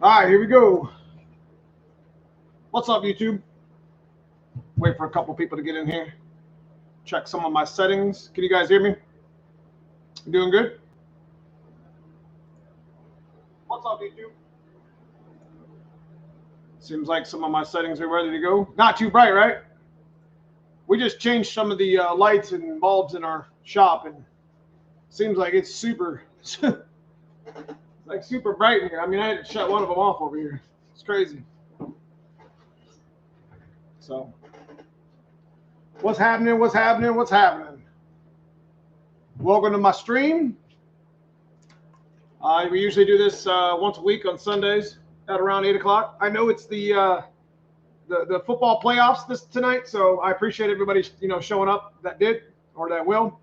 All right, here we go. What's up, YouTube? Wait for a couple people to get in here. Check some of my settings. Can you guys hear me? You doing good? What's up, YouTube? Seems like some of my settings are ready to go. Not too bright, right? We just changed some of the lights and bulbs in our shop, and seems like it's super, like super bright in here. I mean, I had to shut one of them off over here. It's crazy. So, what's happening? What's happening? What's happening? Welcome to my stream. We usually do this once a week on Sundays at around 8 o'clock. I know it's the football playoffs tonight, so I appreciate everybody showing up that did or that will.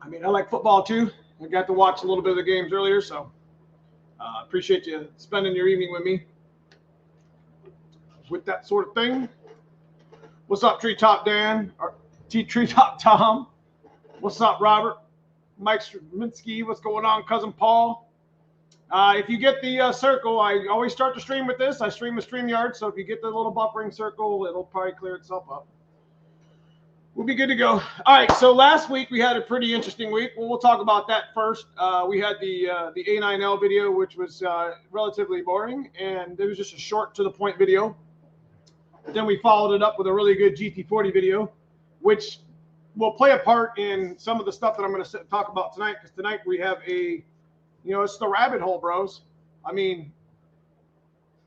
I mean, I like football too. I got to watch a little bit of the games earlier, so appreciate you spending your evening with me with that sort of thing. What's up, Treetop Dan or Treetop Tom? What's up, Robert? Mike Straminsky, what's going on, cousin Paul? If you get the circle, I always start the stream with this. I stream with StreamYard, so if you get the little buffering circle, it'll probably clear itself up. We'll be good to go. All right, so last week we had a pretty interesting week. Well, we'll talk about that first. We had the A9L video, which was relatively boring, and it was just a short to-the-point video. Then we followed it up with a really good GT40 video, which will play a part in some of the stuff that I'm going to talk about tonight, because tonight we have it's the rabbit hole, bros. I mean,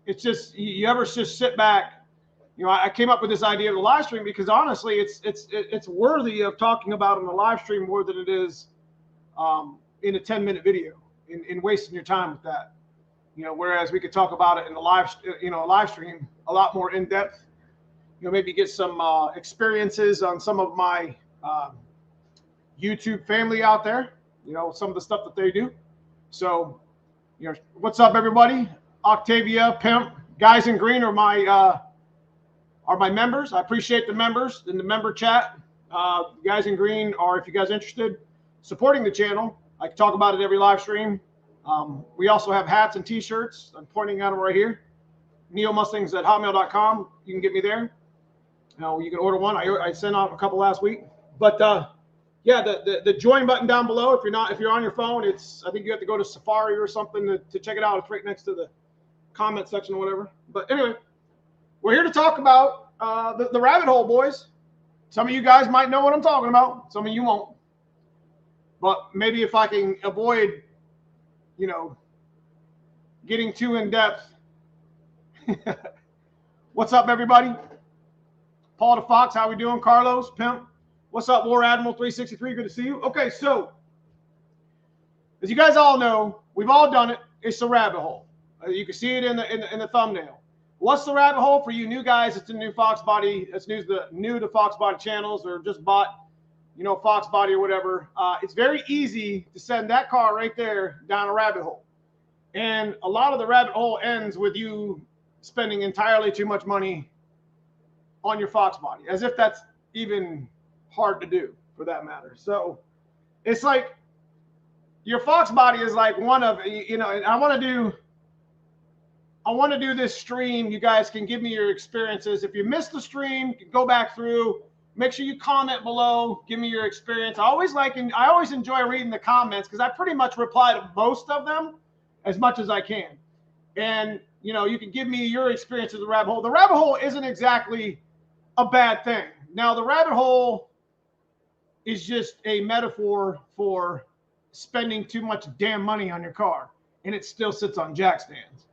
it's just, you ever just sit back. I came up with this idea of the live stream because honestly, it's worthy of talking about in the live stream more than it is in a 10-minute video, in wasting your time with that. Whereas we could talk about it in the live stream a lot more in depth. Maybe get some experiences on some of my YouTube family out there. Some of the stuff that they do. So, what's up, everybody? Octavia, Pimp, Guys in Green are my members. I appreciate the members in the member chat. Guys in Green are, if you guys are interested, supporting the channel. I can talk about it every live stream. We also have hats and T-shirts. I'm pointing at them right here. neomustangs@hotmail.com. You can get me there. You can order one. I sent out a couple last week. But yeah, the join button down below. If you're on your phone, I think you have to go to Safari or something to check it out. It's right next to the comment section or whatever. But anyway, we're here to talk about the rabbit hole, boys. Some of you guys might know what I'm talking about. Some of you won't. But maybe if I can avoid, getting too in depth. What's up, everybody? Paul the Fox, how we doing? Carlos, Pimp. What's up, War Admiral 363? Good to see you. Okay, so as you guys all know, we've all done it. It's a rabbit hole. You can see it in the thumbnail. What's the rabbit hole for you new guys? It's a new Foxbody. It's new to Foxbody channels, or just bought, Foxbody or whatever. It's very easy to send that car right there down a rabbit hole, and a lot of the rabbit hole ends with you spending entirely too much money on your Foxbody, as if that's even hard to do, for that matter. So it's like your Foxbody is like one of, and I want to do this stream. You guys can give me your experiences. If you missed the stream, go back through. Make sure you comment below. Give me your experience. I always enjoy reading the comments, because I pretty much reply to most of them as much as I can. And you can give me your experience of the rabbit hole. The rabbit hole isn't exactly a bad thing. Now, the rabbit hole is just a metaphor for spending too much damn money on your car, and it still sits on jack stands.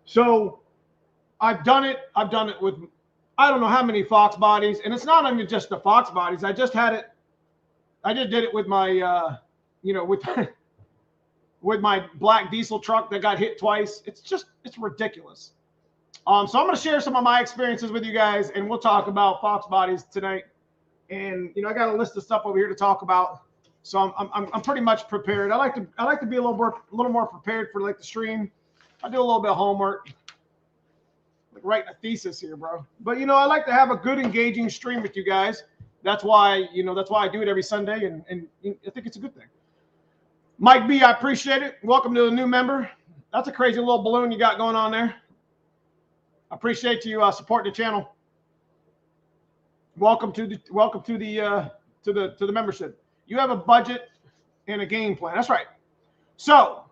So I've done it. I've done it with, I don't know how many Foxbodies, and it's not even just the Foxbodies. I just did it with my, with my black diesel truck that got hit twice. It's ridiculous. So I'm going to share some of my experiences with you guys, and we'll talk about Foxbodies tonight. And I got a list of stuff over here to talk about. So I'm pretty much prepared. I like to be a little more prepared for like the stream. I do a little bit of homework, like writing a thesis here, bro. But I like to have a good, engaging stream with you guys. That's why I do it every Sunday, and I think it's a good thing. Mike B, I appreciate it. Welcome to a new member. That's a crazy little balloon you got going on there. I appreciate you supporting the channel. Welcome to the membership. You have a budget and a game plan. That's right. So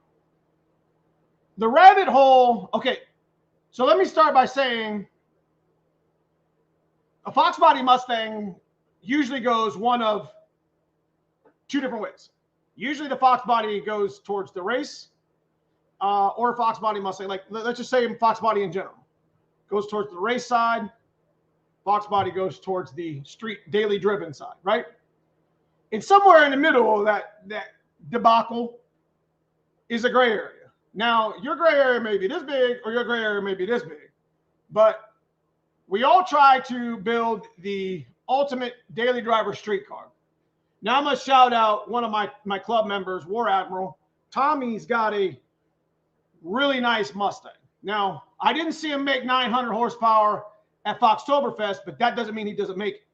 the rabbit hole. Okay, so let me start by saying a Foxbody Mustang usually goes one of two different ways. Usually the Foxbody goes towards the race, or Foxbody Mustang. Like let's just say Foxbody in general goes towards the race side. Foxbody goes towards the street daily driven side, right? And somewhere in the middle of that debacle is a gray area. Now, your gray area may be this big or your gray area may be this big, but we all try to build the ultimate daily driver street car. Now I'm going to shout out one of my club members, War Admiral. Tommy's got a really nice Mustang. Now, I didn't see him make 900 horsepower at Foxtoberfest, but that doesn't mean he doesn't make it.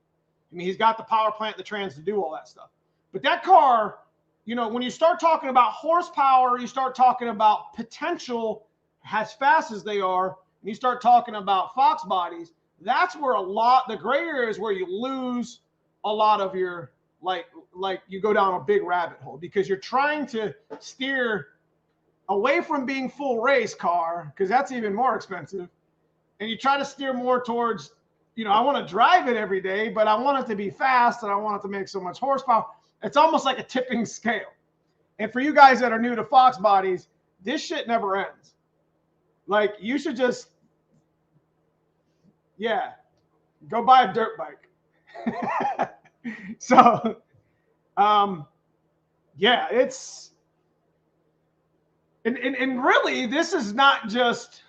I mean, he's got the power plant, the trans to do all that stuff. But that car, you know, when you start talking about horsepower, you start talking about potential as fast as they are, and you start talking about Fox bodies, that's where the gray area is where you lose a lot of your, like you go down a big rabbit hole because you're trying to steer away from being full race car, because that's even more expensive. And you try to steer more towards, you know, I want to drive it every day, but I want it to be fast and I want it to make so much horsepower. It's almost like a tipping scale. And for you guys that are new to Fox bodies, this shit never ends. Like, you should just, yeah, go buy a dirt bike. So, yeah, it's, and really, this is not just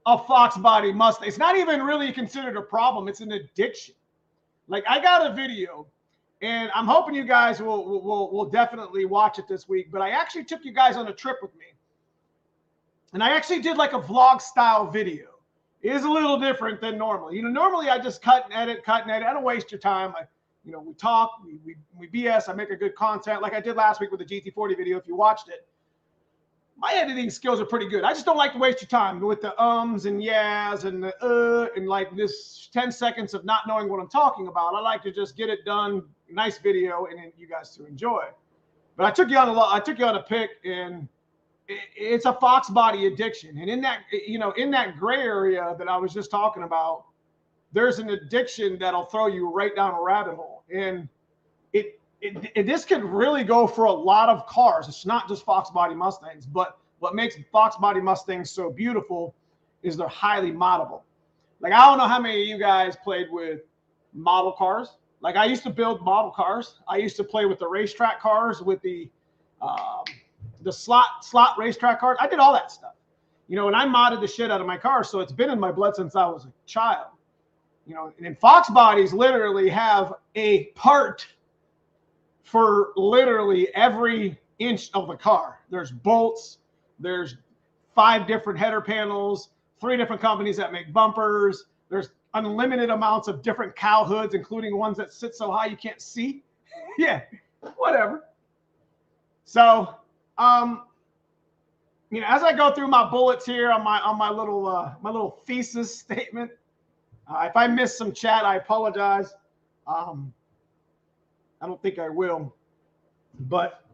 a Foxbody Mustang. It's not even really considered a problem. It's an addiction. Like, I got a video, and I'm hoping you guys will definitely watch it this week, but I actually took you guys on a trip with me. And I actually did like a vlog style video. It is a little different than normally. You know, normally I just cut and edit. I don't waste your time. You know, we talk, we BS. I make a good content like I did last week with the GT40 video. If you watched it, my editing skills are pretty good. I just don't like to waste your time with the ums and yeahs and the and like this 10 seconds of not knowing what I'm talking about. I like to just get it done, nice video, and then you guys to enjoy. But I took you on a pick, and it's a Fox body addiction. And in that, you know, in that gray area that I was just talking about, there's an addiction that'll throw you right down a rabbit hole. And this could really go for a lot of cars. It's not just Fox body Mustangs, but what makes Fox body Mustangs so beautiful is they're highly moddable. Like, I don't know how many of you guys played with model cars. Like, I used to build model cars. I used to play with the racetrack cars, with the slot racetrack cars. I did all that stuff, you know, and I modded the shit out of my car. So it's been in my blood since I was a child, you know. And Fox bodies literally have a part for literally every inch of the car. There's bolts, there's 5 different header panels, 3 different companies that make bumpers. There's unlimited amounts of different cowl hoods, including ones that sit so high you can't see. Yeah, whatever. So, you know, as I go through my bullets here on my little thesis statement, if I miss some chat, I apologize. I don't think I will, but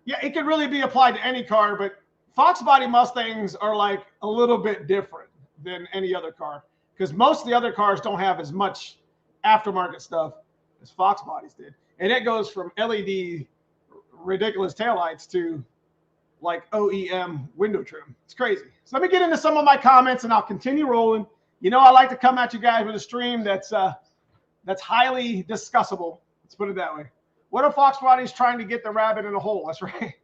yeah, it could really be applied to any car, but Fox body Mustangs are like a little bit different than any other car, because most of the other cars don't have as much aftermarket stuff as Fox bodies did. And it goes from LED ridiculous taillights to like OEM window trim. It's crazy. So let me get into some of my comments and I'll continue rolling. You know, I like to come at you guys with a stream that's highly discussable. Let's put it that way. What are Fox bodies trying to get the rabbit in a hole? That's right.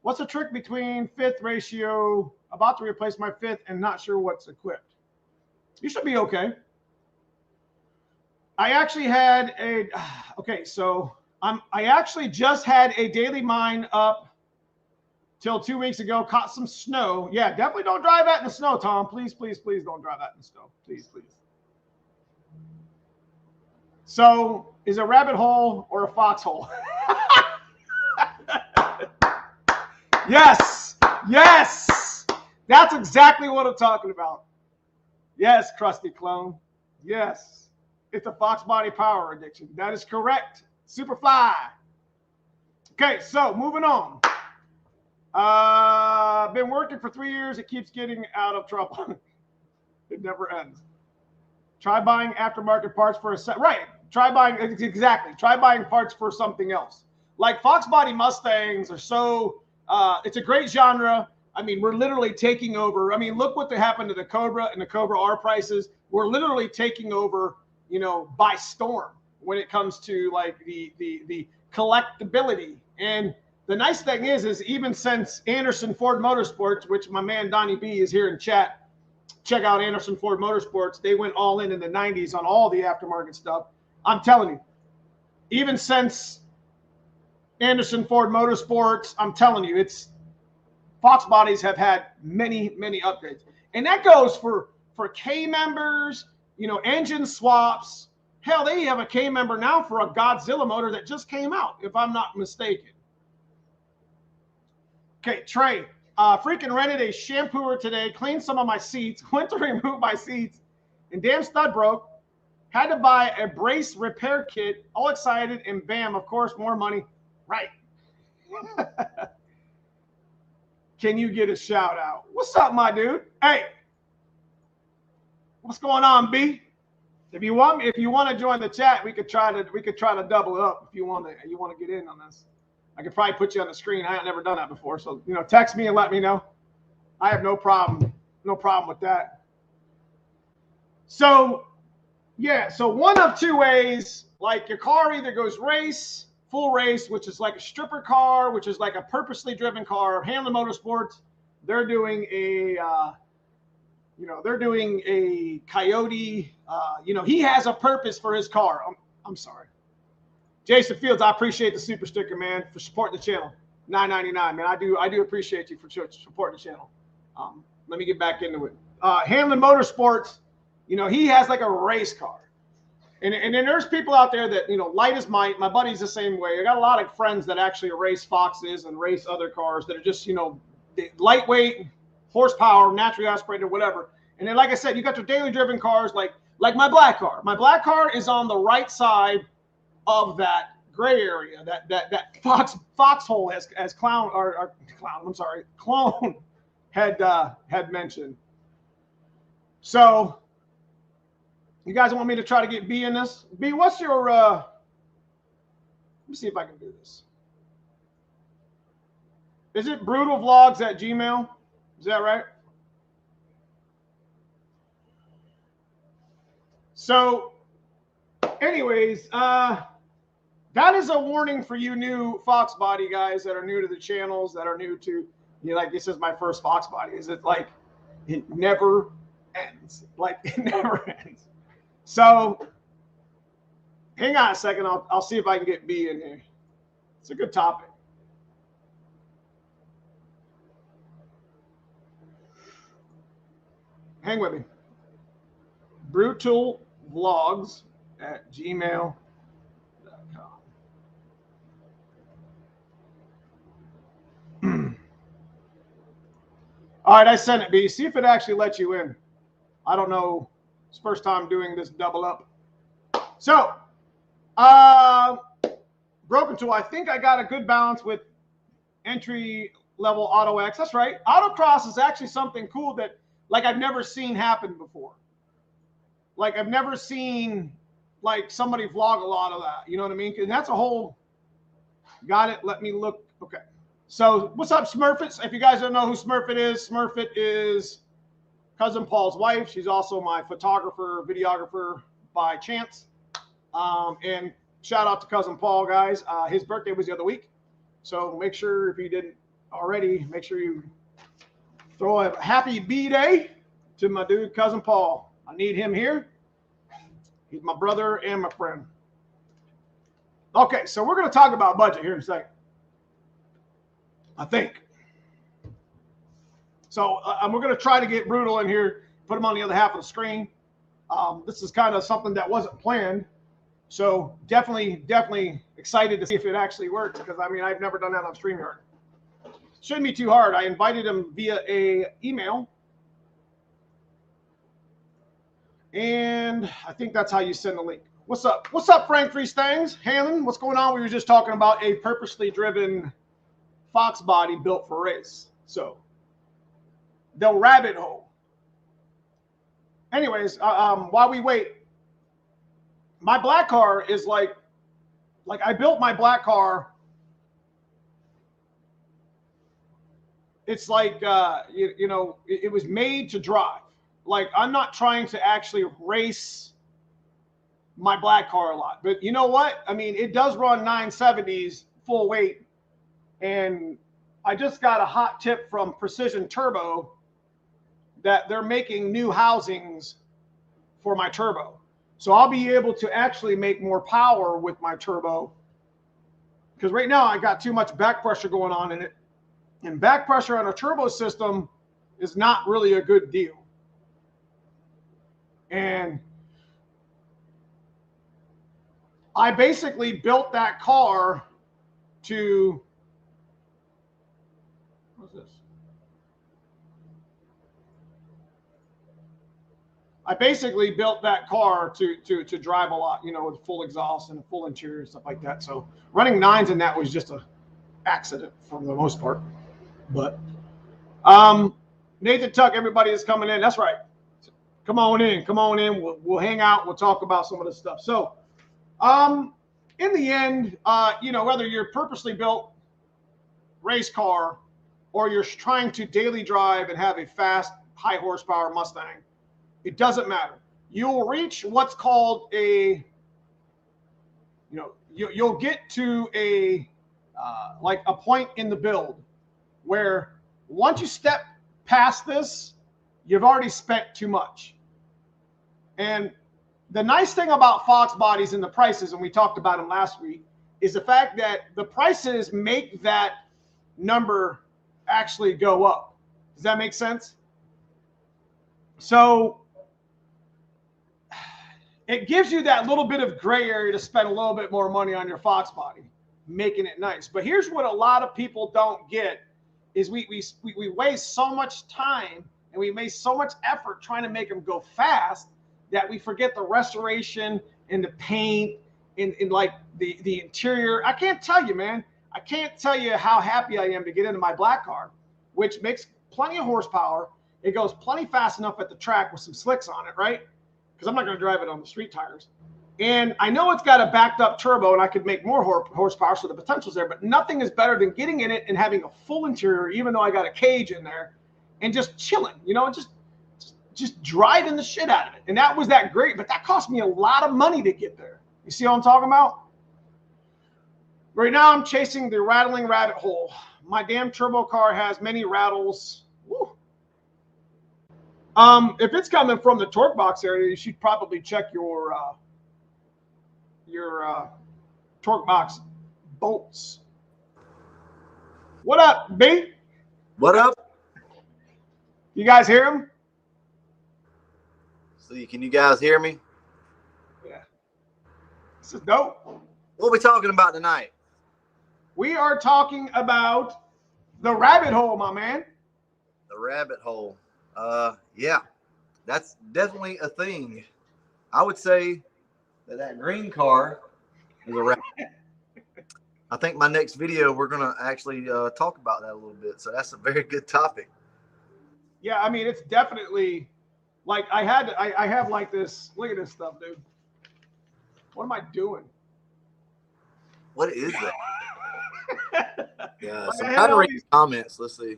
What's the trick between 5th ratio, about to replace my 5th, and not sure what's equipped? You should be okay. I actually had a, okay, so I actually just had a daily mine up till 2 weeks ago, caught some snow. Yeah, definitely don't drive that in the snow, Tom. Please, please, please don't drive that in the snow. Please, please. So, is a rabbit hole or a foxhole? Yes. Yes. That's exactly what I'm talking about. Yes, crusty clone. Yes. It's a Foxbody power addiction. That is correct. Superfly. Okay, so moving on. Been working for 3 years. It keeps getting out of trouble. It never ends. Try buying aftermarket parts for a set. Right. Try buying, exactly. Try buying parts for something else. Like Foxbody Mustangs are so, it's a great genre. I mean, we're literally taking over. I mean, look what happened to the Cobra and the Cobra R prices. We're literally taking over, you know, by storm when it comes to like the collectability. And the nice thing is even since Anderson Ford Motorsports, which my man Donnie B is here in chat, check out Anderson Ford Motorsports. They went all in the 90s on all the aftermarket stuff. I'm telling you, even since Anderson Ford Motorsports, I'm telling you, it's Foxbodies have had many upgrades. And that goes for K members, you know, engine swaps. Hell, they have a K member now for a Godzilla motor that just came out, if I'm not mistaken. Okay, Trey. Freaking rented a shampooer today, cleaned some of my seats, went to remove my seats, and damn stud broke. Had to buy a brace repair kit, all excited, and bam, of course, more money. Right. Can you get a shout out? What's up, my dude? Hey, what's going on, B? If you want to join the chat, we could try to double it up if you want to get in on this. I could probably put you on the screen. I have never done that before. So, you know, text me and let me know. I have no problem with that. So, yeah. So one of two ways, like your car either goes race, full race, which is like a stripper car, which is like a purposely driven car. Hamlin Motorsports, they're doing a, they're doing a Coyote. He has a purpose for his car. I'm sorry. Jason Fields, I appreciate the super sticker, man, for supporting the channel. $9.99, man. I do appreciate you for supporting the channel. Let me get back into it. Hamlin Motorsports, you know, he has like a race car. And then there's people out there that, you know, light as might. My buddy's the same way. I got a lot of friends that actually race Foxes and race other cars that are just, you know, lightweight, horsepower, naturally aspirated, whatever. And then, like I said, you got your daily driven cars like my black car. My black car is on the right side of that gray area that foxhole as clone had mentioned. So you guys want me to try to get B in this? B, what's your let me see if I can do this. Is it brutalvlogs@gmail.com? Is that right? So anyways, that is a warning for you new Foxbody guys that are new to the channels, that are new to, you know, like this is my first Foxbody. Is it like it never ends? Like it never ends. So hang on a second. I'll see if I can get B in here. It's a good topic. Hang with me. brutalvlogs@gmail.com. All right, I sent it, B. See if it actually lets you in. I don't know. It's the first time doing this double up. So, broken tool. I think I got a good balance with entry level Auto X. That's right. Autocross is actually something cool that, like, I've never seen happen before. Like, I've never seen, like, somebody vlog a lot of that. You know what I mean? And that's a whole, got it. Let me look. Okay. So what's up, Smurfit? If you guys don't know who Smurfit is Cousin Paul's wife. She's also my photographer, videographer by chance. And shout out to Cousin Paul, guys. His birthday was the other week. So make sure, if you didn't already, make sure you throw a happy B-Day to my dude, Cousin Paul. I need him here. He's my brother and my friend. Okay, so we're going to talk about budget here in a second. I think. So we're going to try to get Brutal in here, put him on the other half of the screen. This is kind of something that wasn't planned. So definitely excited to see if it actually works, because, I mean, I've never done that on StreamYard. Shouldn't be too hard. I invited him via a email. And I think that's how you send the link. What's up? What's up, Frank Freestangs? Hanlon, what's going on? We were just talking about a purposely driven Foxbody built for race. So, the rabbit hole. Anyways, while we wait, my black car is like I built my black car. It's like, you know, it was made to drive. Like, I'm not trying to actually race my black car a lot. But you know what? I mean, it does run 970s full weight. And I just got a hot tip from Precision Turbo that they're making new housings for my turbo. So I'll be able to actually make more power with my turbo. Because right now I got too much back pressure going on in it. And back pressure on a turbo system is not really a good deal. And I basically built that car to, what's this? I basically built that car to drive a lot, you know, with full exhaust and a full interior and stuff like that. So running 9s in that was just a accident for the most part. But Nathan Tuck, everybody is coming in. That's right. Come on in. Come on in. We'll hang out. We'll talk about some of this stuff. So in the end, you know, whether you're purposely built race car or you're trying to daily drive and have a fast, high horsepower Mustang, it doesn't matter. You'll reach what's called a, you know, you'll get to a, like a point in the build where once you step past this, you've already spent too much. And the nice thing about Foxbodies and the prices, and we talked about them last week, is the fact that the prices make that number actually go up. Does that make sense? So it gives you that little bit of gray area to spend a little bit more money on your Foxbody, making it nice. But here's what a lot of people don't get is we waste so much time and we waste so much effort trying to make them go fast that we forget the restoration and the paint and like the interior. I can't tell you, man. I can't tell you how happy I am to get into my black car, which makes plenty of horsepower. It goes plenty fast enough at the track with some slicks on it, right? Because I'm not going to drive it on the street tires. And I know it's got a backed up turbo and I could make more horsepower, so the potential's there, but nothing is better than getting in it and having a full interior, even though I got a cage in there, and just chilling, you know, just driving the shit out of it. And that was that great, but that cost me a lot of money to get there. You see what I'm talking about? Right now I'm chasing the rattling rabbit hole. My damn turbo car has many rattles. Woo. If it's coming from the torque box area, you should probably check your torque box bolts. What up, B? What up? You guys hear him? See, can you guys hear me? Yeah. This is dope. What are we talking about tonight? We are talking about the rabbit hole, my man. The rabbit hole. Yeah, that's definitely a thing. I would say that green car is a rabbit. I think my next video, we're going to actually talk about that a little bit. So that's a very good topic. Yeah, I mean, it's definitely like I have like this. Look at this stuff, dude. What am I doing? What is that? Yeah, so I read comments. Let's see.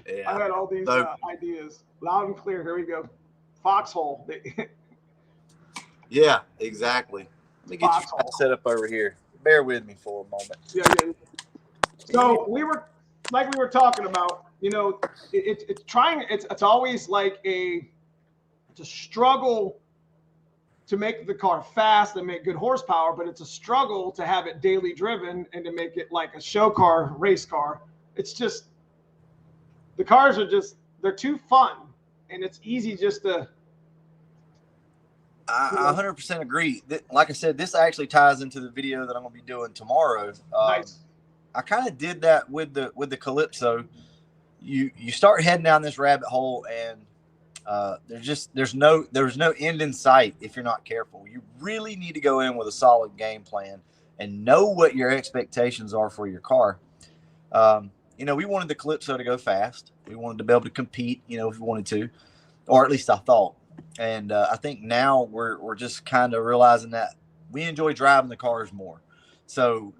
Yeah, I had all these ideas loud and clear. Here we go. Foxhole. Yeah, exactly. Let me get you set up over here. Bear with me for a moment. Yeah. So we were talking about, you know, it's always like it's a struggle to make the car fast and make good horsepower, but it's a struggle to have it daily driven and to make it like a show car, race car. It's just, the cars are just, they're too fun, and it's easy just to. I 100% agree. Like I said, this actually ties into the video that I'm going to be doing tomorrow. Nice. I kind of did that with the Calypso. You start heading down this rabbit hole, and there's no end in sight if you're not careful. You really need to go in with a solid game plan and know what your expectations are for your car. We wanted the Calypso to go fast. We wanted to be able to compete, if we wanted to, or at least I thought. And I think now we're just kind of realizing that we enjoy driving the cars more. So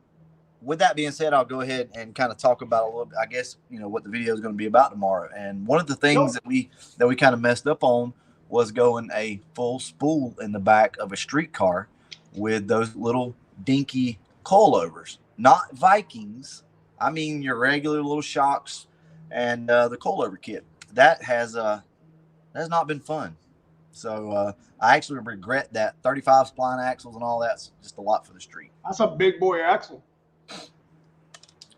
with that being said, I'll go ahead and kind of talk about a little bit, I guess, what the video is going to be about tomorrow. And one of the things that we kind of messed up on was going a full spool in the back of a street car with those little dinky coilovers, not Vikings. I mean, your regular little shocks and the coilover kit. That has not been fun. So I actually regret that. 35 spline axles and all that's just a lot for the street. That's a big boy axle.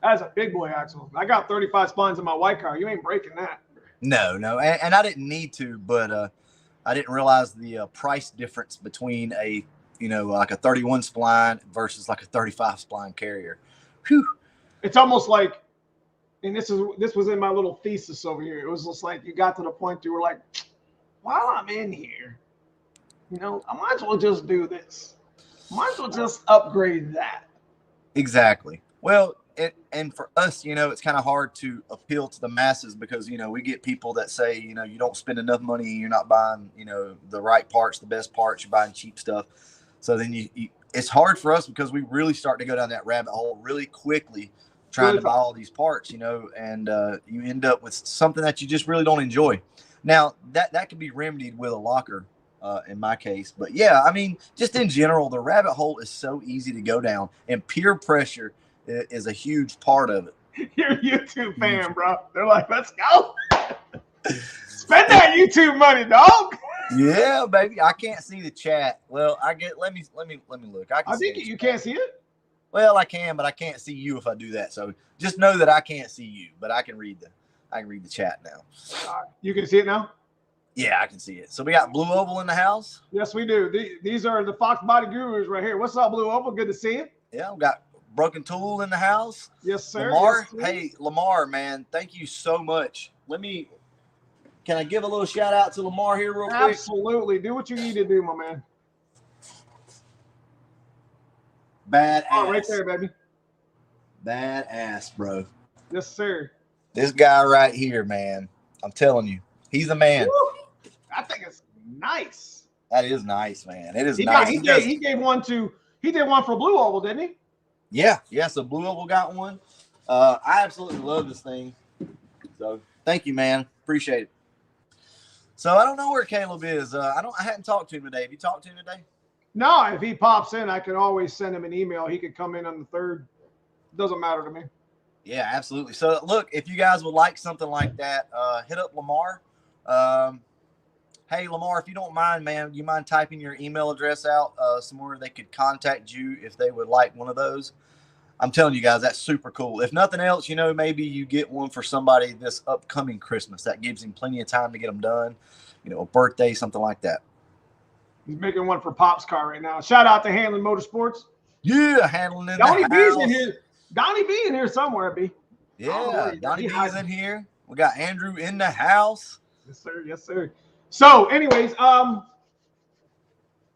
That's a big boy axle. I got 35 splines in my white car. You ain't breaking that. No. And I didn't need to, but I didn't realize the price difference between a, like a 31 spline versus like a 35 spline carrier. Whew. It's almost like, and this was in my little thesis over here. It was just like you got to the point you were like, while I'm in here, I might as well just do this. Might as well just upgrade that. Exactly. Well, and for us, it's kind of hard to appeal to the masses because, we get people that say, you don't spend enough money. You're not buying, the right parts, the best parts. You're buying cheap stuff. So then it's hard for us because we really start to go down that rabbit hole really quickly trying to buy all these parts, and you end up with something that you just really don't enjoy. Now, that can be remedied with a locker in my case. But, yeah, I mean, just in general, the rabbit hole is so easy to go down, and peer pressure is a huge part of it. You're a YouTube fan, bro. They're like, let's go. Spend that YouTube money, dog. Yeah, baby. I can't see the chat. Well, let me look. I think you can't see it. Well, I can, but I can't see you if I do that. So just know that I can't see you, but I can read the chat now. You can see it now? Yeah, I can see it. So we got Blue Oval in the house. Yes, we do. These are the Foxbody gurus right here. What's up, Blue Oval? Good to see you. Yeah, we got Broken Tool in the house. Yes, sir. Lamar, yes, hey, Lamar, man, thank you so much. Can I give a little shout out to Lamar here real quick? Absolutely. Do what you need to do, my man. Badass. Oh, right there, baby. Badass, bro. Yes, sir. This guy right here, man. I'm telling you, he's a man. Woo! I think it's nice. That is nice, man. It is nice. He did one for Blue Oval, didn't he? Yeah. So Blue Oval got one. I absolutely love this thing. So thank you, man. Appreciate it. So I don't know where Caleb is. I hadn't talked to him today. Have you talked to him today? No, if he pops in, I can always send him an email. He could come in on the 3rd. Doesn't matter to me. Yeah, absolutely. So look, if you guys would like something like that, hit up Lamar. Hey, Lamar, if you don't mind, man, you mind typing your email address out somewhere they could contact you if they would like one of those? I'm telling you guys, that's super cool. If nothing else, maybe you get one for somebody this upcoming Christmas. That gives him plenty of time to get them done, a birthday, something like that. He's making one for Pop's car right now. Shout out to Hanlon Motorsports. Yeah, Handling in Donnie the B's house. in here. Donnie B in here somewhere, B. Yeah, Donnie B's in here. We got Andrew in the house. Yes, sir. Yes, sir. So, anyways,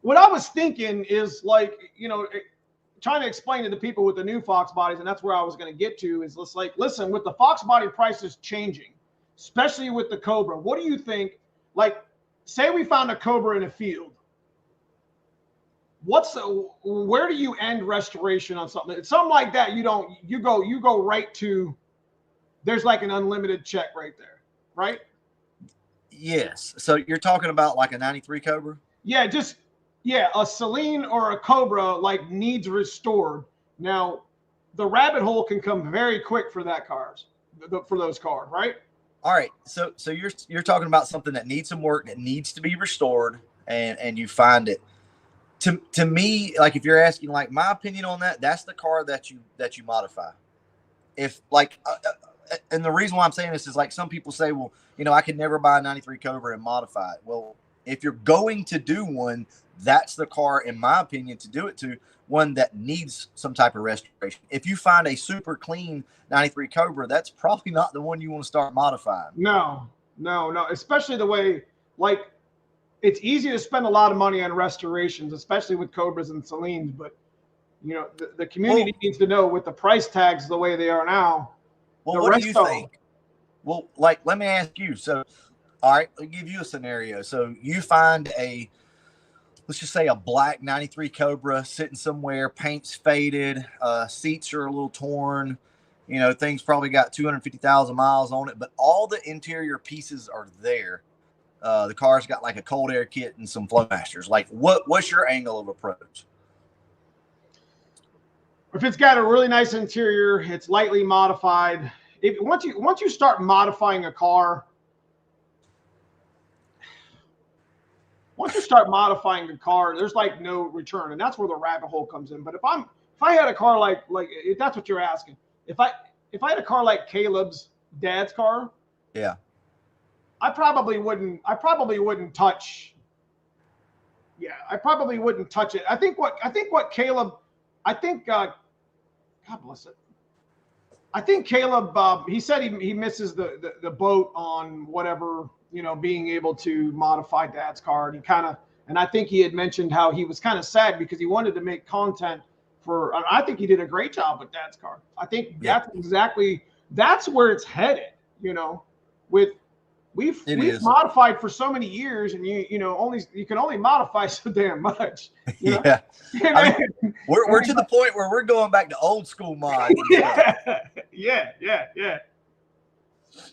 what I was thinking is trying to explain to the people with the new Fox bodies, and that's where I was going to get to, is listen, with the Fox body prices changing, especially with the Cobra, what do you think? Say we found a Cobra in a field. Where do you end restoration on something? It's something like that. You go right to, there's like an unlimited check right there, right? Yes. So you're talking about like a 93 Cobra? Yeah, a Celine or a Cobra needs restored. Now, the rabbit hole can come very quick for those cars, right? All right. So you're talking about something that needs some work, that needs to be restored, and you find it. To me, if you're asking my opinion on that, that's the car that you modify. If and the reason why I'm saying this is some people say, well, I could never buy a 93 Cobra and modify it. Well, if you're going to do one, that's the car, in my opinion, to do it to, one that needs some type of restoration. If you find a super clean 93 Cobra, that's probably not the one you want to start modifying. No. Especially the way, like, it's easy to spend a lot of money on restorations, especially with Cobras and Salines, but you know, the community needs to know, with the price tags the way they are now. Well, what do you think? Well, like, let me ask you. So, all right, I'll give you a scenario. So you find let's just say a black 93 Cobra sitting somewhere, paint's faded, seats are a little torn, you know, things probably got 250,000 miles on it, but all the interior pieces are there. The car's got like a cold air kit and some Flowmasters. Like, what's your angle of approach? If it's got a really nice interior, it's lightly modified. Once you start modifying a car, there's like no return, and that's where the rabbit hole comes in. But if I had a car like if that's what you're asking, if I had a car like Caleb's dad's car, yeah, I probably wouldn't touch. Yeah, I probably wouldn't touch it. I think what Caleb, God bless it. I think Caleb, he said he misses the boat on whatever, you know, being able to modify dad's car. And I think he had mentioned how he was kind of sad because he wanted to make content for, I think he did a great job with dad's car. I think that's where it's headed, you know, we've modified for so many years, and you can only modify so damn much. You know? Yeah. I mean, we're to the point where we're going back to old school mod. Yeah.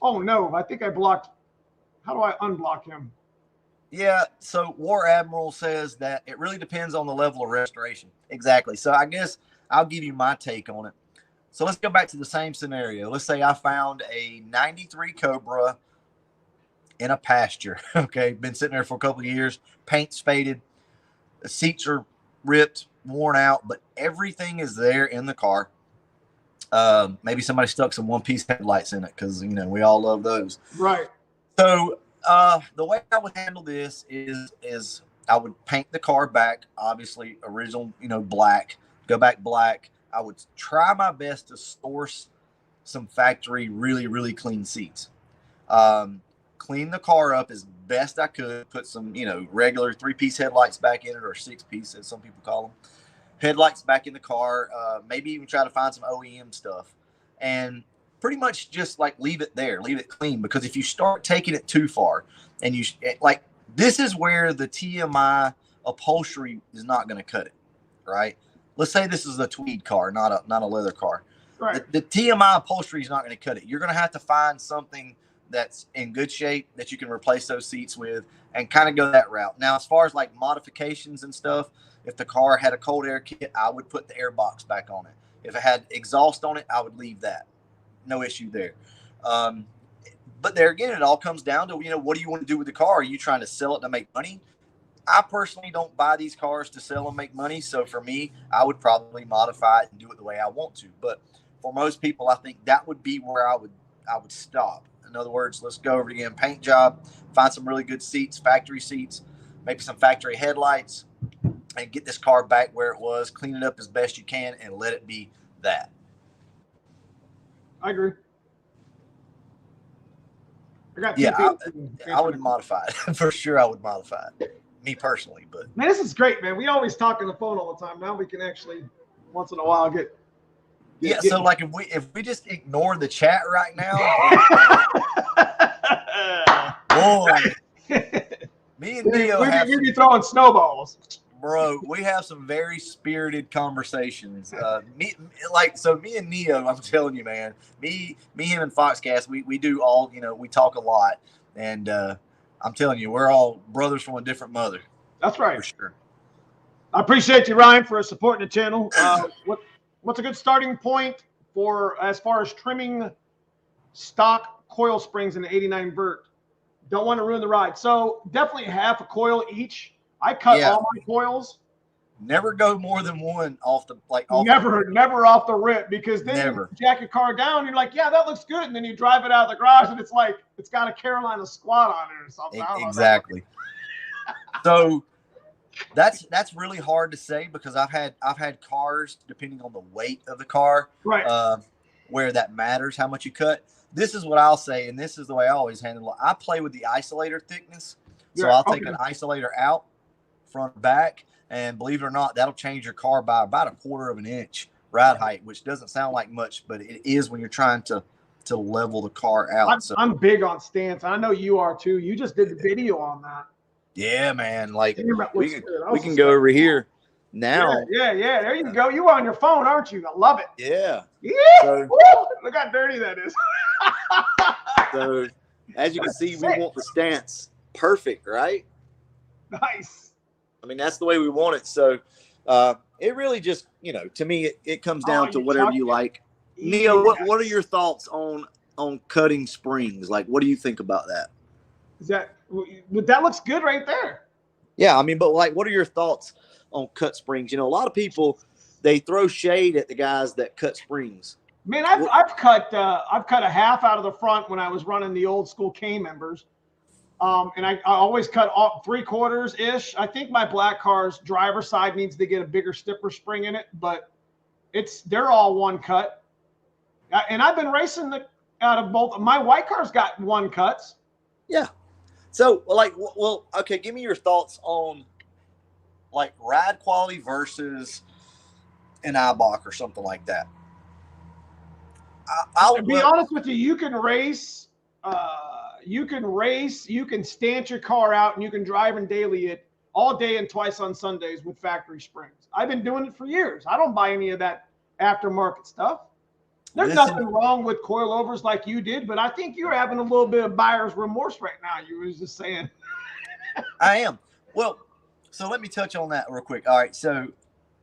Oh no, I think I blocked. How do I unblock him? Yeah, so War Admiral says that it really depends on the level of restoration. Exactly. So I guess I'll give you my take on it. So let's go back to the same scenario. Let's say I found a 93 Cobra in a pasture. Okay, been sitting there for a couple of years. Paint's faded. The seats are ripped, worn out, but everything is there in the car. Maybe somebody stuck some one-piece headlights in it because, you know, we all love those. Right. So the way I would handle this is I would paint the car back, obviously original, you know, black, go back black. I would try my best to source some factory really, really clean seats. Clean the car up as best I could, put some, you know, regular 3-piece headlights back in it, or 6-piece as some people call them. Headlights back in the car, maybe even try to find some OEM stuff, and pretty much just like leave it there, leave it clean. Because if you start taking it too far, and you like, this is where the TMI upholstery is not going to cut it, right? Let's say this is a tweed car, not a leather car. Right. The TMI upholstery is not going to cut it. You're going to have to find something that's in good shape that you can replace those seats with, and kind of go that route. Now, as far as like modifications and stuff, if the car had a cold air kit, I would put the air box back on it. If it had exhaust on it, I would leave that. No issue there. But there again, it all comes down to, you know, what do you want to do with the car? Are you trying to sell it to make money? I personally don't buy these cars to sell and make money. So for me, I would probably modify it and do it the way I want to. But for most people, I think that would be where I would stop. In other words, let's go over again, paint job, find some really good seats, factory seats, maybe some factory headlights, and get this car back where it was, clean it up as best you can, and let it be that. I agree. I would modify it. For sure, I would modify it. Me personally, but. Man, this is great, man. We always talk on the phone all the time. Now we can actually, once in a while, get so like if we just ignore the chat right now, boy, me and Neo we'd be throwing snowballs, bro. We have some very spirited conversations. Me and Neo, I'm telling you, man. Me, him, and Foxcast, we do all, you know, we talk a lot, and I'm telling you, we're all brothers from a different mother. That's right, for sure. I appreciate you, Ryan, for supporting the channel. What's a good starting point for as far as trimming stock coil springs in the 89 Vert? Don't want to ruin the ride. So definitely half a coil each. I cut all my coils. Never go more than one off the never off the rip, because then you jack your car down, you're like, yeah, that looks good, and then you drive it out of the garage and it's like it's got a Carolina squat on it or something. Exactly. So That's really hard to say because I've had cars, depending on the weight of the car, Right. where that matters how much you cut. This is what I'll say, and this is the way I always handle it. I play with the isolator thickness, so Yeah, I'll take okay. an isolator out, front, back, and believe it or not, that'll change your car by about 1/4 of an inch ride height, which doesn't sound like much, but it is when you're trying to level the car out. I'm big on stance. I know you are too. You just did the video on that. Yeah, man. Like Damn, that we looks can, good. we can go over here now. Yeah. There you go. You on your phone, aren't you? I love it. Yeah. Yeah. So, Look how dirty that is. so as you can see, we want the stance perfect, right? Nice. I mean, that's the way we want it. So it really just, to me, it comes down to whatever you like. Neo, what are your thoughts on cutting springs? Like, what do you think about that? That looks good right there. Yeah, I mean, but like, what are your thoughts on cut springs? A lot of people, they throw shade at the guys that cut springs. Man, I've cut a half out of the front when I was running the old school K members. And I always cut off 3/4 ish. I think my black car's driver's side needs to get a bigger stipper spring in it, but they're all one cut. And I've been racing out of both. My white car's got one cuts. Yeah. So okay, give me your thoughts on like ride quality versus an Eibach or something like that. I'll be honest with you. You can race. You can stance your car out, and you can drive and daily it all day and twice on Sundays with factory springs. I've been doing it for years. I don't buy any of that aftermarket stuff. There's nothing wrong with coilovers like you did, but I think you're having a little bit of buyer's remorse right now. You were just saying. I am. Well, so let me touch on that real quick. All right. So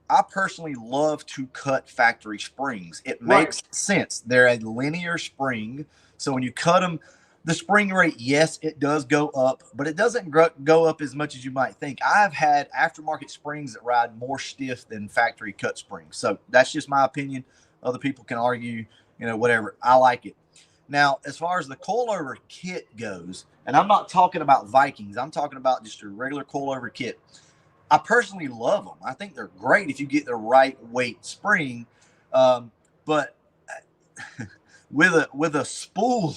I personally love to cut factory springs. It makes sense. They're a linear spring. So when you cut them, the spring rate, yes, it does go up, but it doesn't go up as much as you might think. I've had aftermarket springs that ride more stiff than factory cut springs. So that's just my opinion. Other people can argue, whatever. I like it. Now, as far as the coilover kit goes, and I'm not talking about Vikings. I'm talking about just a regular coilover kit. I personally love them. I think they're great if you get the right weight spring. But with a spool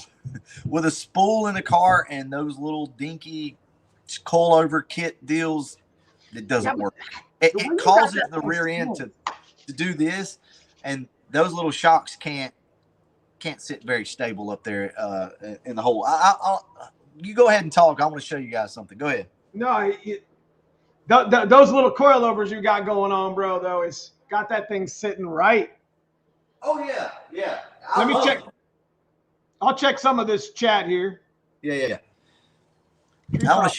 in the car and those little dinky coilover kit deals, it doesn't work. It causes the rear end to do this, and those little shocks can't sit very stable up there in the hole. You go ahead and talk. I want to show you guys something. Go ahead. No, those little coilovers you got going on, bro, though, it's got that thing sitting right. Oh yeah. Let me check. I'll check some of this chat here. Yeah. I want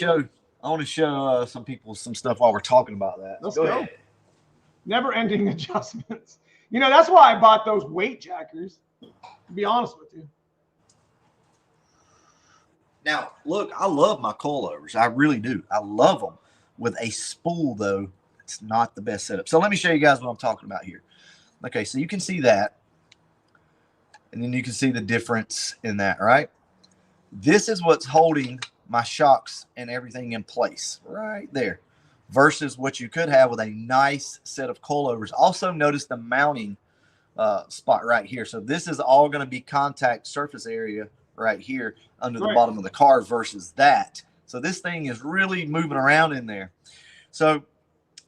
to show some people some stuff while we're talking about that. Let's go. Never-ending adjustments. That's why I bought those weight jackers, to be honest with you. Now, look, I love my coilovers. I really do. I love them. With a spool, though, it's not the best setup. So let me show you guys what I'm talking about here. Okay, so you can see that. And then you can see the difference in that, right? This is what's holding my shocks and everything in place right there versus what you could have with a nice set of coilovers. Also notice the mounting spot right here. So this is all going to be contact surface area right here under the bottom of the car versus that. So this thing is really moving around in there. So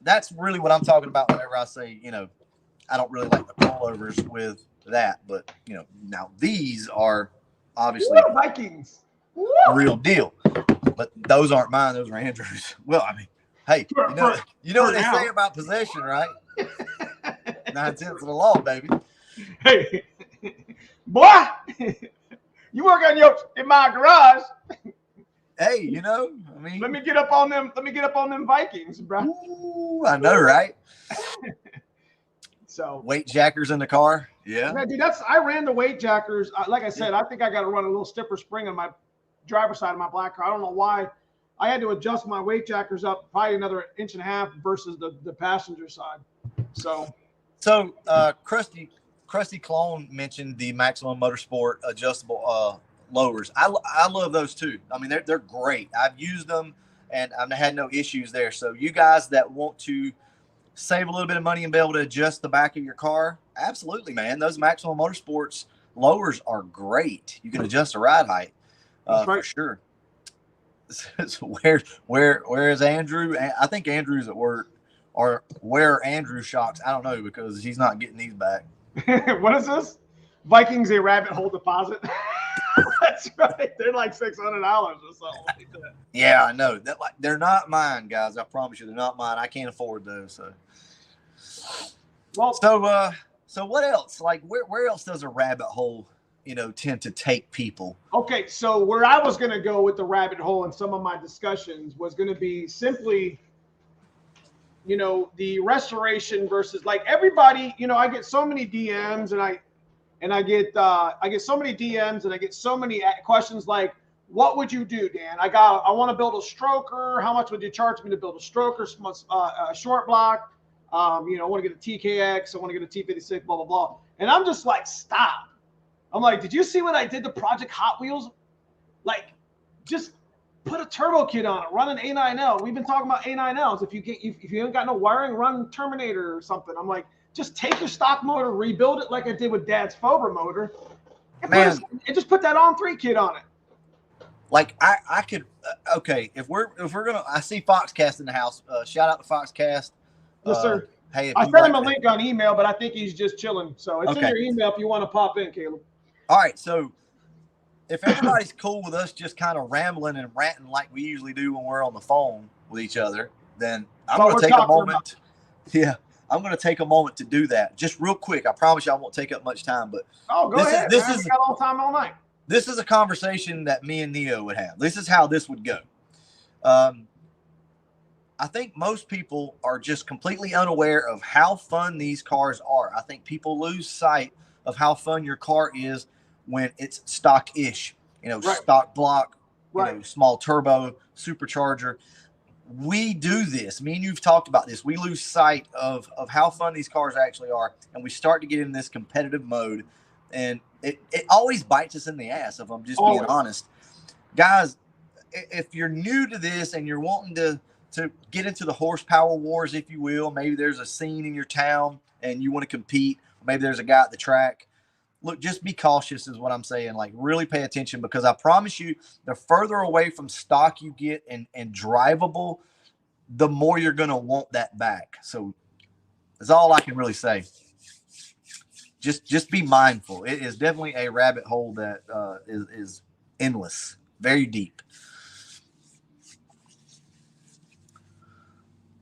that's really what I'm talking about whenever I say, I don't really like the coilovers with that. But, now these are obviously Vikings. Real deal. But those aren't mine. Those are Andrew's. Well, I mean, hey, you know what they say about possession, right? 9/10 of the law, baby. Hey, boy, you work in my garage. Hey, I mean, let me get up on them. Let me get up on them Vikings, bro. Ooh, I know, right? So weight jackers in the car. Yeah, dude, I ran the weight jackers. Like I said, I think I got to run a little stiffer spring on my driver's side of my black car. I don't know why. I had to adjust my weight jackers up probably another 1.5 inches versus the passenger side. So Krusty Clone mentioned the Maximum Motorsport adjustable lowers. I love those too. I mean, they're great. I've used them. and I've had no issues there. So you guys that want to save a little bit of money and be able to adjust the back of your car, absolutely, man. Those Maximum Motorsports lowers are great. You can adjust the ride height for sure. So where is Andrew? I think Andrew's at work. Or where Andrew shocks, I don't know, because he's not getting these back. What is this? Vikings a rabbit hole deposit. That's right. They're like $600 or something like that. Yeah, I know. They're not mine, guys. I promise you, they're not mine. I can't afford those. So, well, so what else? Like, where else does a rabbit hole, tend to take people? Okay, so where I was going to go with the rabbit hole in some of my discussions was going to be simply, the restoration versus, like, everybody. I get so many DMs and I get so many DMs and I get so many questions like, what would you do, Dan? I want to build a stroker. How much would you charge me to build a stroker, a short block? I want to get a TKX. I want to get a T56, blah, blah, blah. And I'm just like, stop. I'm like, did you see what I did to Project Hot Wheels? Like, just put a turbo kit on it. Run an A9L. We've been talking about A9Ls. If you ain't got no wiring, run Terminator or something. I'm like, just take your stock motor, rebuild it like I did with Dad's Fober motor, and just put that on-3 kit on it. Like I could, okay, if we're gonna, I see Foxcast in the house. Shout out to Foxcast. Yes, sir. Hey, I sent him a link on email, but I think he's just chilling. So it's in your email if you want to pop in, Caleb. All right, so if everybody's cool with us just kind of rambling and ranting like we usually do when we're on the phone with each other, then I'm going to take a moment. Yeah, I'm going to take a moment to do that just real quick. I promise you I won't take up much time, but go ahead. This is got all time all night. This is a conversation that me and Neo would have. This is how this would go. I think most people are just completely unaware of how fun these cars are. I think people lose sight of how fun your car is when it's stock-ish, stock block, small turbo, supercharger. We do this. Me and you've talked about this. We lose sight of how fun these cars actually are, and we start to get in this competitive mode, and it always bites us in the ass, if I'm just being honest. Guys, if you're new to this and you're wanting to get into the horsepower wars, if you will, maybe there's a scene in your town and you want to compete, maybe there's a guy at the track, look, just be cautious is what I'm saying. Like, really pay attention, because I promise you, the further away from stock you get and drivable, the more you're going to want that back. So that's all I can really say. Just be mindful. It is definitely a rabbit hole that is endless, very deep.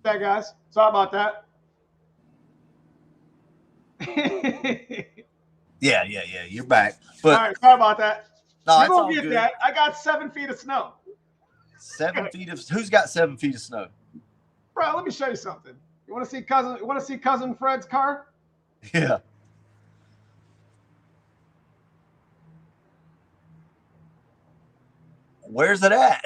That, guys. Sorry about that. Yeah. You're back. But all right, sorry about that. No, you're gonna get that. I got 7 feet of snow. 7 feet of who's got 7 feet of snow? Bro, let me show you something. You want to see cousin Fred's car? Yeah. Where's it at?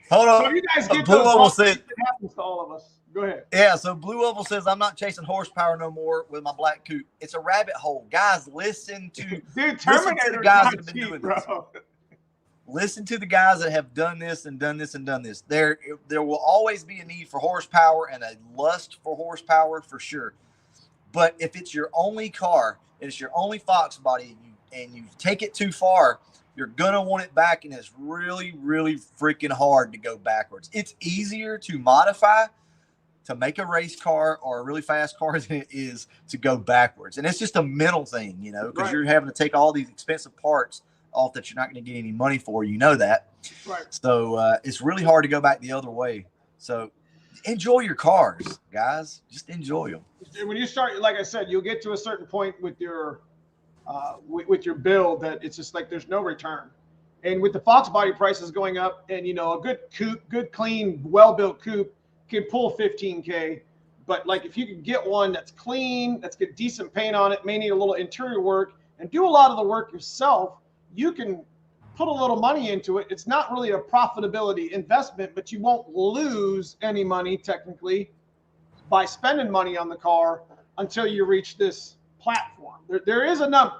Hold on. So you guys get Blue Oval says it happens to all of us. Go ahead. Yeah, so Blue Oval says, I'm not chasing horsepower no more with my black coupe. It's a rabbit hole. Guys, listen to Terminator guys that have been doing bro. this. Listen to the guys that have done this and done this and done this. There will always be a need for horsepower and a lust for horsepower for sure. But if it's your only car, and it's your only Foxbody, and you take it too far, you're going to want it back, and it's really, really freaking hard to go backwards. It's easier to modify to make a race car or a really fast car than it is to go backwards. And it's just a mental thing, because you're having to take all these expensive parts off that you're not going to get any money for. That. Right. So it's really hard to go back the other way. So enjoy your cars, guys. Just enjoy them. When you start, like I said, you'll get to a certain point with your build that it's just like there's no return. And with the Foxbody prices going up, and a good coupe, good clean, well-built coupe can pull 15K. But like if you can get one that's clean, that's got decent paint on it, may need a little interior work, and do a lot of the work yourself, you can put a little money into it. It's not really a profitability investment, but you won't lose any money technically by spending money on the car until you reach this platform. There is a number.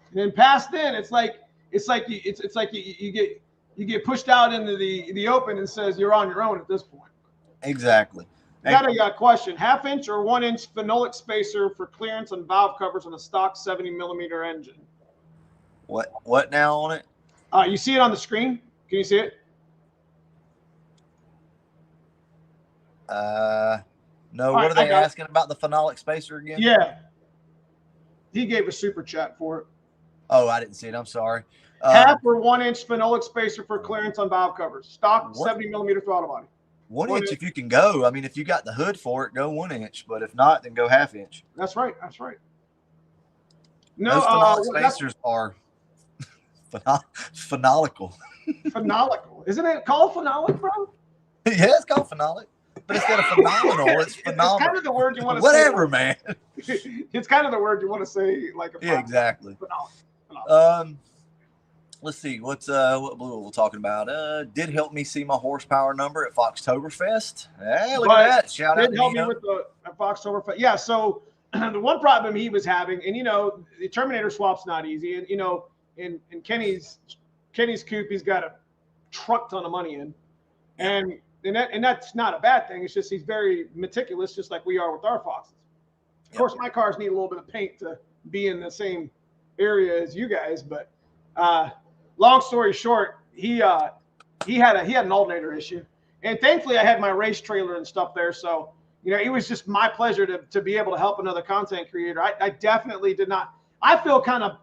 And then past then, it's like it's like you get pushed out into the open and says you're on your own at this point. Exactly. Got a question: 1/2 inch or 1 inch phenolic spacer for clearance on valve covers on a stock 70mm engine. What now on it? You see it on the screen? Can you see it? No. What are they asking about the phenolic spacer again? Yeah. He gave a super chat for it. Oh, I didn't see it. I'm sorry. 1/2 or 1 inch phenolic spacer for clearance on valve covers. Stock 70mm throttle body. 1 inch if you can go. I mean, if you got the hood for it, go 1 inch. But if not, then go 1/2 inch. That's right. That's right. No, those phenolic spacers are phenolical. Phenolical. Isn't it called phenolic, bro? Yeah, it's called phenolic. But instead of phenomenal, it's phenomenal. It's kind of the word you want to Whatever, say. man. It's kind of the word you want to say, like a yeah, exactly. Phenolic. Let's see what blue we're talking about. Did help me see my horsepower number at Foxtoberfest. Hey, look at that! Shout out to help me with the Foxtoberfest. Yeah. So the one problem he was having, and the Terminator swap's not easy, and in Kenny's coupe, he's got a truck ton of money in, and that's not a bad thing. It's just he's very meticulous, just like we are with our Foxes. Of course, my cars need a little bit of paint to be in the same area as you guys, but long story short, he had an alternator issue, and thankfully I had my race trailer and stuff there, so it was just my pleasure to be able to help another content creator. I definitely did not. I feel kind of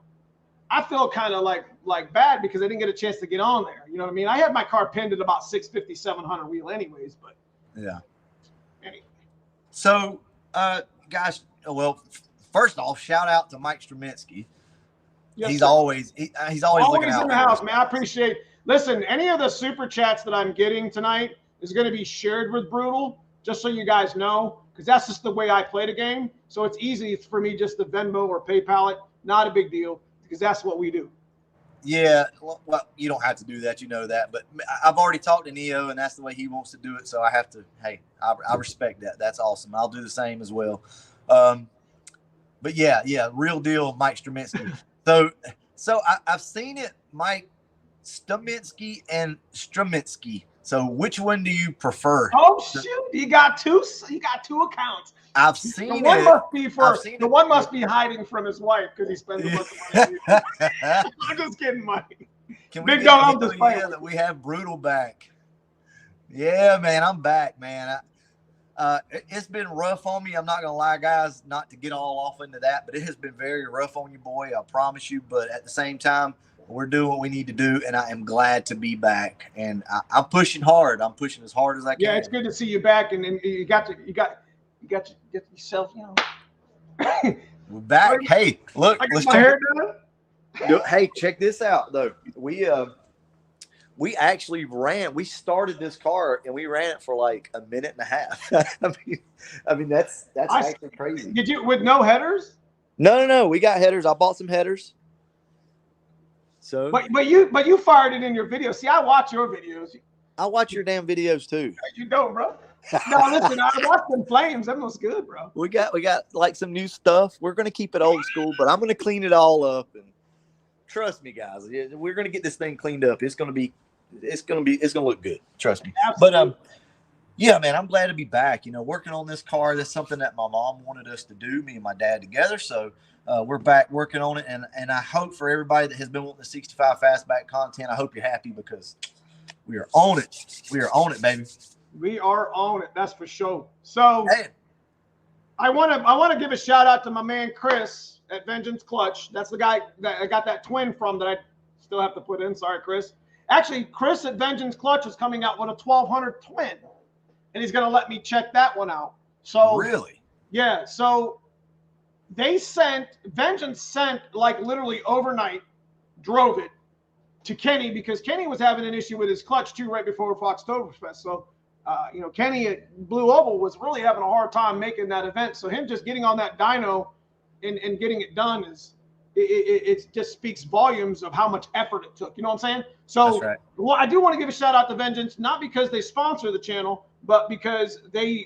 like bad because I didn't get a chance to get on there. You know what I mean? I had my car pinned at about 650, 700 wheel anyways, but yeah. Anyway. So, guys, well, first off, shout out to Mike Straminsky. Yes, he's always looking out in the house, man. I appreciate. Listen, any of the super chats that I'm getting tonight is going to be shared with Brutal, just so you guys know, because that's just the way I play the game. So it's easy for me just to Venmo or PayPal it. Not a big deal, because that's what we do. Yeah, well, you don't have to do that, you know that. But I've already talked to Neo, and that's the way he wants to do it. So I have to. Hey, I respect that. That's awesome. I'll do the same as well. But yeah, real deal, Mike Straminsky. So I've seen it, Mike Straminsky and Straminsky. So which one do you prefer? Oh shoot, you got two accounts. I've seen the one must be the one must be hiding from his wife because he spends a bunch of money. I'm just kidding, Mike. Can we that we have Brutal back? Yeah, man, I'm back, man. It's been rough on me. I'm not gonna lie, guys, not to get all off into that, but it has been very rough on you, boy. I promise you. But at the same time, we're doing what we need to do, and I am glad to be back. And I'm pushing hard. I'm pushing as hard as I can. Yeah, it's good to see you back, and you got yourself, We're back. Hey, look, let's check. Hey, check this out though. We actually we started this car and we ran it for like a minute and a half. I mean that's actually crazy. Did you with no headers? No. We got headers. I bought some headers. So but you fired it in your video. See, I watch your videos. I watch your damn videos too. You don't, bro. No, listen, I watched them flames. That was good, bro. We got like some new stuff. We're gonna keep it old school, but I'm gonna clean it all up. And trust me, guys, we're gonna get this thing cleaned up. It's gonna look good. Trust me. Absolutely. But yeah, man, I'm glad to be back. Working on this car. That's something that my mom wanted us to do, me and my dad together. So we're back working on it, and I hope for everybody that has been wanting the 65 fastback content, I hope you're happy because we are on it. We are on it, baby. We are on it. That's for sure. So hey, I want to give a shout out to my man Chris at Vengeance Clutch. That's the guy that I got that twin from that I still have to put in. Sorry, Chris. Actually, Chris at Vengeance Clutch is coming out with a 1200 twin, and he's going to let me check that one out. So really, yeah. So Vengeance sent like literally overnight, drove it to Kenny because Kenny was having an issue with his clutch too right before Foxtoberfest. So Kenny at Blue Oval was really having a hard time making that event. So him just getting on that dyno and getting it done it just speaks volumes of how much effort it took. You know what I'm saying? So right. Well, I do want to give a shout out to Vengeance, not because they sponsor the channel, but because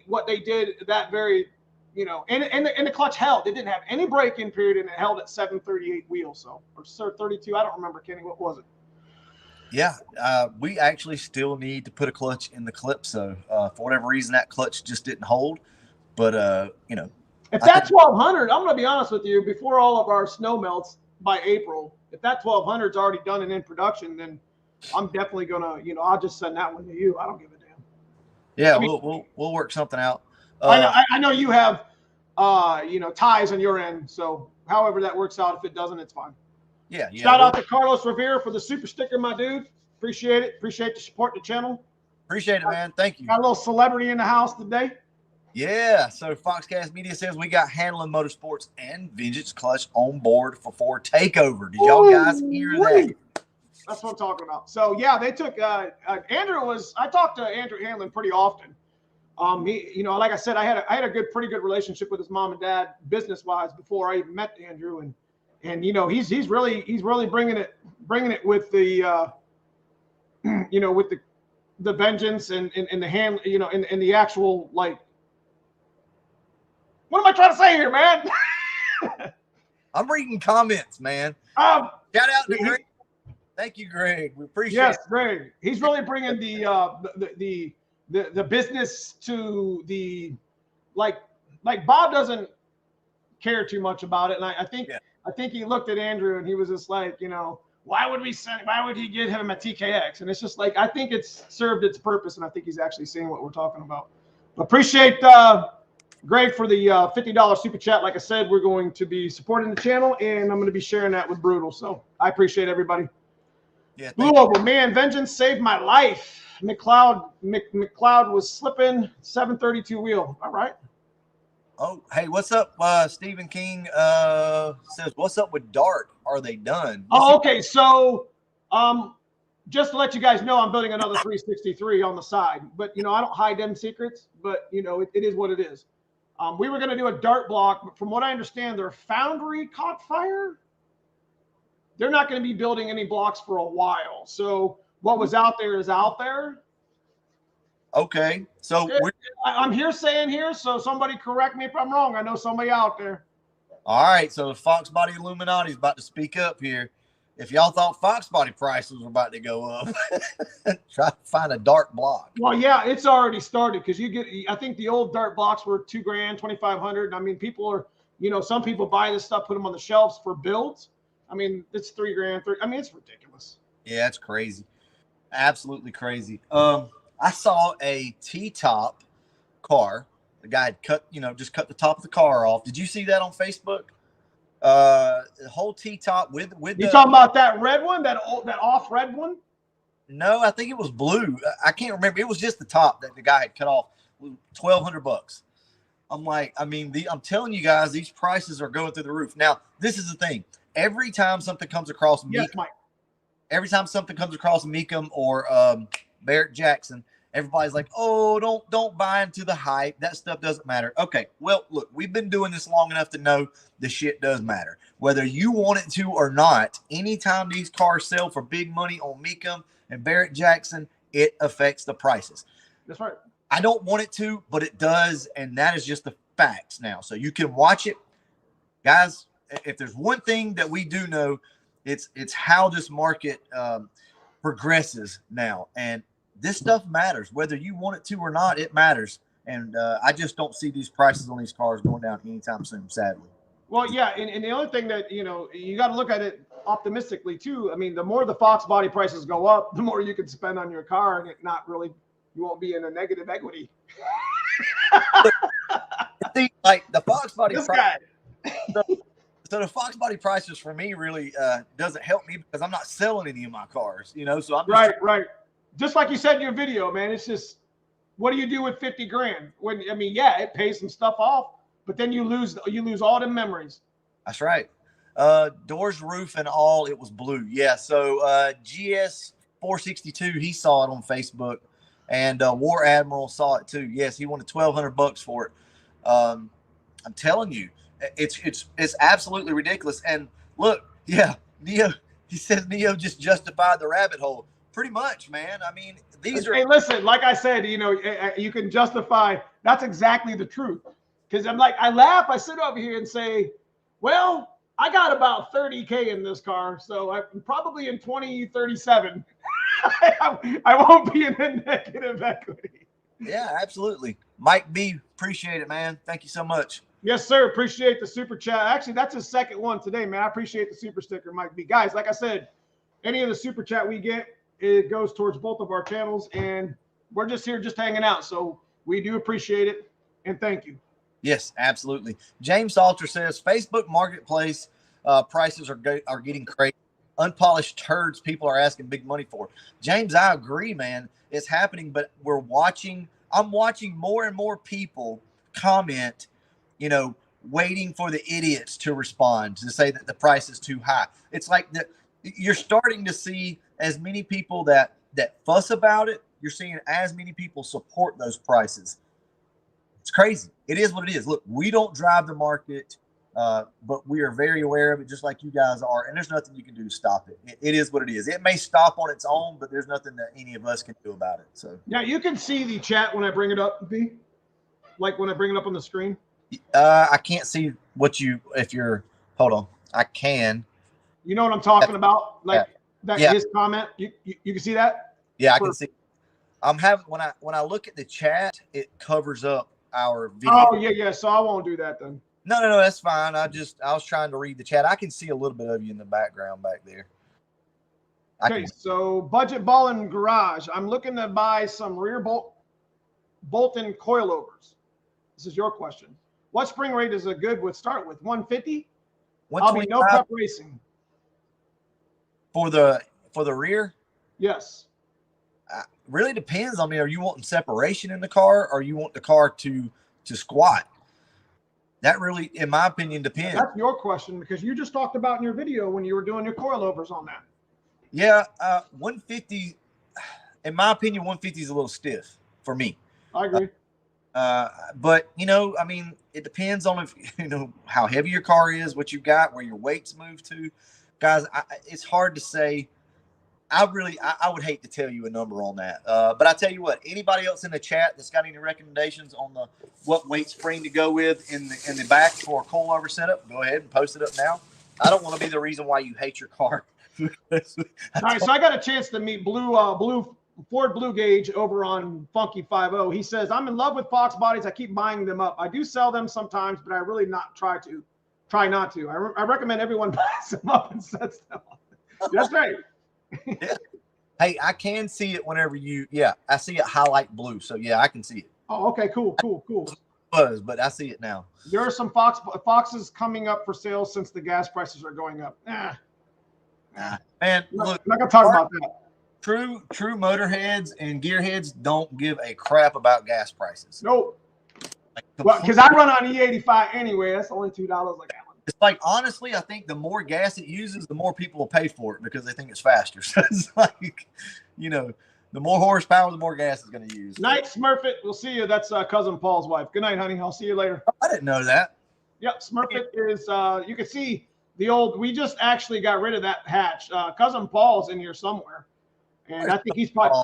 what they did that very, and the clutch held. It didn't have any break-in period, and it held at 738 wheels. So, or 32, I don't remember, Kenny. What was it? Yeah, we actually still need to put a clutch in the Calypso. For whatever reason, that clutch just didn't hold. But if that 1200, I'm going to be honest with you, before all of our snow melts by April, if that 1200 is already done and in production, then I'm definitely going to, I'll just send that one to you. I don't give a damn. Yeah, we'll work something out. I know you have, ties on your end. So however that works out, if it doesn't, it's fine. Yeah. Shout out to Carlos Rivera for the super sticker, my dude. Appreciate it. Appreciate the support the channel. Appreciate it, man. Thank you. Got a little celebrity in the house today. Yeah. So Foxcast Media says we got Handling Motorsports and Vengeance Clutch on board for Ford Takeover. Did y'all guys hear that? That's what I'm talking about. So yeah, they took Andrew I talked to Andrew Hanlon pretty often. He, like I said, I had a pretty good relationship with his mom and dad business wise before I even met Andrew, and he's really bringing it with the with the vengeance and the hand, and the actual, like, what am I trying to say here, man? I'm reading comments, man. Shout out to Greg. Thank you, Greg. We appreciate it. Yes, Greg. He's really bringing the business to the, like Bob doesn't care too much about it, and I think he looked at Andrew and he was just like, why would he give him a TKX? And it's just like, I think it's served its purpose, and I think he's actually seeing what we're talking about. Appreciate Greg for the $50 super chat. Like I said, we're going to be supporting the channel, and I'm going to be sharing that with Brutal. So I appreciate everybody. Yeah. Blue Oval, man, vengeance saved my life. McLeod was slipping 732 wheel. All right. Oh, hey, what's up? Stephen King says, what's up with Dart? Are they done? Oh, okay. So, just to let you guys know, I'm building another 363 on the side, but I don't hide them secrets, but it is what it is. We were going to do a Dart block, but from what I understand, their foundry caught fire. They're not going to be building any blocks for a while. So what was out there is out there. Okay. So I'm saying here, so somebody correct me if I'm wrong. I know somebody out there. All right. So the Foxbody Illuminati is about to speak up here. If y'all thought Foxbody prices were about to go up, try to find a Dart block. Well, yeah, it's already started, because I think the old Dart blocks were $2,000, $2,500. I mean, people are, some people buy this stuff, put them on the shelves for builds. I mean, it's $3,000. I mean, it's ridiculous. Yeah, it's crazy. Absolutely crazy. I saw a T-top car. The guy had just cut the top of the car off. Did you see that on Facebook? The whole T-top with you talking about that red one, that off red one? No, I think it was blue. I can't remember. It was just the top that the guy had cut off. $1,200. I'm like, I'm telling you guys, these prices are going through the roof. Now, this is the thing. Every time something comes across Mecum, or Barrett Jackson, everybody's like, "Oh, don't buy into the hype. That stuff doesn't matter." Okay, well, look, we've been doing this long enough to know the shit does matter, whether you want it to or not. Anytime these cars sell for big money on Mecum and Barrett Jackson, it affects the prices. That's right. I don't want it to, but it does, and that is just the facts now. So you can watch it, guys. If there's one thing that we do know, it's how this market progresses now, and this stuff matters. Whether you want it to or not, it matters. And I just don't see these prices on these cars going down anytime soon, sadly. Well, yeah, and the only thing that, you got to look at it optimistically too. I mean, the more the Foxbody prices go up, the more you can spend on your car, and you won't be in a negative equity. See, like the Foxbody this price, guy. So the Foxbody prices for me really doesn't help me, because I'm not selling any of my cars, So I'm just right. Just like you said in your video, man. It's just, what do you do with $50,000? It pays some stuff off, but then you lose all the memories. That's right. Doors, roof, and all. It was blue. Yeah. So GS 462, he saw it on Facebook, and War Admiral saw it too. Yes, he wanted $1,200 for it. I'm telling you. It's absolutely ridiculous. And look, yeah, Neo, he says Neo just justified the rabbit hole. Pretty much, man. I mean, these are. Hey, listen, like I said, you can justify. That's exactly the truth. Because I'm like, I laugh, I sit over here and say, well, I got about 30K in this car, so I'm probably in 2037. I won't be in a negative equity. Yeah, absolutely. Mike B, appreciate it, man. Thank you so much. Yes, sir. Appreciate the super chat. Actually, that's his second one today, man. I appreciate the super sticker, Mike B. Guys, like I said, any of the super chat we get, it goes towards both of our channels, and we're just here just hanging out. So we do appreciate it, and thank you. Yes, absolutely. James Salter says Facebook Marketplace prices are getting crazy. Unpolished turds people are asking big money for. James, I agree, man. It's happening, but I'm watching more and more people comment, waiting for the idiots to respond to say that the price is too high. It's like you're starting to see as many people that fuss about it. You're seeing as many people support those prices. It's crazy. It is what it is. Look, we don't drive the market, but we are very aware of it, just like you guys are. And there's nothing you can do to stop it. It is what it is. It may stop on its own, but there's nothing that any of us can do about it. So yeah, you can see the chat when I bring it up, B. Like when I bring it up on the screen. I can't see hold on. I can. You know what I'm talking about? Like his comment. You can see that? Yeah, I can see. I'm having when I look at the chat, it covers up our video. Oh yeah. So I won't do that then. No, that's fine. I was trying to read the chat. I can see a little bit of you in the background back there. Okay, so budget ball and garage. I'm looking to buy some rear bolt-in coilovers. This is your question. What spring rate is a good would start with? 150? I'll be no prep racing. For the rear? Yes. Really depends. I mean, are you wanting separation in the car, or you want the car to squat? That really, in my opinion, depends. That's your question, because you just talked about in your video when you were doing your coilovers on that. Yeah, 150. In my opinion, 150 is a little stiff for me. I agree. But I mean, it depends on how heavy your car is, what you got, where your weights move to. Guys, it's hard to say. I would hate to tell you a number on that. But I tell you what, anybody else in the chat that's got any recommendations on what weight spring to go with in the back for a coilover setup, go ahead and post it up now. I don't want to be the reason why you hate your car. All right, so I got a chance to meet Ford Blue Gauge over on Funky 50. He says, I'm in love with Foxbodies. I keep buying them up. I do sell them sometimes, but I really try not to. I recommend everyone buys them up and sets them up. That's right. Yeah. Hey, I can see it whenever I see it highlight blue. So yeah, I can see it. Oh, okay, cool. But I see it now. There are some Foxes coming up for sale since the gas prices are going up. Man, look, I'm not gonna talk about that. True motorheads and gearheads don't give a crap about gas prices. Nope. Well, because I run on E85 anyway. That's only $2 a gallon. It's like, honestly, I think the more gas it uses, the more people will pay for it because they think it's faster. So it's like, the more horsepower, the more gas it's going to use. Night, Smurfit. We'll see you. That's cousin Paul's wife. Good night, honey. I'll see you later. I didn't know that. Yep, Smurfit is. You can see the old. We just actually got rid of that hatch. Cousin Paul's in here somewhere, and I think he's probably.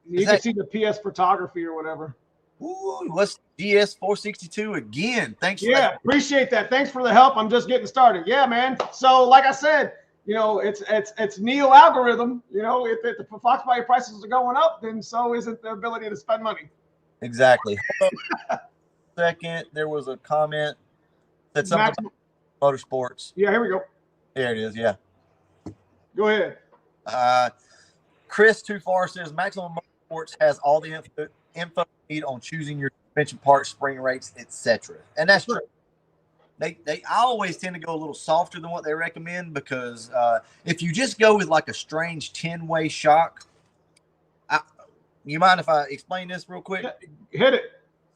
You can see the PS photography or whatever. Ooh, what's GS 462 again? Thanks. Yeah, appreciate that. Thanks for the help. I'm just getting started. Yeah, man. So, like I said, it's Neo algorithm. If the Foxbody prices are going up, then so isn't the ability to spend money. Exactly. Second, there was a comment that something about motorsports. Yeah, here we go. There it is. Yeah. Go ahead. Chris Too Far says Maximum Motorsports has all the info you need on choosing your suspension parts, spring rates, etc. And that's true. I always tend to go a little softer than what they recommend because if you just go with like a strange 10-way shock, you mind if I explain this real quick? Hit it.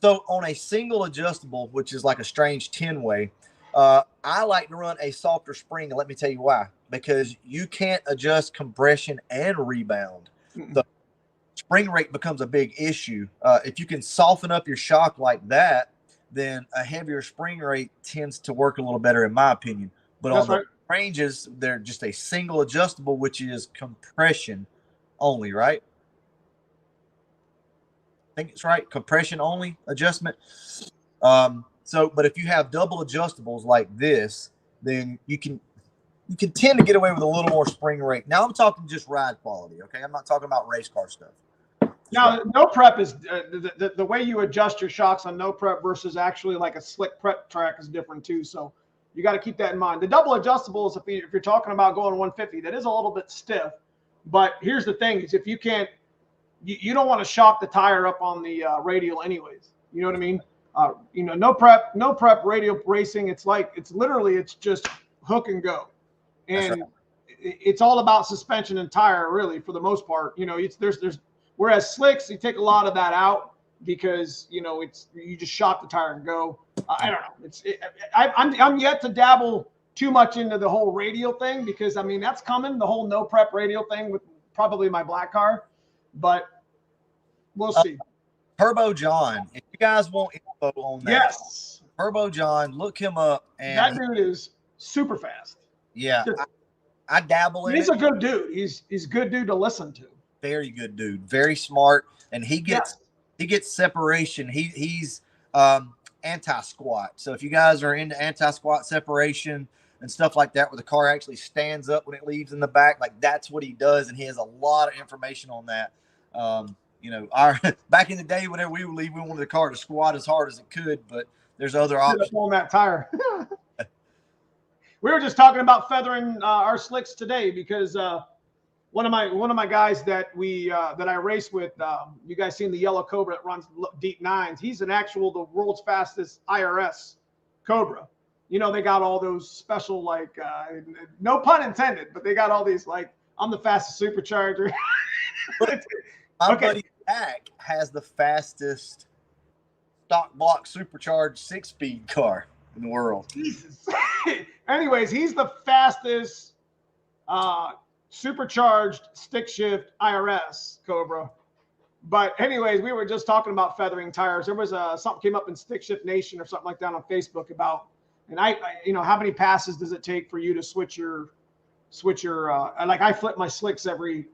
So on a single adjustable, which is like a strange 10-way, I like to run a softer spring, and let me tell you why. Because you can't adjust compression and rebound. The spring rate becomes a big issue. If you can soften up your shock like that, then a heavier spring rate tends to work a little better, in my opinion. But on the ranges, they're just a single adjustable, which is compression only, right? I think it's right. Compression only adjustment. So, but if you have double adjustables like this, then you can tend to get away with a little more spring rate. Now I'm talking just ride quality, okay? I'm not talking about race car stuff. Now, no prep is the way you adjust your shocks on no prep versus actually like a slick prep track is different too. So you got to keep that in mind. The double adjustables, if you're talking about going 150, that is a little bit stiff. But here's the thing: is if you can't, you don't want to shock the tire up on the radial, anyways. You know what I mean? No prep radial racing. It's literally just hook and go, and it's all about suspension and tire, really, for the most part. There's whereas slicks, you take a lot of that out because you just shock the tire and go. I don't know. I'm yet to dabble too much into the whole radial thing because that's coming, the whole no prep radial thing with probably my black car, but we'll see. Turbo John, if you guys want info on that, yes, Turbo John, look him up. And that dude is super fast. Yeah, I dabble in it. He's a good dude. He's a good dude to listen to. Very good dude, very smart, and he gets separation. He's anti-squat. So if you guys are into anti-squat separation and stuff like that, where the car actually stands up when it leaves in the back, like that's what he does, and he has a lot of information on that. Our back in the day, whenever we would leave, we wanted the car to squat as hard as it could, but there's other options on that tire. We were just talking about feathering our slicks today because one of my guys that I race with, you guys seen the yellow Cobra that runs deep nines. He's the world's fastest IRS Cobra. They got all those special, no pun intended, but they got all these I'm the fastest supercharger. My buddy Zach has the fastest stock block supercharged 6-speed car in the world. Jesus. Anyways, he's the fastest supercharged stick shift IRS Cobra. But anyways, we were just talking about feathering tires. There was something came up in Stick Shift Nation or something like that on Facebook about, and I how many passes does it take for you to switch your I flip my slicks every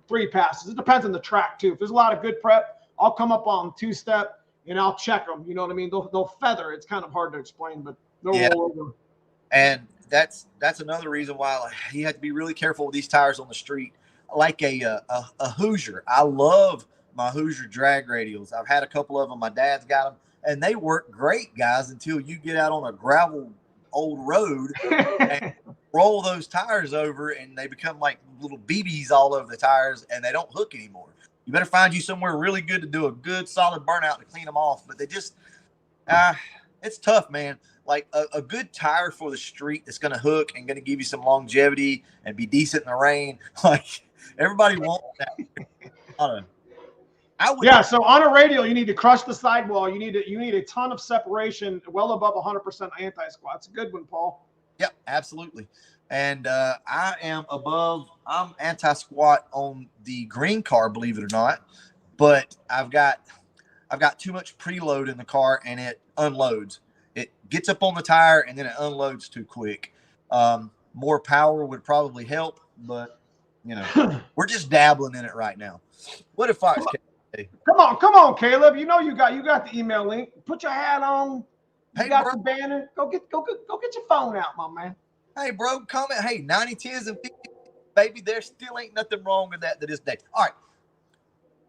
3 passes. It depends on the track too. If there's a lot of good prep, I'll come up on 2-step and I'll check them. You know what I mean? They'll feather. It's kind of hard to explain, but they'll roll over. And that's another reason why you have to be really careful with these tires on the street. Like a Hoosier. I love my Hoosier drag radials. I've had a couple of them. My dad's got them, and they work great, guys, until you get out on a gravel old road and roll those tires over, and they become like little BBs all over the tires, and they don't hook anymore. You better find you somewhere really good to do a good solid burnout to clean them off. But they just, it's tough, man. Like a good tire for the street that's going to hook and going to give you some longevity and be decent in the rain. Like everybody wants that. So on a radial, you need to crush the sidewall. You need a ton of separation, well above 100% anti-squat. It's a good one, Paul. Yep, absolutely. And I'm anti-squat on the green car, believe it or not. But I've got too much preload in the car, and it unloads. It gets up on the tire and then it unloads too quick. More power would probably help, but we're just dabbling in it right now. What if Fox? Come on, Caleb. You got the email link. Put your hat on. You got the banner. Go get your phone out, my man. Hey, bro, comment. Hey, 90 10s and 50, baby. There still ain't nothing wrong with that to this day. All right.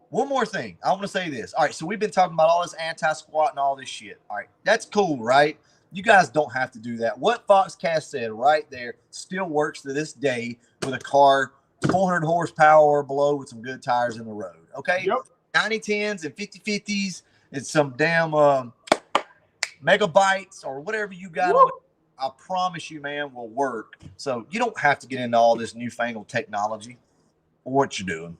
One more thing. I want to say this. All right, so we've been talking about all this anti-squat and all this shit. All right, that's cool, right? You guys don't have to do that. What Foxcast said right there still works to this day with a car 400 horsepower or below with some good tires in the road, okay? Yep. 90-10s and 50-50s and some damn megabytes or whatever you got on it, I promise you, man, will work. So you don't have to get into all this newfangled technology or what you're doing.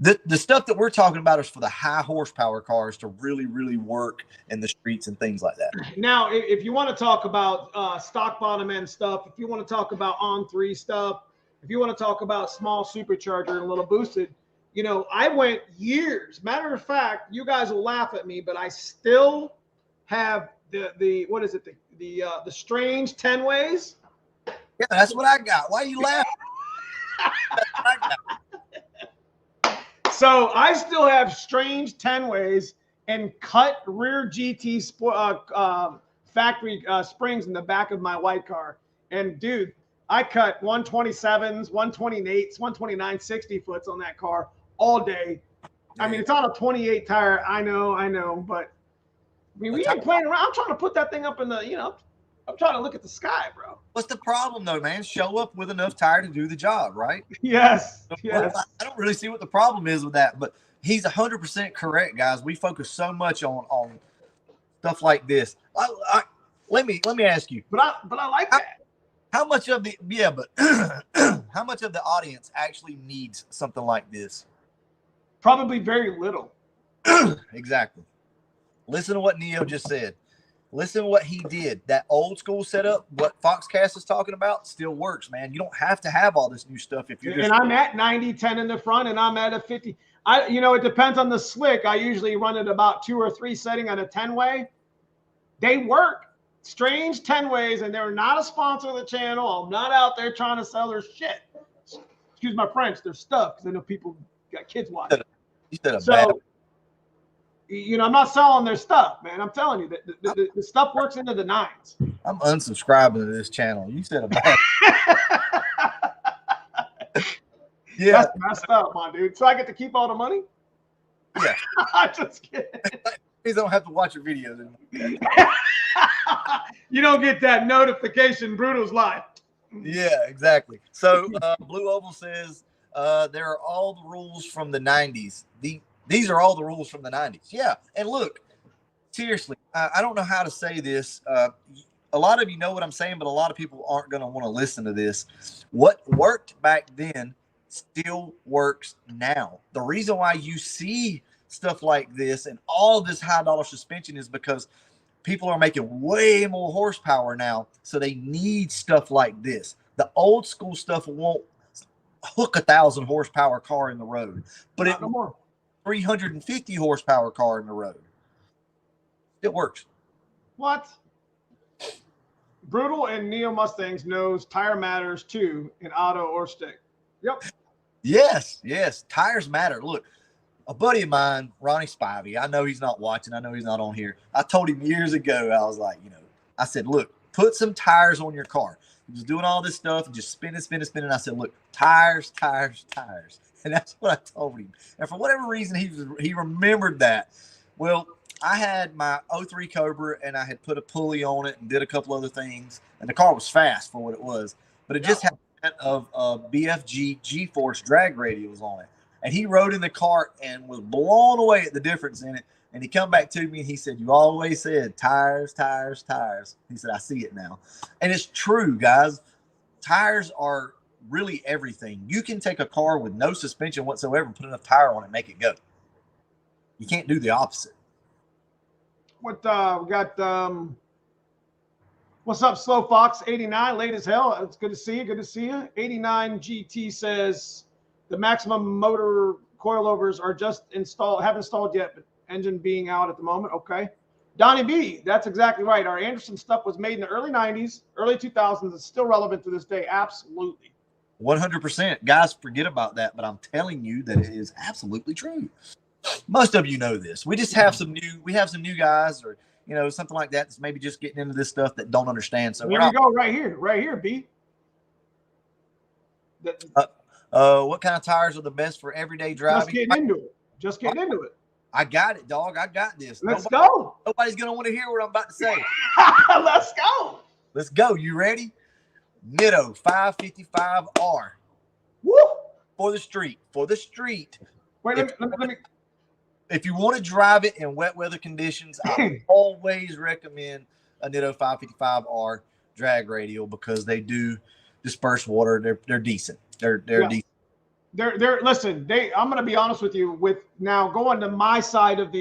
The stuff that we're talking about is for the high horsepower cars to really, really work in the streets and things like that. Now, if you want to talk about stock bottom end stuff, if you want to talk about on-3 stuff, if you want to talk about small supercharger and a little boosted, I went years. Matter of fact, you guys will laugh at me, but I still have the what is it? The strange 10 ways. Yeah, that's what I got. Why are you laughing? That's what I got. So I still have strange 10 ways and cut rear GT factory springs in the back of my white car. And dude, I cut 127s, 128s, 129 60 foots on that car all day. I mean, it's on a 28 tire. I know, but I mean, we ain't playing around. I'm trying to put that thing up in the, I'm trying to look at the sky, bro. What's the problem though, man? Show up with enough tire to do the job, right? Yes. I don't really see what the problem is with that, but he's 100% correct, guys. We focus so much on stuff like this. Let me ask you. But I like that. How much of the how much of the audience actually needs something like this? Probably very little. Exactly. Listen to what Neo just said. Listen to what he did. That old school setup, what Foxcast is talking about, still works, man. You don't have to have all this new stuff if you're. And I'm at 90, 10 in the front, and I'm at a 50. It depends on the slick. I usually run it about 2 or 3 setting on a 10-way. They work. Strange 10-ways, and they're not a sponsor of the channel. I'm not out there trying to sell their shit. Excuse my French. Their stuff, because I know people got kids watching. So, I'm not selling their stuff, man. I'm telling you that the stuff works into the 9s. I'm unsubscribing to this channel. You said a bad. Yeah, that's messed up, my dude. So I get to keep all the money? Yeah. I'm just kidding. Please don't have to watch your videos anymore. You don't get that notification. Brutal's live. Yeah, exactly. So Blue Oval says there are all the rules from the 90s. These are all the rules from the 90s. Yeah. And look, seriously, I don't know how to say this. A lot of you know what I'm saying, but a lot of people aren't going to want to listen to this. What worked back then still works now. The reason why you see stuff like this and all this high dollar suspension is because people are making way more horsepower now. So they need stuff like this. The old school stuff won't hook 1,000 horsepower car in the road, but it more 350 horsepower car in the road. It works. What? Brutal and Neo Mustangs knows tire matters too in auto or stick. Yep. Yes. Tires matter. Look, a buddy of mine, Ronnie Spivey, I know he's not watching. I know he's not on here. I told him years ago, I was like, I said, look, put some tires on your car. He was doing all this stuff and just spinning. I said, look, tires. And that's what I told him. And for whatever reason, he remembered that. Well, I had my 03 Cobra and I had put a pulley on it and did a couple other things. And the car was fast for what it was. But it just had a set of BFG G-Force drag radials on it. And he rode in the car and was blown away at the difference in it. And he come back to me and he said, you always said tires. He said, I see it now. And it's true, guys. Tires are really everything. You can take a car with no suspension whatsoever and put enough tire on it and make it go. You can't do the opposite. What we got? What's up, Slow Fox 89? Late as hell. It's good to see you. 89 GT says the maximum motor coilovers are just installed, haven't installed yet, but engine being out at the moment. Okay. Donnie B, that's exactly right. Our Anderson stuff was made in the early 90s, early 2000s. It's still relevant to this day. Absolutely. 100%. Guys, forget about that, but I'm telling you that it is absolutely true. Most of you know this. We just have some new guys or, something like that that's maybe just getting into this stuff that don't understand. So here we go right here, B. What kind of tires are the best for everyday driving? Just getting into it. I got it, dog. I got this. Let's go. Nobody's going to want to hear what I'm about to say. Let's go. You ready? Nitto 555R. Woo! For the street. Wait, let me. If you want to drive it in wet weather conditions, I always recommend a Nitto 555R drag radial because they do disperse water. They're decent. They're decent. Listen, I'm going to be honest with you. With now going to my side of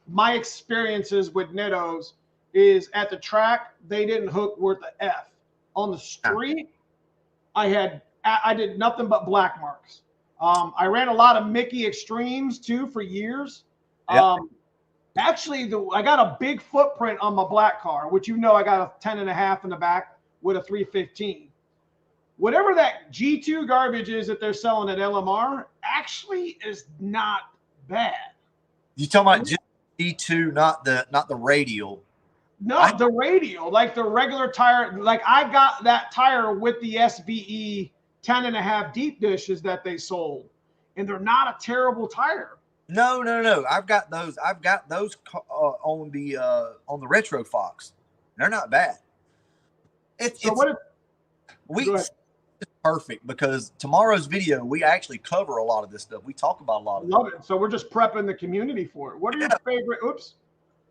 my experiences with Nittos is at the track, they didn't hook worth a F. On the street, I did nothing but black marks. I ran a lot of Mickey Extremes too for years. Yep. Actually, I got a big footprint on my black car, which I got a 10.5 in the back with a 315. Whatever that G2 garbage is that they're selling at LMR actually is not bad. You talking about E2, not the radial. No, the radial, like the regular tire. Like I got that tire with the SBE 10.5 deep dishes that they sold, and they're not a terrible tire. No. I've got those. On the Retro Fox. They're not bad. It's perfect because tomorrow's video we actually cover a lot of this stuff. We talk about a lot of it. So we're just prepping the community for it. What are your favorite? Oops.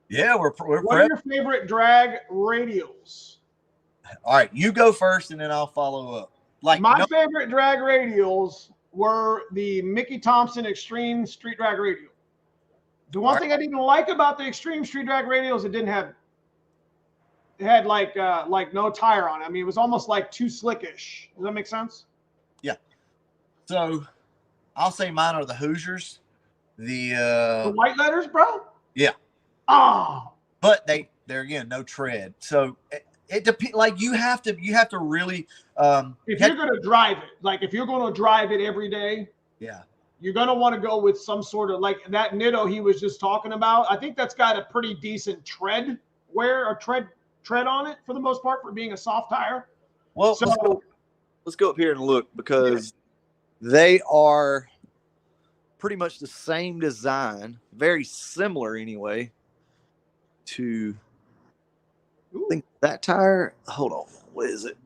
Yeah, we're what are your favorite drag radials? All right, you go first, and then I'll follow up. Like my favorite drag radials were the Mickey Thompson Extreme Street Drag Radial. The one thing I didn't like about the Extreme Street Drag Radials, it had like no tire on it. I mean, it was almost like too slickish. Does that make sense? Yeah. So I'll say mine are the Hoosiers. The white letters, bro? Yeah. Oh. But they're again no tread. So it depends. Like you have to really if you're gonna drive it, like if you're gonna drive it every day, yeah, you're gonna want to go with some sort of like that Nitto he was just talking about. I think that's got a pretty decent tread on it for the most part for being a soft tire. Well, so let's go up here and look because they are pretty much the same design, very similar anyway to I think that tire. Hold on, what is it?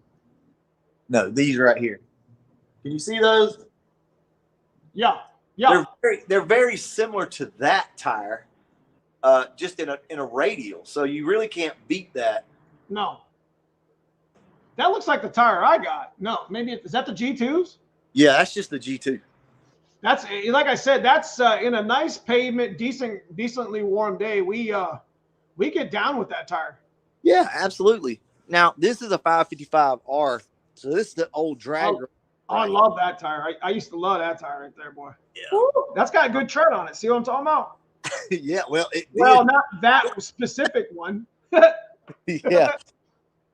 No, these right here. Can you see those? Yeah. They're very similar to that tire, just in a radial. So you really can't beat that. No. That looks like the tire I got. No, maybe is that the G2s? Yeah, that's just the G2. That's like I said. That's in a nice pavement, decently warm day. We get down with that tire. Yeah, absolutely. Now this is a 555R, so this is the old drag. I love that tire. I used to love that tire right there, boy. Yeah. Woo, that's got a good tread on it. See what I'm talking about? Yeah. Well, not that specific one. Yeah.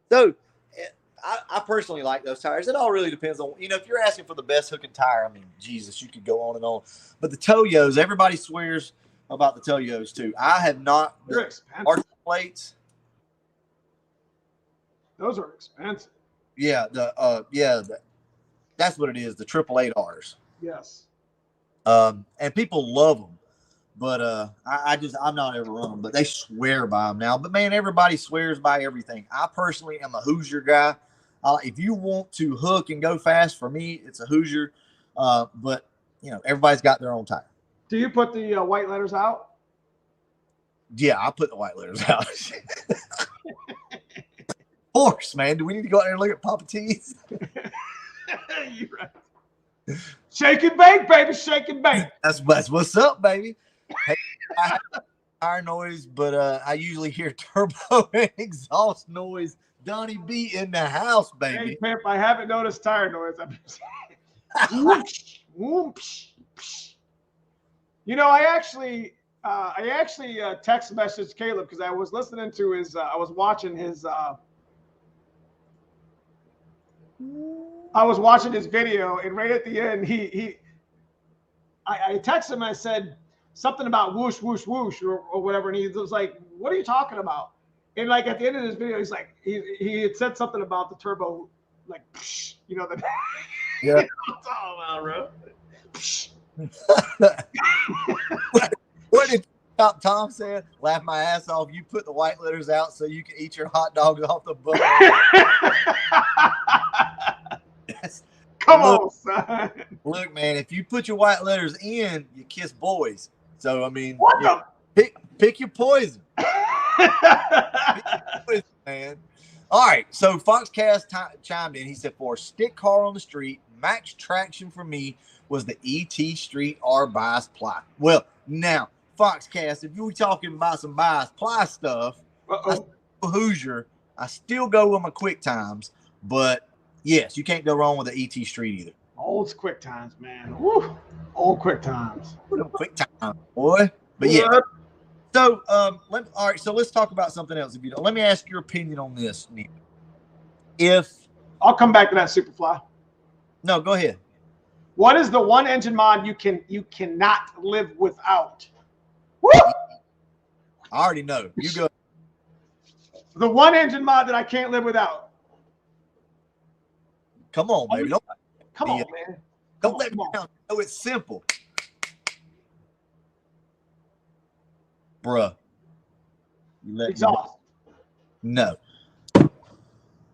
So I personally like those tires. It all really depends on, if you're asking for the best hooking tire, I mean, Jesus, you could go on and on. But the Toyos, everybody swears about the Toyos too. I have not. They're expensive. Arch plates. Those are expensive. Yeah. That's what it is. The 888Rs. Yes. And people love them. But I'm not ever run them, but they swear by them now. But man, everybody swears by everything. I personally am a Hoosier guy. If you want to hook and go fast, for me, it's a Hoosier. But everybody's got their own tire. Do you put the white letters out? Yeah, I put the white letters out. Horse, man. Do we need to go out there and look at Papa T's? You're right. Shake and bake, baby. Shake and bake. That's what's up, baby. Hey, I have tire noise, but I usually hear turbo and exhaust noise. Donnie B in the house, baby. Hey, Pimp, I haven't noticed tire noise. Whoosh, whoosh, whoosh. I actually text messaged Caleb because I was listening to his. I was watching his video, and right at the end, I texted him. I said something about whoosh, whoosh, whoosh, or whatever, and he was like, "What are you talking about?" And like at the end of this video, he's like, he had said something about the turbo, like, psh, the yeah. What did Tom say? Laugh my ass off. You put the white letters out so you can eat your hot dogs off the butt. Come on, son. Look, man, if you put your white letters in, you kiss boys. So I mean, pick your poison. Man. All right. So Foxcast chimed in. He said, for a stick car on the street, max traction for me was the ET Street R bias ply. Well, now, Foxcast, if you were talking about some bias ply stuff, Hoosier, I still go with my quick times, but yes, you can't go wrong with the ET Street either. Old quick times, man. Woo. Old quick times. Quick time, boy. But yeah. So, all right. So let's talk about something else. If you don't, let me ask your opinion on this, Neil. I'll come back to that Superfly. No, go ahead. What is the one engine mod you cannot live without? Woo! I already know. You go. The one engine mod that I can't live without. Come on, baby. Come on, man. Don't let me down. No, it's simple. Bruh. Exhaust. No.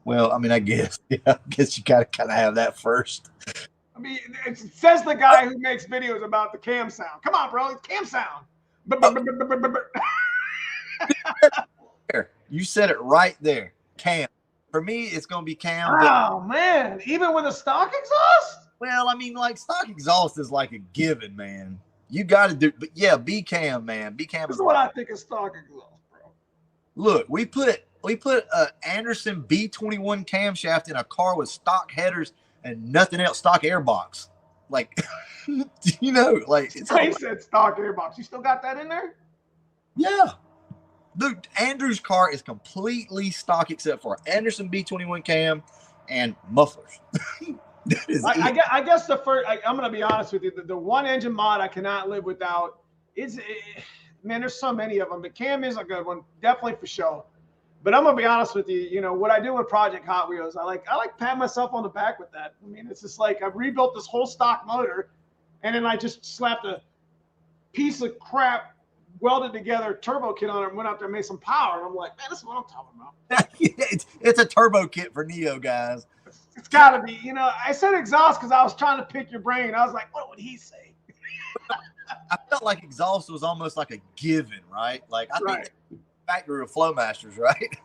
Well, I mean, I guess. Yeah, I guess you gotta kind of have that first. I mean, it says the guy who makes videos about the cam sound. Come on, bro. It's cam sound. There. You said it right there. Cam. For me, it's gonna be cam. Oh man. Even with a stock exhaust? Well, I mean, like stock exhaust is like a given, man. You gotta do, but yeah, B cam, man. B cam This is what I think of stock exhaust, bro. Look, we put a Anderson B21 camshaft in a car with stock headers and nothing else, stock airbox. Like, you know, like it's He said stock airbox. You still got that in there? Yeah. Dude, Andrew's car is completely stock except for Anderson B21 cam and mufflers. I guess the first, I'm going to be honest with you. The one engine mod I cannot live without is, man, there's so many of them, but cam is a good one, definitely for sure. But I'm going to be honest with you. You know, what I do with Project Hot Wheels, I like pat myself on the back with that. I mean, it's just like I've rebuilt this whole stock motor and then I just slapped a piece of crap welded together turbo kit on it and went out there and made some power. And I'm like, man, this is what I'm talking about. It's a turbo kit for Neo, guys. It's got to be. You know, I said exhaust because I was trying to pick your brain. I was like, what would he say? I felt like exhaust was almost like a given, right? Like I think factory of Flowmasters, right?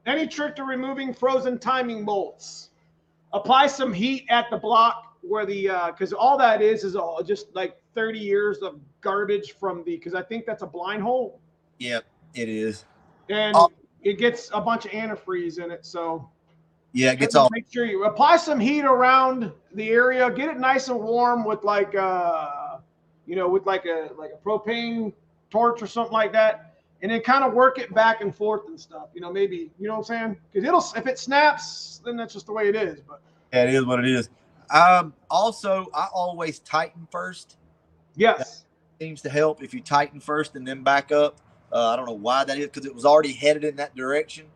Any trick to removing frozen timing bolts? Apply some heat at the block where the because all that is all just like 30 years of garbage from the, because I think that's a blind hole. Yep, it is. And it gets a bunch of antifreeze in it. So yeah, it gets all. Make sure you apply some heat around the area. Get it nice and warm with like you know, with like a propane torch or something like that, and then kind of work it back and forth and stuff. You know, maybe, you know what I'm saying? Because if it snaps, then that's just the way it is. But yeah, it is what it is. Also, I always tighten first. Yes. That seems to help if you tighten first and then back up. I don't know why that is, because it was already headed in that direction.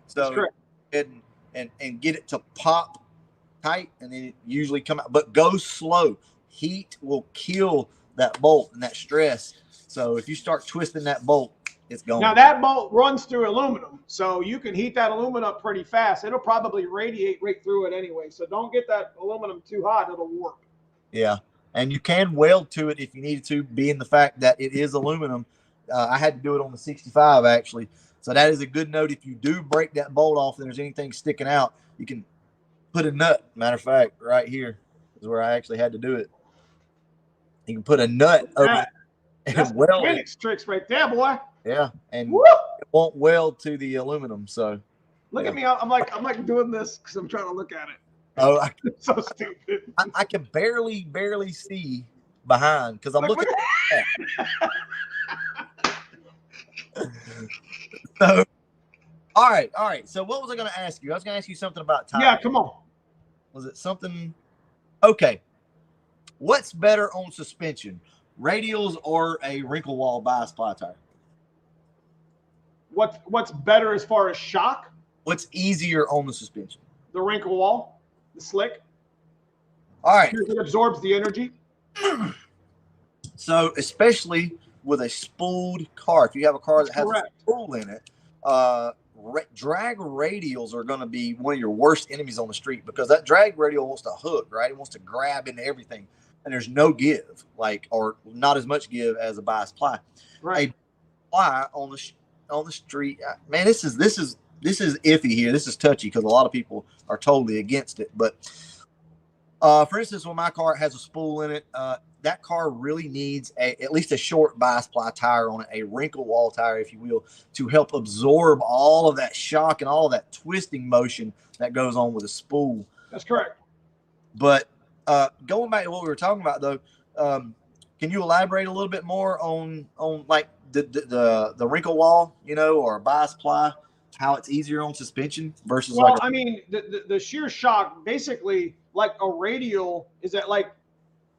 So go ahead and get it to pop tight, and then it usually come out. But go slow. Heat will kill that bolt and that stress. So if you start twisting that bolt, it's gone. Now that bolt runs through aluminum, so you can heat that aluminum up pretty fast. It'll probably radiate right through it anyway. So don't get that aluminum too hot; it'll warp. Yeah, and you can weld to it if you needed to, being the fact that it is aluminum. I had to do it on the 65 actually. So that is a good note. If you do break that bolt off and there's anything sticking out, you can put a nut. Matter of fact, right here is where I actually had to do it. You can put a nut over it and weld it. Tricks right there, boy. Yeah, and it won't weld to the aluminum. So look at me. I'm like doing this because I'm trying to look at it. Oh, it's so stupid. I can barely see behind because I'm looking at that. So, all right. So what was I going to ask you? I was going to ask you something about tires. Yeah, come on. Was it something? Okay. What's better on suspension, radials or a wrinkle wall bias ply tire? What's better as far as shock? What's easier on the suspension? The wrinkle wall, the slick. All right. It absorbs the energy. So especially with a spooled car, if you have a car that has a spool in it, drag radials are going to be one of your worst enemies on the street, because that drag radial wants to hook, right? It wants to grab into everything, and there's no give, or not as much give as a bias ply. Right. A ply on the street, man, this is iffy here. This is touchy because a lot of people are totally against it. But for instance, when my car has a spool in it, that car really needs at least a short bias ply tire on it, a wrinkle wall tire, if you will, to help absorb all of that shock and all of that twisting motion that goes on with a spool. That's correct. But going back to what we were talking about, though, can you elaborate a little bit more on like the wrinkle wall, or a bias ply, how it's easier on suspension versus I mean, the shear shock, basically, like a radial, is that like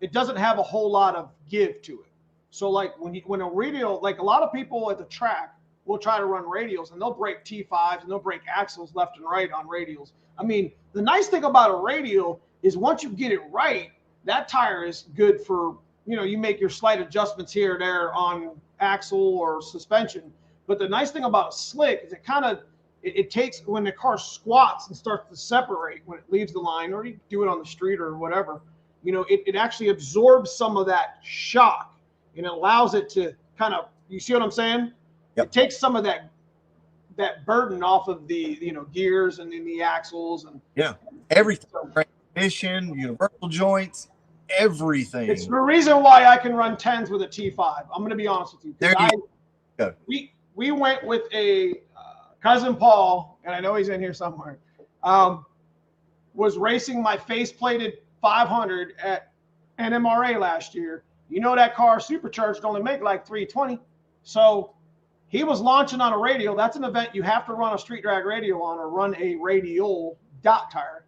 it doesn't have a whole lot of give to it. So like when a radial, like a lot of people at the track will try to run radials and they'll break T5s and they'll break axles left and right on radials. I mean, the nice thing about a radial is once you get it right, that tire is good for, you make your slight adjustments here or there on axle or suspension. But the nice thing about a slick is it takes, when the car squats and starts to separate when it leaves the line, or you do it on the street or whatever, it actually absorbs some of that shock and it allows it to kind of, you see what I'm saying? Yep. It takes some of that burden off of the gears and in the axles and everything, transmission, universal joints, everything. It's the reason why I can run 10s with a T5. I'm going to be honest with you. There you go. We went with a cousin Paul, and I know he's in here somewhere. Was racing my face-plated 500 at NMRA last year. That car supercharged only make like 320. So he was launching on a radial. That's an event you have to run a street drag radial on or run a radial dot tire.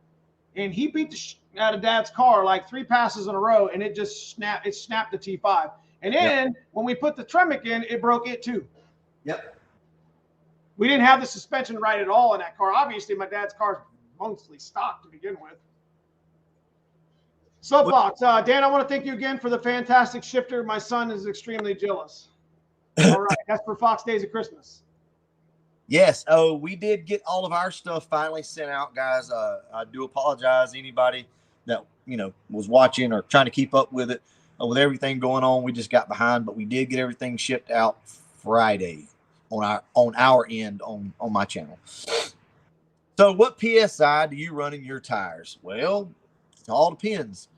And he beat the out of Dad's car like 3 passes in a row, and it just snapped. It snapped the T5. And then when we put the Tremec in, it broke it too. Yep. We didn't have the suspension right at all in that car. Obviously, my dad's car is mostly stock to begin with. So, Fox, Dan, I want to thank you again for the fantastic shifter. My son is extremely jealous. All right, that's for Fox Days of Christmas. Yes. Oh, we did get all of our stuff finally sent out, guys. I do apologize anybody that was watching or trying to keep up with it. With everything going on, we just got behind, but we did get everything shipped out Friday on our end on my channel. So, what PSI do you run in your tires? Well, it all depends.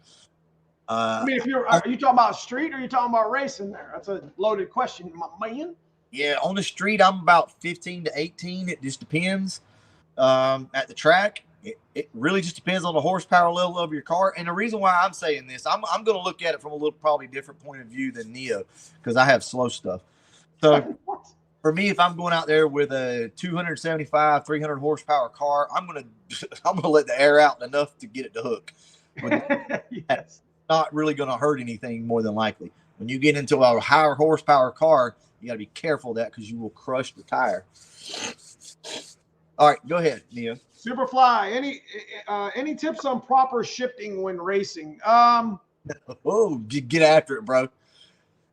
I mean, are you talking about street or are you talking about racing there? That's a loaded question, my man. Yeah, on the street, I'm about 15 to 18. It just depends. At the track, it really just depends on the horsepower level of your car. And the reason why I'm saying this, I'm going to look at it from a little probably different point of view than Neo, because I have slow stuff. So for me, if I'm going out there with a 275, 300 horsepower car, I'm going to let the air out enough to get it to hook. Yes. Not really going to hurt anything more than likely. When you get into a higher horsepower car, you got to be careful of that because you will crush the tire. All right, go ahead, Neo. Superfly, any tips on proper shifting when racing? Oh, get after it, bro.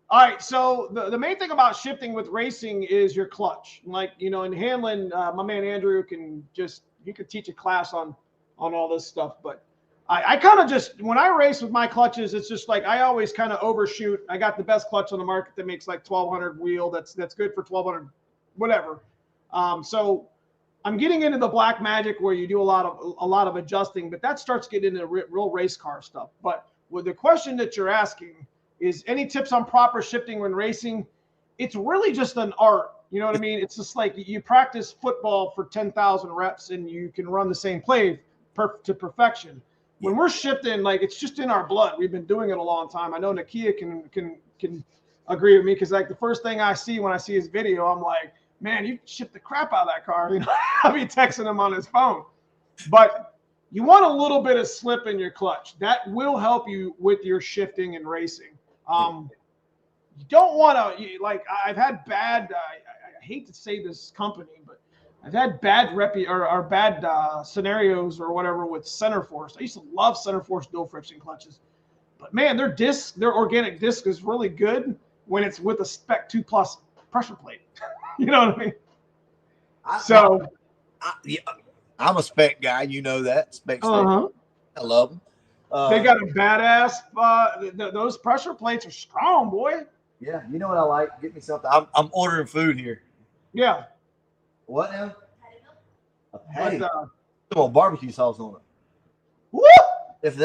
All right, so the main thing about shifting with racing is your clutch. Like, in handling, my man Andrew he could teach a class on all this stuff, but I kind of just, when I race with my clutches, it's just like I always kind of overshoot. I got the best clutch on the market that makes like 1200 wheel. That's good for 1200, whatever. So I'm getting into the black magic where you do a lot of adjusting, but that starts getting into real race car stuff. But with the question that you're asking is any tips on proper shifting when racing? It's really just an art. You know what I mean? It's just like you practice football for 10,000 reps and you can run the same play to perfection. When we're shifting, like it's just in our blood. We've been doing it a long time. I know Nakia can agree with me because like the first thing I see when I see his video, I'm like, man, you shift the crap out of that car. I'll be texting him on his phone. But you want a little bit of slip in your clutch. That will help you with your shifting and racing. You don't want to like. I've had bad. I hate to say this company, but I've had bad bad scenarios or whatever with center force. I used to love center force dual friction clutches, but man, their organic disc is really good when it's with a Spec 2+ pressure plate. You know what I mean? I'm a Spec guy. You know that Spec. I love them. They got a badass. Those pressure plates are strong, boy. Yeah, you know what I like? Get me something. I'm ordering food here. Yeah. What now? A patty. Some old barbecue sauce on it. Woo! If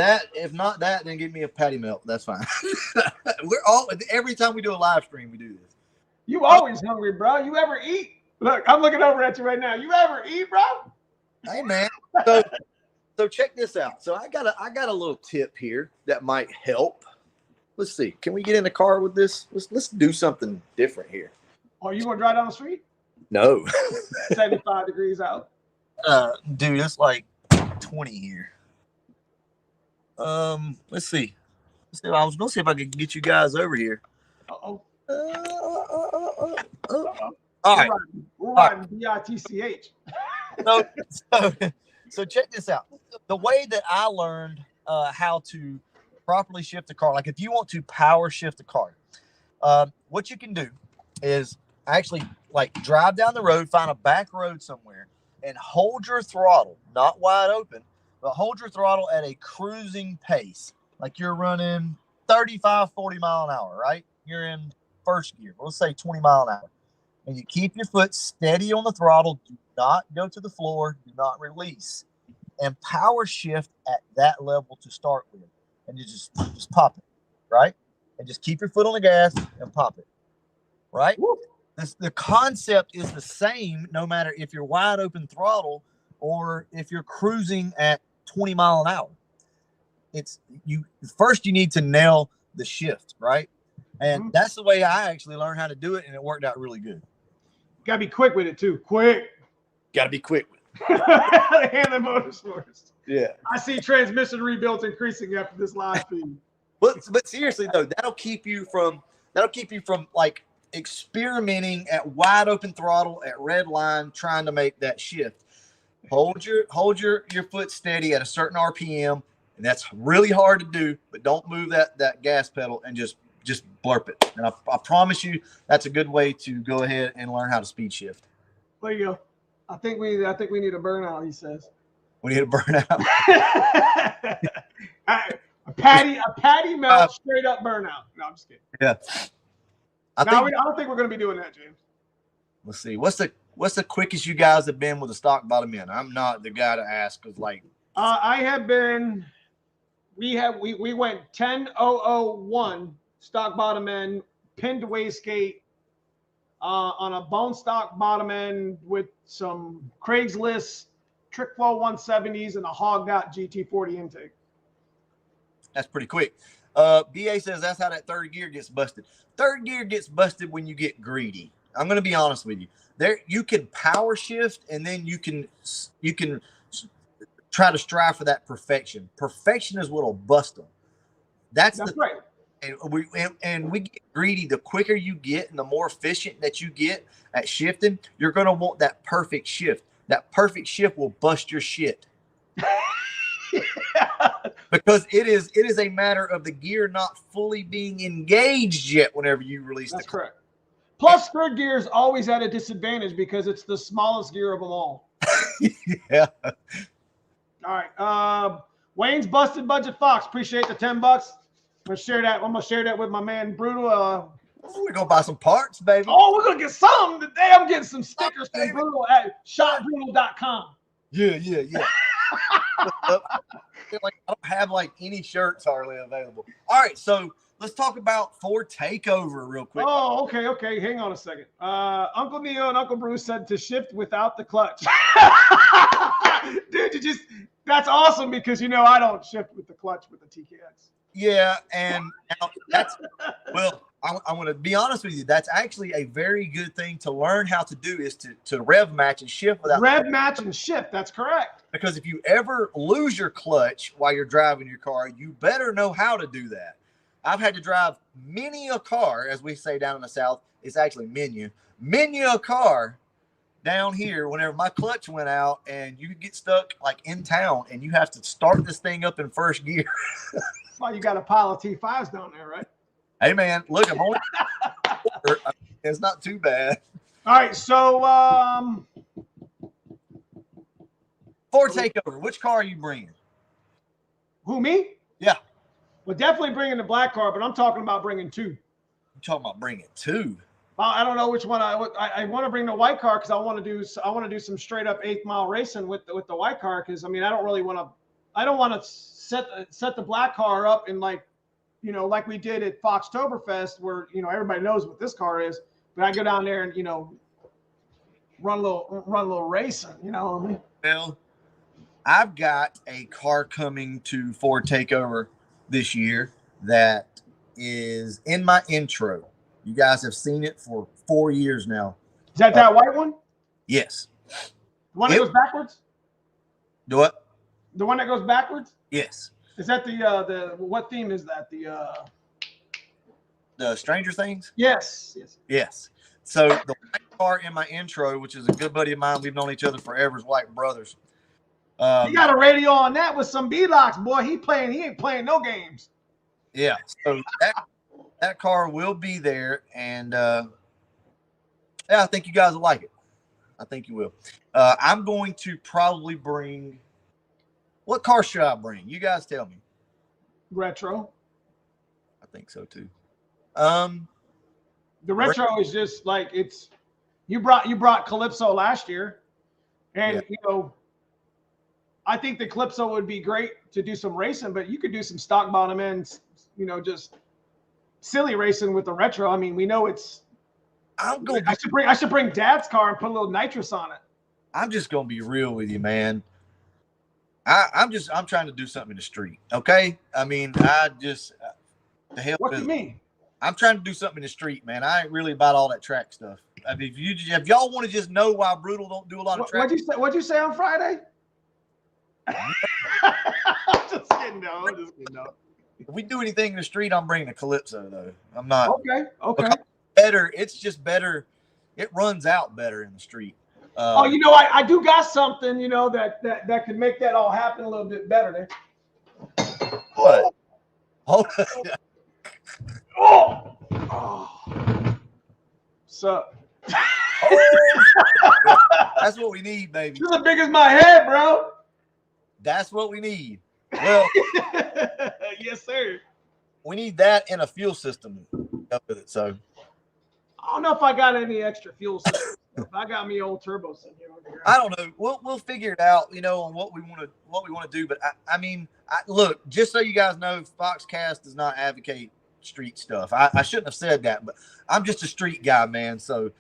not that, then give me a patty melt. That's fine. Every time we do a live stream, we do this. You always hungry, bro. You ever eat? Look, I'm looking over at you right now. You ever eat, bro? Hey, man. So check this out. So I got a little tip here that might help. Let's see. Can we get in the car with this? Let's do something different here. Are you gonna drive down the street? No. 75 degrees out. Dude, it's like 20 here. Let's see. I was gonna see if I could get you guys over here. Uh-oh. All right. We're riding B-I-T-C-H. So check this out. The way that I learned how to properly shift a car, like if you want to power shift a car, what you can do is actually like drive down the road, find a back road somewhere, and hold your throttle, not wide open, but hold your throttle at a cruising pace. Like you're running 35, 40 mile an hour, right? You're in first gear. Let's say 20 mile an hour. And you keep your foot steady on the throttle. Do not go to the floor. Do not release. And power shift at that level to start with. And you just pop it, right? And just keep your foot on the gas and pop it, right? The concept is the same no matter if you're wide open throttle or if you're cruising at 20 mile an hour. It's first you need to nail the shift, right? And that's the way I actually learned how to do it, and it worked out really good. Gotta be quick with it too. Quick. Gotta be quick with it. Handling Motorsports. Yeah. I see transmission rebuilds increasing after this live feed. But seriously though, that'll keep you from like experimenting at wide open throttle at red line trying to make that shift. Hold your foot steady at a certain RPM, and that's really hard to do, but don't move that gas pedal and just blurp it. And I promise you that's a good way to go ahead and learn how to speed shift. There you go. I think we need a burnout, he says. We need a burnout. a patty melt straight up burnout. No, I'm just kidding. Yeah. I don't think we're going to be doing that, James. Let's see. What's the quickest you guys have been with a stock bottom end? I'm not the guy to ask because like I have been. We went 10.001 stock bottom end, pinned wastegate on a bone stock bottom end with some Craigslist trick flow 170s and a hogged out GT40 intake. That's pretty quick. BA says that's how that third gear gets busted. Third gear gets busted when you get greedy. I'm going to be honest with you. There, you can power shift, and then you can try to strive for that perfection. Perfection is what'll bust them. That's right. And we get greedy. The quicker you get, and the more efficient that you get at shifting, you're going to want that perfect shift. That perfect shift will bust your shit. Because it is a matter of the gear not fully being engaged yet whenever you release That's correct. Plus, third gear is always at a disadvantage because it's the smallest gear of them all. Yeah. All right. Wayne's Busted Budget Fox. Appreciate the $10. I'm gonna share that with my man Brutal. We're gonna buy some parts, baby. Oh, we're gonna get some today. I'm getting some stickers from Brutal at shopbrutal.com. Yeah. Like I don't have like any shirts hardly available. All right, so let's talk about Ford Takeover real quick. Oh, okay. Hang on a second. Uncle Neo and Uncle Bruce said to shift without the clutch. Dude, that's awesome because I don't shift with the clutch with the TKX. Yeah, and now I'm going to be honest with you. That's actually a very good thing to learn how to do is to rev match and shift without match and shift. That's correct. Because if you ever lose your clutch while you're driving your car, you better know how to do that. I've had to drive many a car, as we say down in the South. It's actually many a car down here whenever my clutch went out and you get stuck like in town and you have to start this thing up in first gear. Well, you got a pile of T5s down there, right? Hey, man, look, I'm only it's not too bad. All right, so Ford Takeover, which car are you bringing? Who, me? Yeah. Well, definitely bringing the black car, but I'm talking about bringing two. You're talking about bringing two? I don't know which one. I want to bring the white car because I want to do some straight up 8th mile racing with the white car because I don't want to set the black car up in like we did at Foxtoberfest where everybody knows what this car is, but I go down there and run a little racing. You know what I mean? Well, I've got a car coming to Ford Takeover this year that is in my intro. You guys have seen it for 4 years now. Is that white one? Yes. The one that goes backwards? Do what? The one that goes backwards? Yes. Is that the what theme is that? the Stranger Things? Yes. Yes. Yes. So the white car in my intro, which is a good buddy of mine, we've known each other forever, is White Brothers. He got a radio on that with some B-locks, boy. He ain't playing no games. Yeah. So that car will be there, and yeah, I think you guys will like it. I think you will. I'm going to probably bring. What car should I bring? You guys tell me. Retro. I think so too. The retro is just like it's. You brought Calypso last year, and I think the Calypso would be great to do some racing, but you could do some stock bottom ends, just silly racing with the retro. I mean, we know it's. I should bring Dad's car and put a little nitrous on it. I'm just gonna be real with you, man. I'm trying to do something in the street. Okay. I mean, the hell. What do you mean? I'm trying to do something in the street, man. I ain't really about all that track stuff. I mean, if y'all want to just know why Brutal don't do a lot of track. What'd you say on Friday? I'm just kidding, though. If we do anything in the street, I'm bringing a Calypso, though. I'm not. Okay. Better. It's just better. It runs out better in the street. I do got something, that could make that all happen a little bit better there. What? Oh. So. That's what we need, baby. This is as big as my head, bro. That's what we need. Well, yes, sir. We need that and a fuel system up with it. So I don't know if I got any extra fuel system. I got me old turbos in here. I don't know. We'll figure it out, on what we want to do. But I mean, look, just so you guys know, Foxcast does not advocate street stuff. I shouldn't have said that, but I'm just a street guy, man. So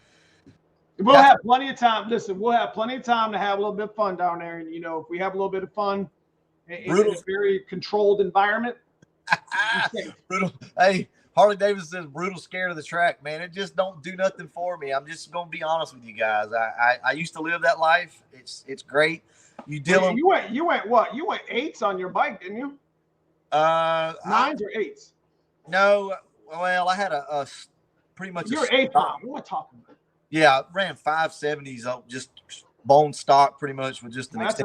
we'll have plenty of time. Listen, we'll have plenty of time to have a little bit of fun down there. And if we have a little bit of fun in a very controlled environment. Brutal. Hey, Harley Davidson says Brutal scared of the track, man. It just don't do nothing for me. I'm just gonna be honest with you guys. I used to live that life. It's great. You went what? You went 8s on your bike, didn't you? 9s or 8s? No. Well, I had a pretty much. You're 8. What am I talking about? Yeah, I ran 570s, just bone stock, pretty much with just an. That's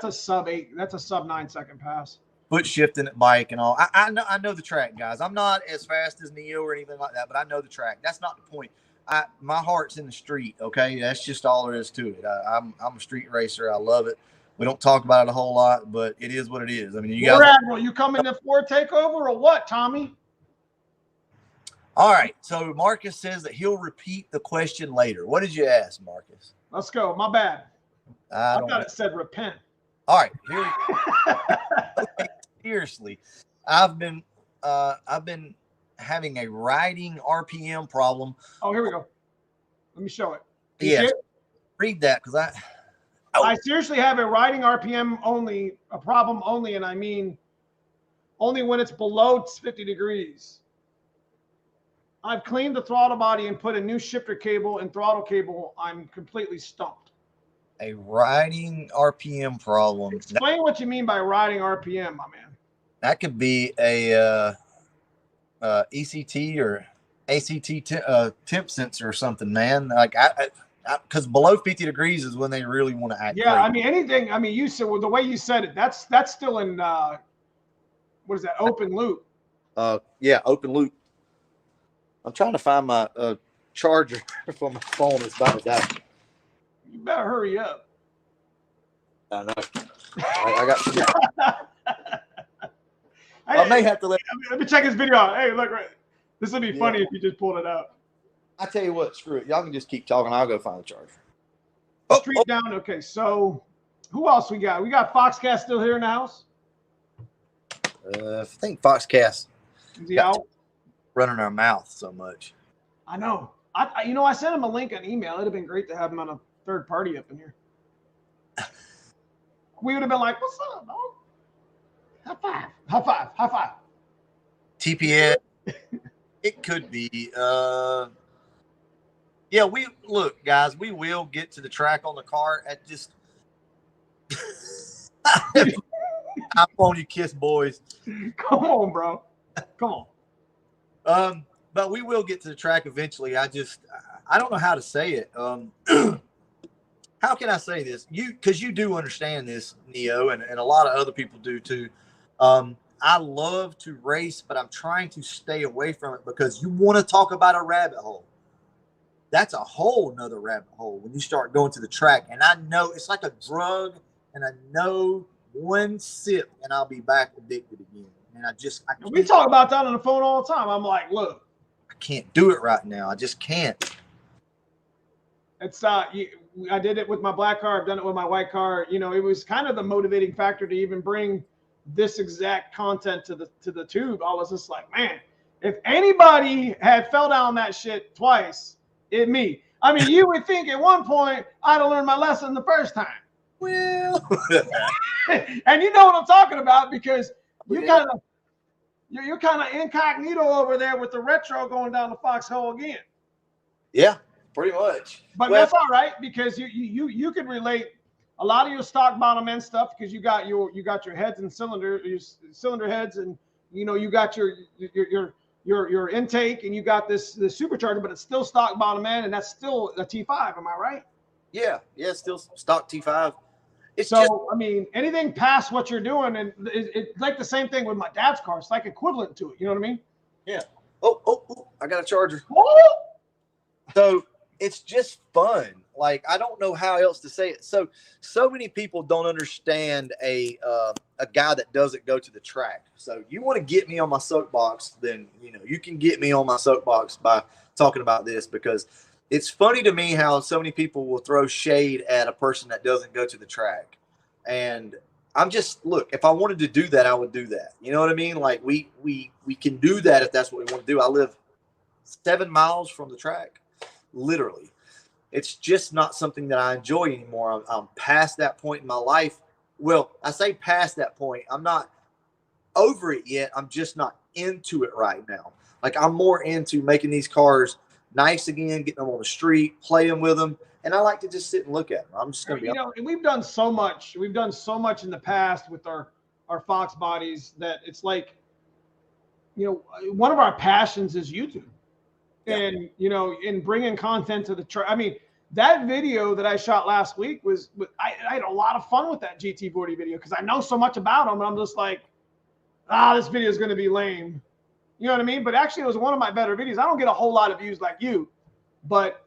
a sub 8. That's a sub 9 second pass. Foot shifting at bike and all. I know the track, guys. I'm not as fast as Neo or anything like that, but I know the track. That's not the point. My heart's in the street. Okay, that's just all there is to it. I'm a street racer. I love it. We don't talk about it a whole lot, but it is what it is. I mean, you guys. Admiral, you coming to Ford takeover or what, Tommy? All right. So Marcus says that he'll repeat the question later. What did you ask, Marcus? Let's go. My bad. I thought it said repent. All right. Here we go. Okay, seriously, I've been having a riding RPM problem. Oh, here we go. Let me show it. Yes. Read that because I seriously have a riding RPM only, a problem only, and I mean only when it's below 50 degrees. I've cleaned the throttle body and put a new shifter cable and throttle cable. I'm completely stumped. A riding RPM problem. Explain what you mean by riding RPM, my man. That could be a ECT or ACT temp sensor or something, man. Like because below 50 degrees is when they really want to act. Yeah, crazy. I mean anything. I mean, you said the way you said it. That's still in what is that? Open loop. Yeah, open loop. I'm trying to find my charger for my phone. It's about to die. You better hurry up. I know. I got. I may have to let me check this video out. Hey, look, right. This would be funny if you just pulled it out. I tell you what, screw it. Y'all can just keep talking. I'll go find the charger. Street down. Okay, so who else we got? We got Foxcast still here in the house. I think Foxcast. Is he out? Running our mouth so much. I know. I sent him a link on email. It'd have been great to have him on a third party up in here. We would have been like, "What's up, dog? High five! High five! High five!" TPS. It could be. Yeah, look, guys. We will get to the track on the car. At just. I'm on you, Kiss boys. Come on, bro. Come on. but we will get to the track eventually. I don't know how to say it. How can I say this? Because you do understand this, Neo, and a lot of other people do too. I love to race, but I'm trying to stay away from it because you want to talk about a rabbit hole. That's a whole nother rabbit hole when you start going to the track. And I know it's like a drug, and I know one sip and I'll be back addicted again. And we talk about that on the phone all the time. I'm like, look, I can't do it right now. I just can't. It's I did it with my black car. I've done it with my white car. You know, it was kind of the motivating factor to even bring this exact content to the tube. I was just like, man, if anybody had fell down that shit twice, it me. I mean, you would think at one point I'd have learned my lesson the first time. Well, and you know what I'm talking about because you're kind of incognito over there with the retro going down the foxhole again. Yeah, pretty much. But that's all right because you can relate a lot of your stock bottom end stuff because you got your heads and cylinder heads, and you know you got your intake, and you got this supercharger, but it's still stock bottom end, and that's still a T5. Am I right? Yeah, still stock T5. I mean, anything past what you're doing, and it's like the same thing with my dad's car. It's like equivalent to it. You know what I mean? Yeah. Oh, I got a charger. Oh! So it's just fun. Like, I don't know how else to say it. So many people don't understand a guy that doesn't go to the track. So you want to get me on my soapbox, then, you know, you can get me on my soapbox by talking about this because it's funny to me how so many people will throw shade at a person that doesn't go to the track. And I'm just, look, if I wanted to do that, I would do that. You know what I mean? Like we can do that if that's what we want to do. I live 7 miles from the track, literally. It's just not something that I enjoy anymore. I'm past that point in my life. Well, I say past that point. I'm not over it yet. I'm just not into it right now. Like, I'm more into making these cars nice again, getting them on the street, playing with them. And I like to just sit and look at them. I'm just going to be, you know, and we've done so much in the past with our Foxbodies that it's like, you know, one of our passions is YouTube. Yeah. And, you know, in bringing content to the track. I mean, that video that I shot last week I had a lot of fun with that GT40 video because I know so much about them. And I'm just like, this video is going to be lame. You know what I mean? But actually, it was one of my better videos. I don't get a whole lot of views like you, but,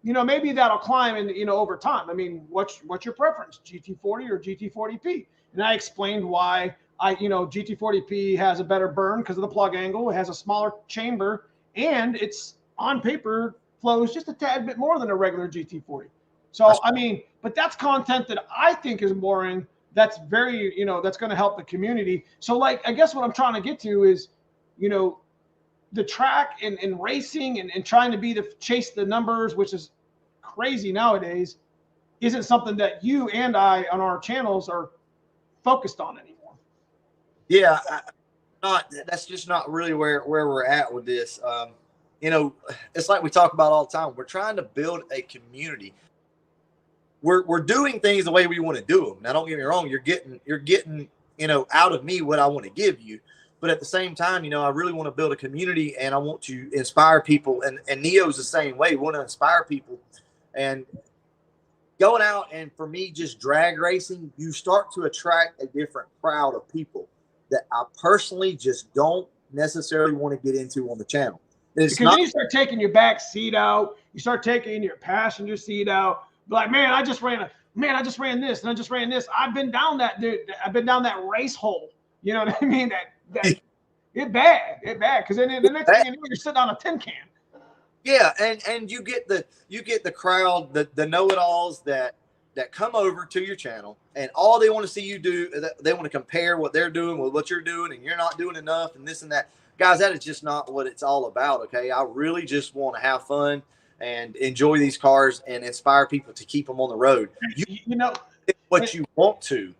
you know, maybe that'll climb in, you know, over time. I mean, what's your preference, GT40 or GT40P? And I explained why GT40P has a better burn because of the plug angle. It has a smaller chamber, and it's on paper flows just a tad bit more than a regular GT40. So, I mean, but that's content that I think is boring. That's very, you know, that's going to help the community. So, like, I guess what I'm trying to get to is, you know, the track and racing and trying to chase the numbers, which is crazy nowadays, isn't something that you and I on our channels are focused on anymore. Yeah, that's just not really where we're at with this. You know, it's like we talk about all the time. We're trying to build a community. We're doing things the way we want to do them. Now, don't get me wrong. You're getting, you know, out of me what I want to give you. But at the same time, you know, I really want to build a community and I want to inspire people. And Neo's the same way. We want to inspire people. And going out and for me, just drag racing, you start to attract a different crowd of people that I personally just don't necessarily want to get into on the channel. Because then you start taking your back seat out. You start taking your passenger seat out. Like, man, I just ran this, and I just ran this. I've been down that, dude. I've been down that race hole. You know what I mean? That it bad. Because then the next thing you know, you're sitting on a tin can. Yeah, and you get the crowd, the know-it-alls that come over to your channel, and all they want to see you do, they want to compare what they're doing with what you're doing, and you're not doing enough, and this and that. Guys, that is just not what it's all about, okay? I really just want to have fun and enjoy these cars and inspire people to keep them on the road. You know what you want to.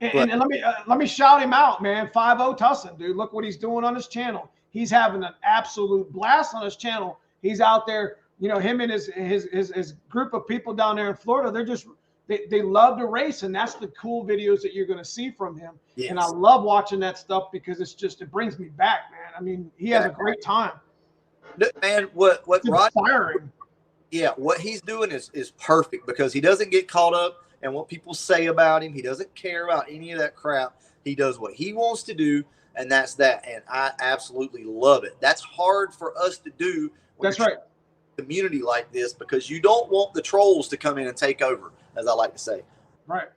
And let me shout him out, man. 5-0 Tussin, dude. Look what he's doing on his channel. He's having an absolute blast on his channel. He's out there, you know, him and his group of people down there in Florida. They're just they love to race, and that's the cool videos that you're going to see from him. Yes. And I love watching that stuff because it brings me back, man. I mean, he has a great time. Man, what It's Rod, inspiring. yeah, what he's doing is perfect because he doesn't get caught up in what people say about him. He doesn't care about any of that crap. He does what he wants to do, and that's that. And I absolutely love it. That's hard for us to do when That's you're right. in a community like this because you don't want the trolls to come in and take over, as I like to say. Right.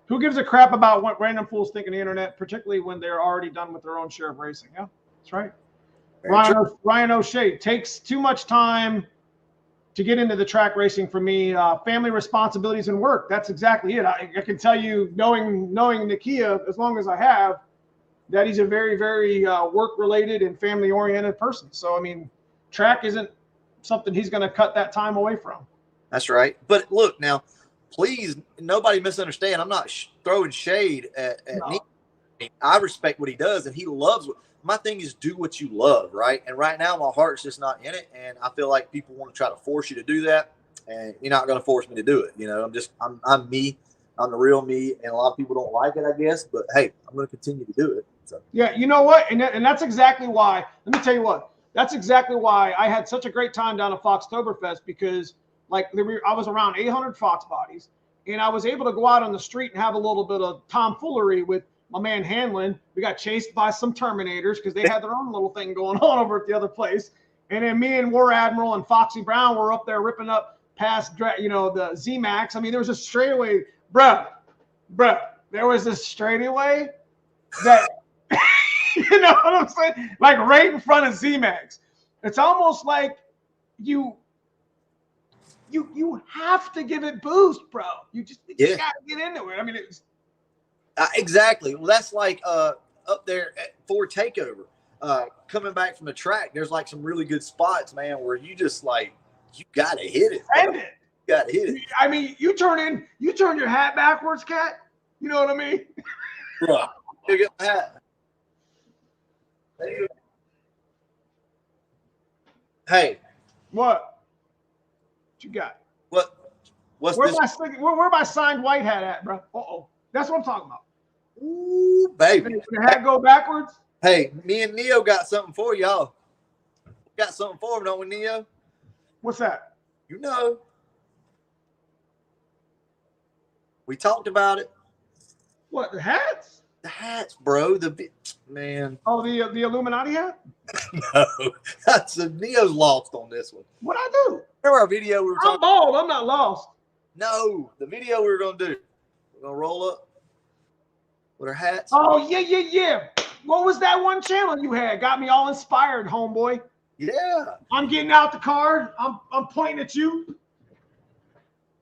Who gives a crap about what random fools think on the internet, particularly when they're already done with their own share of racing? Yeah, that's right. Ryan O'Shea takes too much time to get into the track racing for me. Family responsibilities and work. That's exactly it. I can tell you, knowing Nakia as long as I have, that he's a very, very work-related and family-oriented person. So, I mean, track isn't something he's going to cut that time away from. That's right. But look, now, please, nobody misunderstand. I'm not throwing shade at Nick. I respect what he does, and he loves what. My thing is do what you love, right? And right now, my heart's just not in it, and I feel like people want to try to force you to do that, and you're not going to force me to do it. You know, I'm me. I'm the real me, and a lot of people don't like it, I guess. But hey, I'm going to continue to do it. So. Yeah, you know what? And that's exactly why. Let me tell you what. That's exactly why I had such a great time down at Foxtoberfest because, like, I was around 800 Foxbodies, and I was able to go out on the street and have a little bit of tomfoolery with my man Hanlon. We got chased by some Terminators because they had their own little thing going on over at the other place. And then me and War Admiral and Foxy Brown were up there ripping up past, the Z-Max. I mean, there was a straightaway, bruh, there was this straightaway that, you know what I'm saying? Like right in front of Z-Max. It's almost like you have to give it boost, bro. You just got to get into it. I mean, it's exactly. Well, that's like up there at Ford Takeover. Coming back from the track, there's like some really good spots, man, where you just like you gotta hit it. Send it. You gotta hit it. I mean, you turn your hat backwards, cat. You know what I mean? Bro, you get my hat. Hey, what you got? What's where this? Where my signed white hat at, bro? That's what I'm talking about. Ooh, baby. Did the hat go backwards? Hey, me and Neo got something for y'all. Got something for him, don't we, Neo? What's that? You know. We talked about it. What, the hats? The hats, bro. Man. Oh, the Illuminati hat? No. That's Neo's lost on this one. What'd I do? Remember our video we were talking I'm bald. I'm not lost. No, the video we were going to do. We're going to roll up with our hats. Oh, yeah. What was that one channel you had? Got me all inspired, homeboy. Yeah. I'm getting out the car. I'm pointing at you.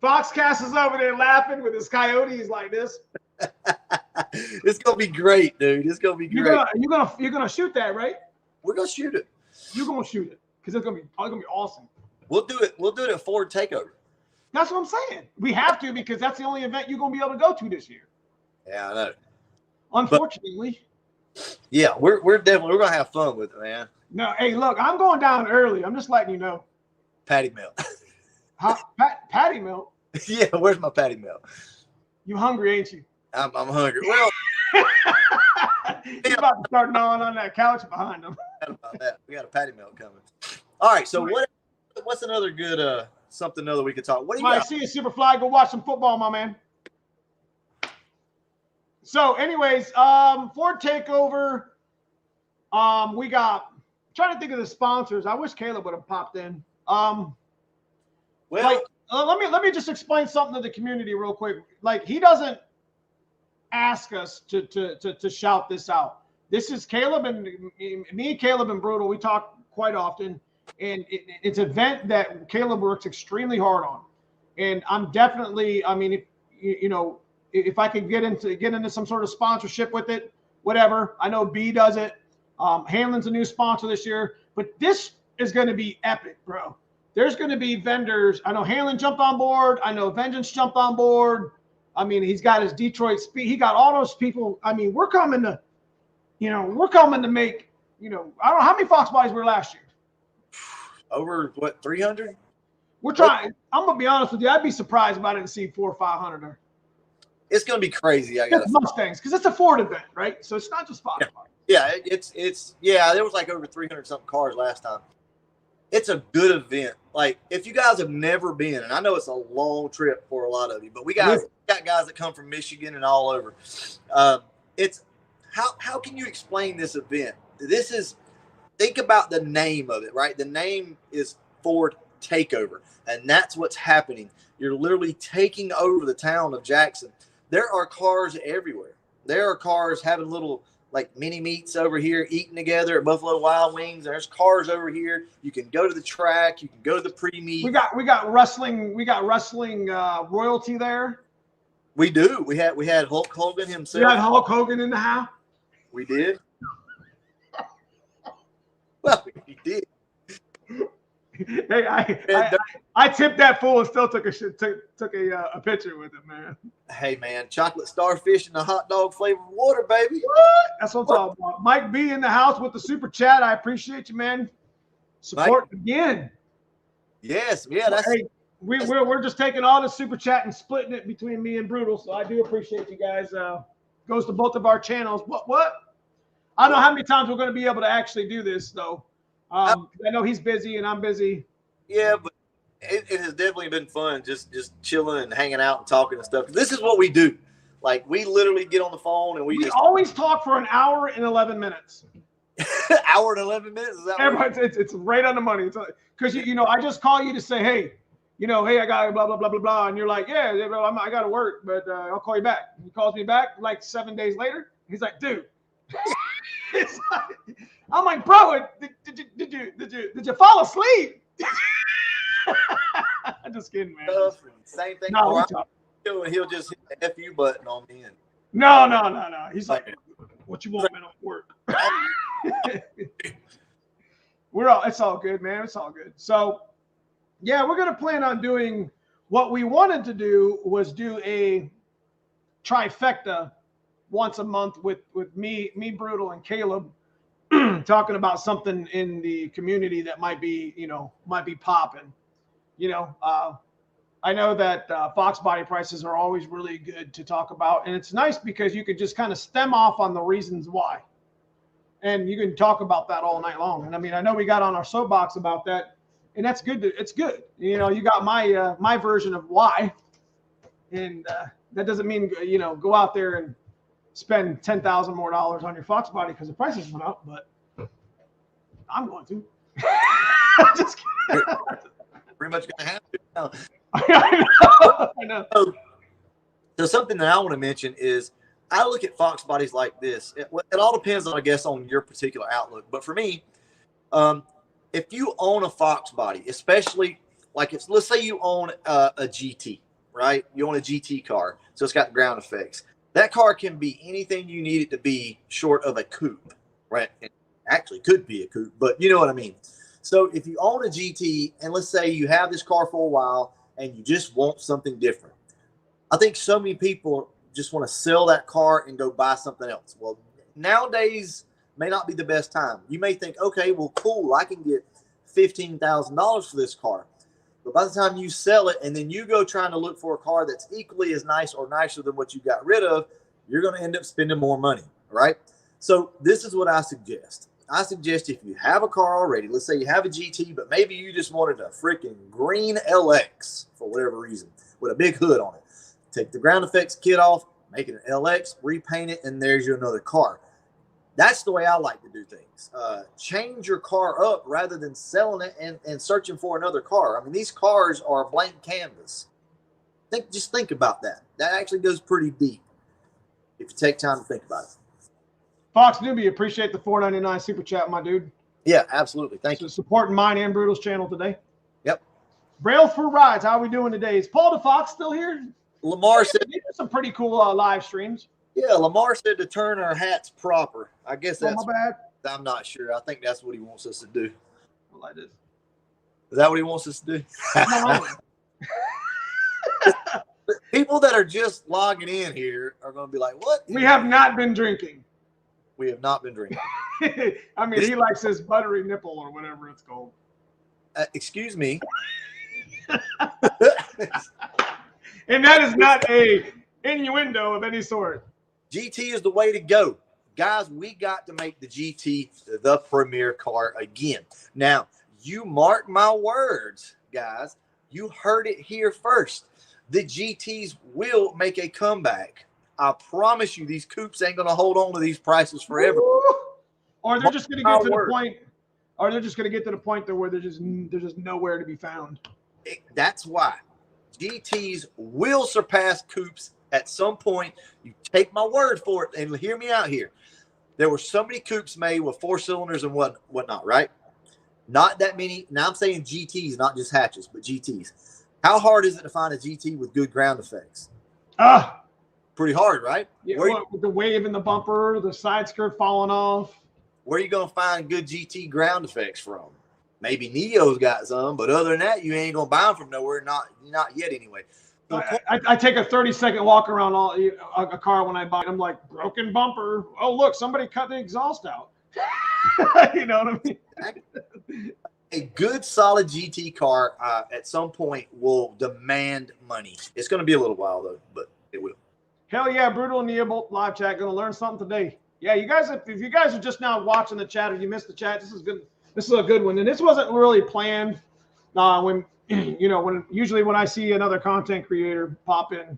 Foxcast is over there laughing with his coyotes like this. It's gonna be great, dude. It's gonna be great. You're gonna shoot that, right? We're gonna shoot it. You're gonna shoot it because it's gonna be awesome. We'll do it. We'll do it at Ford Takeover. That's what I'm saying. We have to because that's the only event you're gonna be able to go to this year. Yeah, I know. Unfortunately. Yeah, we're gonna have fun with it, man. No, hey, look, I'm going down early. I'm just letting you know. Patty melt. Patty melt? Yeah, where's my patty melt? You hungry, ain't you? I'm hungry. Well, he's about to start gnawing on that couch behind him. About that. We got a patty melt coming. All right, so what's another good something other we could talk? What do you got? See you, Superfly. Go watch some football, my man. So, anyways, Ford Takeover. We got. I'm trying to think of the sponsors. I wish Caleb would have popped in. Let me just explain something to the community real quick. Like, he doesn't ask us to shout this out. This is Caleb and me, Caleb and Brutal. We talk quite often, and it's an event that Caleb works extremely hard on. And I'm definitely. I mean, if I could get into some sort of sponsorship with it, whatever. I know B does it. Hanlon's a new sponsor this year, but this is going to be epic, bro. There's going to be vendors. I know Hanlon jumped on board. I know Vengeance jumped on board. I mean, he's got his Detroit speed. He got all those people. I mean, we're coming to make, I don't know how many Foxbodies were last year. Over what, 300? We're trying. I'm gonna be honest with you. I'd be surprised if I didn't see 400 or 500 there. It's gonna be crazy. I got Mustangs because it's a Ford event, right? So it's not just Foxbody. Yeah, it's there was like over 300 something cars last time. it's a good event. Like, if you guys have never been, and I know it's a long trip for a lot of you, but we got guys that come from Michigan and all over. It's how can you explain this event? This is, think about the name of it, right? The name is Ford Takeover, and that's what's happening. You're literally taking over the town of Jackson. There are cars everywhere. There are cars having little like mini meets over here, eating together at Buffalo Wild Wings. There's cars over here. You can go to the track. You can go to the pre-meet. We got wrestling. We got wrestling royalty there. We do. We had Hulk Hogan himself. We had Hulk Hogan in the house. We did. Well, we did. Hey, I tipped that fool and still took a picture with him, man. Hey, man, chocolate starfish and the hot dog flavored water, baby. What? That's what I'm talking about. Mike B in the house with the super chat. I appreciate you, man. Support again. Yes, yeah. That's hey, we're just taking all the super chat and splitting it between me and Brutal. So I do appreciate you guys. Goes to both of our channels. What? I don't know how many times we're going to be able to actually do this though. I know he's busy and I'm busy. Yeah, but it has definitely been fun just chilling and hanging out and talking and stuff. This is what we do. Like, we literally get on the phone and we just always talk for an hour and 11 minutes. Hour and 11 minutes? Is that it's right on the money. Because, I just call you to say, hey, hey, I got blah, blah, blah, blah, blah. And you're like, yeah, I got to work, but I'll call you back. And he calls me back like 7 days later. He's like, dude. I'm like, bro, did you fall asleep? I'm just kidding, man. Same thing. No, he'll just hit the FU button on me. No. He's like, what you want, man? Work. It's all good, man. It's all good. So, yeah, we're gonna plan on doing what we wanted to do was do a trifecta once a month with me, Brutal, and Caleb. Talking about something in the community that might be popping. I know that Foxbody prices are always really good to talk about, and it's nice because you could just kind of stem off on the reasons why, and you can talk about that all night long. And I mean, I know we got on our soapbox about that, and that's good. It's good. You got my version of why, and that doesn't mean go out there and spend $10,000 more on your Foxbody because the prices went up, but I'm going to. Just kidding. Pretty much going to have to. I know. So something that I want to mention is I look at Foxbodies like this. It all depends, I guess, on your particular outlook. But for me, if you own a Foxbody, especially like let's say you own a GT, right? You own a GT car, so it's got ground effects. That car can be anything you need it to be short of a coupe, right? It actually could be a coupe, but you know what I mean. So if you own a GT and let's say you have this car for a while and you just want something different, I think so many people just want to sell that car and go buy something else. Well, nowadays may not be the best time. You may think, okay, well, cool, I can get $15,000 for this car. But by the time you sell it and then you go trying to look for a car that's equally as nice or nicer than what you got rid of, you're going to end up spending more money, right? So this is what I suggest. I suggest if you have a car already, let's say you have a GT, but maybe you just wanted a freaking green LX for whatever reason with a big hood on it. Take the ground effects kit off, make it an LX, repaint it, and there's your another car. That's the way I like to do things. Change your car up rather than selling it and searching for another car. I mean, these cars are a blank canvas. Just think about that. That actually goes pretty deep if you take time to think about it. Fox Newbie, appreciate the $4.99 super chat, my dude. Yeah, absolutely. Thank you. Supporting mine and Brutal's channel today. Yep. Braille for Rides, how are we doing today? Is Paul DeFox still here? Lamar said some pretty cool live streams. Yeah, Lamar said to turn our hats proper. I guess that's my bad. I'm not sure. I think that's what he wants us to do. Well, that is. Is that what he wants us to do? People that are just logging in here are going to be like, what? We have not been drinking. We have not been drinking. I mean, he likes his buttery nipple or whatever it's called. Excuse me. And that is not a innuendo of any sort. GT is the way to go. Guys, we got to make the GT the premier car again. Now, You mark my words, guys. You heard it here first. The GTs will make a comeback. I promise you, these coupes ain't going to hold on to these prices forever. Or they're just going to get to the point. Or they're just going to get to the point where they're just nowhere to be found. That's why GTs will surpass coupes at some point. You take my word for it, and hear me out here. There were so many coupes made with 4 cylinders and whatnot, right? Not that many. Now I'm saying GTs, not just hatches, but GTs. How hard is it to find a GT with good ground effects? Pretty hard, right? Yeah, with the wave in the bumper, the side skirt falling off. Where are you going to find good GT ground effects from? Maybe Neo's got some, but other than that, you ain't going to buy them from nowhere. Not yet anyway. So I take a 30-second walk around a car when I buy it. I'm like, broken bumper. Oh, look, somebody cut the exhaust out. You know what I mean? A good, solid GT car at some point will demand money. It's going to be a little while, though, but it will. Hell yeah, Brutal and Neobolt live chat. Going to learn something today. Yeah, you guys, if you guys are just now watching the chat or you missed the chat, this is good. This is a good one. And this wasn't really planned. When usually when I see another content creator pop in,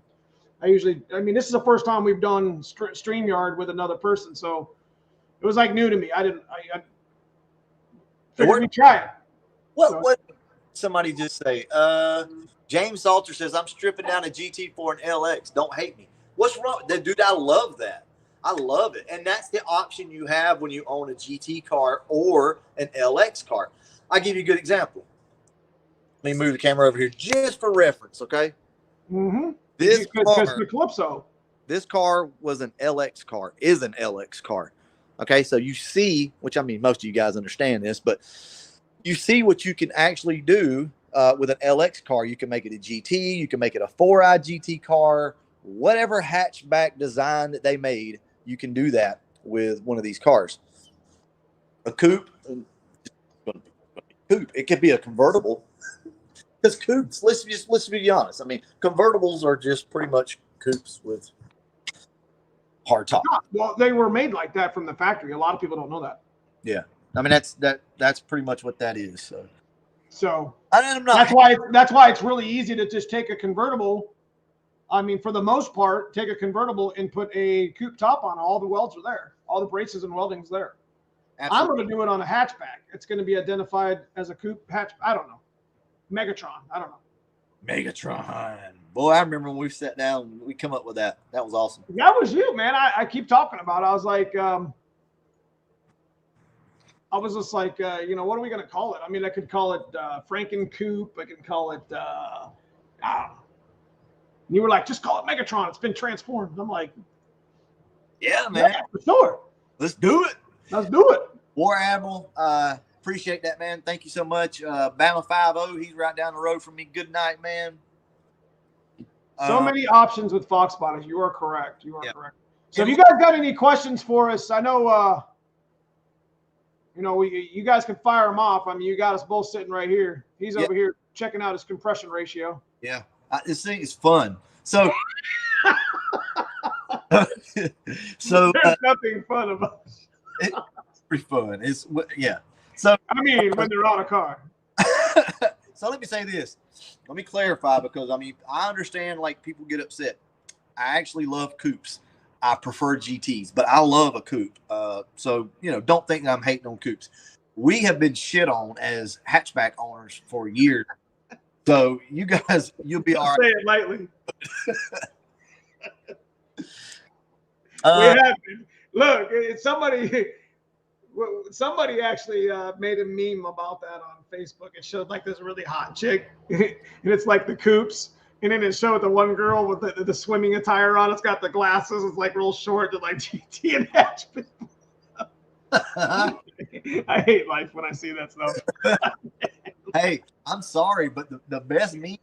this is the first time we've done StreamYard with another person. So it was like new to me. I figured we'd try it. What somebody just say? James Salter says, I'm stripping down a GT for an LX. Don't hate me. What's wrong? Dude, I love that. I love it. And that's the option you have when you own a GT car or an LX car. I'll give you a good example. Let me move the camera over here just for reference, okay? Mm-hmm. This car was an LX car, is an LX car. Okay, so you see, which I mean, most of you guys understand this, but you see what you can actually do with an LX car. You can make it a GT, you can make it a 4i GT car, whatever hatchback design that they made, you can do that with one of these cars. A coupe, it could be a convertible. Because coupes, let's be honest. I mean, convertibles are just pretty much coupes with hard top. Well, they were made like that from the factory. A lot of people don't know that. Yeah, I mean that's pretty much what that is. So I'm not. That's why it's really easy to just take a convertible. I mean, for the most part, take a convertible and put a coupe top on. All the welds are there. All the braces and welding's there. Absolutely. I'm going to do it on a hatchback. It's going to be identified as a coupe hatch. I don't know. Megatron. I don't know. Megatron. Boy, I remember when we sat down and we come up with that. That was awesome. That was you, man. I keep talking about it. I was like, I was just like, what are we going to call it? I mean, I could call it Franken Coupe. I can call it, I don't know. You were like, just call it Megatron. It's been transformed. I'm like, yeah, man. Yeah, for sure. Let's do it. Let's do it. War Admiral, appreciate that, man. Thank you so much. Bama 5-0, he's right down the road from me. Good night, man. So many options with Foxbody. You are correct. You are correct. So if you guys got any questions for us, I know, you guys can fire them off. I mean, you got us both sitting right here. He's over here checking out his compression ratio. Yeah. This thing is fun. So, there's nothing fun about it. It's pretty fun. So, I mean, when they're on a car. So let me say this. Let me clarify because, I mean, I understand like people get upset. I actually love coupes. I prefer GTs, but I love a coupe. So, don't think that I'm hating on coupes. We have been shit on as hatchback owners for years. So you guys, you'll be all right. Say it lightly. We have been. Look, somebody actually made a meme about that on Facebook. It showed like this really hot chick, and it's like the coupes, and then it showed the one girl with the swimming attire on. It's got the glasses. It's like real short, to like GT and hatchback. I hate life when I see that stuff. Hey, I'm sorry, but the best meme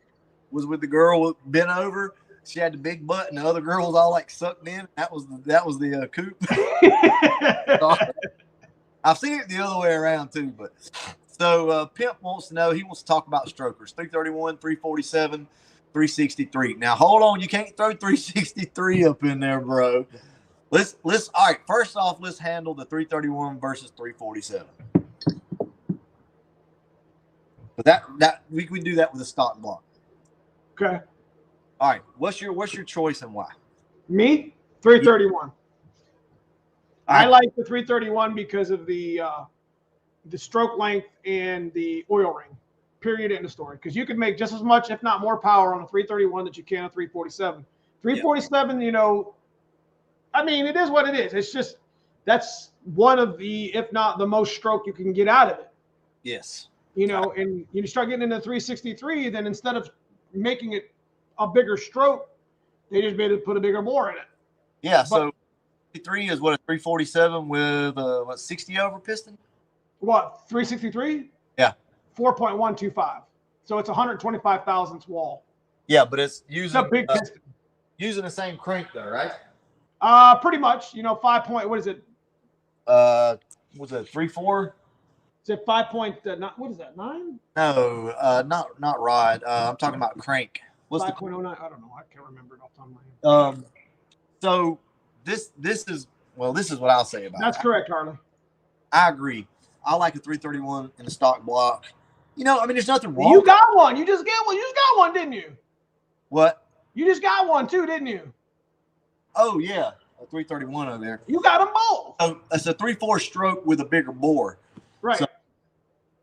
was with the girl bent over. She had the big butt, and the other girl was all like sucked in. That was the coupe. I've seen it the other way around too. But so Pimp wants to know. He wants to talk about strokers: 331, 347, 363. Now hold on, you can't throw 363 up in there, bro. Let's all right. First off, let's handle the 331 versus 347. But that we can do that with a stock block. Okay. All right. What's your choice and why? Me, 331. I like the 331 because of the stroke length and the oil ring. Period. End of story. Because you can make just as much, if not more, power on a 331 that you can a 347. 347, you know, I mean, it is what it is. It's just that's one of the, if not the most stroke you can get out of it. Yes. You know, and you start getting into 363, then instead of making it a bigger stroke, they just made it put a bigger bore in it. Yeah. So 3 is what, a 347 with what, 60 over piston? What, 363? Yeah. 4.125. So it's 125 thousandths wall. Yeah, but it's using a big piston. Using the same crank though, right? Pretty much. You know, 5 point. What is it? Was it 3.4? Is it 5 point? What is that? 9? No, not rod. I'm talking about crank. What's 5.09? I don't know. I can't remember it off the top of my head. So this is what I'll say about it. That's correct, Harley. I agree. I like a 331 in a stock block. You know, I mean, there's nothing wrong. You got one. You just got one. You just got one, didn't you? What? You just got one too, didn't you? Oh yeah, a 331 over there. You got them both. So it's a 3.4 stroke with a bigger bore. Right. So,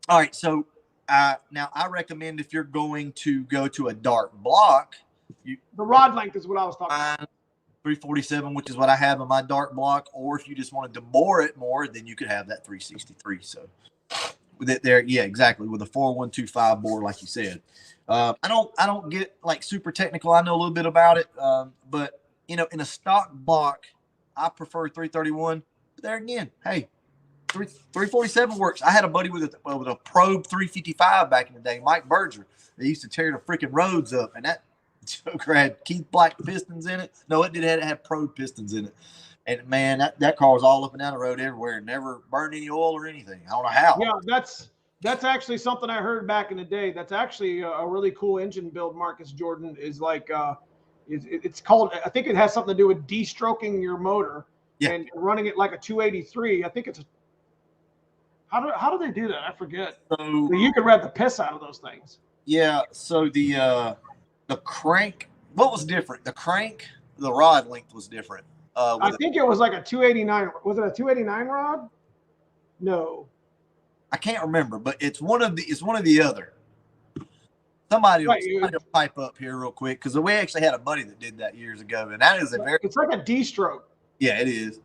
all right. So now I recommend if you're going to go to a dark block, the rod length is what I was talking about. 347, which is what I have in my dark block, or if you just wanted to bore it more, then you could have that 363. So with it there, yeah, exactly, with a 4125 bore, like you said. I don't get like super technical. I know a little bit about it, but you know, in a stock block, I prefer 331. But there again, hey, 347 works. I had a buddy with a Probe 355 back in the day, Mike Berger. They used to tear the freaking roads up, and that Joker had Keith Black pistons in it. No, it had Probe pistons in it. And man, that car was all up and down the road everywhere and never burned any oil or anything. I don't know how. Yeah, that's actually something I heard back in the day. That's actually a really cool engine build, Marcus Jordan, is like it's called, I think it has something to do with de-stroking your motor and running it like a 283. I think it's how do they do that? I forget. So you could rev the piss out of those things. Yeah, so the crank, what was different? The crank, the rod length was different. I think it was like a 289. Was it a 289 rod? No, I can't remember, but it's one of the other. Somebody will pipe up here real quick because we actually had a buddy that did that years ago, and that is it's like a D-stroke. Yeah, it is.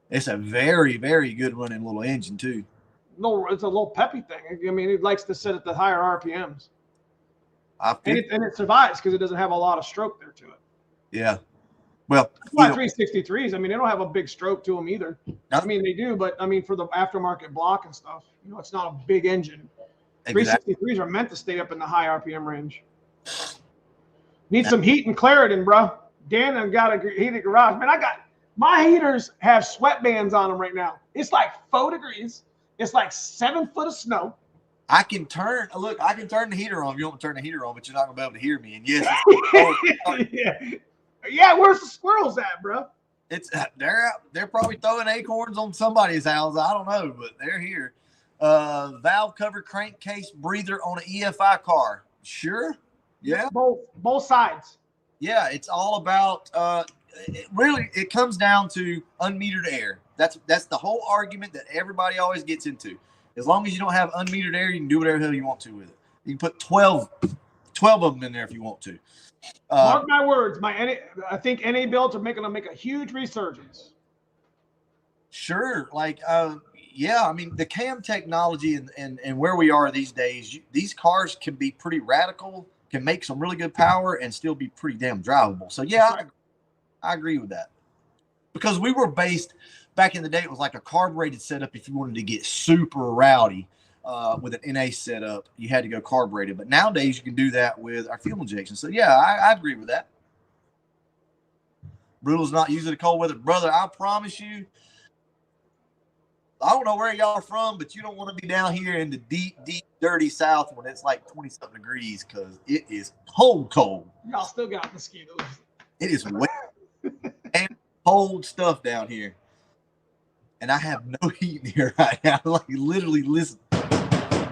It's a very, very good running little engine too. No, it's a little peppy thing. I mean, it likes to sit at the higher RPMs. And it survives because it doesn't have a lot of stroke there to it. Yeah. Well, that's why 363s. I mean, they don't have a big stroke to them either. I mean, they do, but I mean, for the aftermarket block and stuff, you know, it's not a big engine. Exactly. 363s are meant to stay up in the high RPM range. Need some heat and Claritin, bro. Dan and got a heated garage. Man, my heaters have sweatbands on them right now. It's like 4 degrees. It's like 7 foot of snow. I can turn the heater on if you want to turn the heater on, but you're not gonna be able to hear me. And yes, yeah, where's the squirrels at, bro? They're probably throwing acorns on somebody's house. I don't know, but they're here. Valve cover crankcase breather on an EFI car. Sure. Yeah. Both sides. Yeah, it's all about it comes down to unmetered air. That's the whole argument that everybody always gets into. As long as you don't have unmetered air, you can do whatever the hell you want to with it. You can put 12 of them in there if you want to. Mark my words. I think NA builds are going to make a huge resurgence. Sure. Like, yeah, I mean, the cam technology and where we are these days, these cars can be pretty radical, can make some really good power and still be pretty damn drivable. So, yeah, right. I agree with that. Because we were based – back in the day, it was like a carbureted setup. If you wanted to get super rowdy with an NA setup, you had to go carbureted. But nowadays, you can do that with our fuel injection. So, yeah, I agree with that. Brutal's not using the cold weather. Brother, I promise you, I don't know where y'all are from, but you don't want to be down here in the deep, deep, dirty South when it's like 20-something degrees because it is cold. Y'all still got mosquitoes. It is wet and cold stuff down here. And I have no heat in here right now. Like, literally, listen.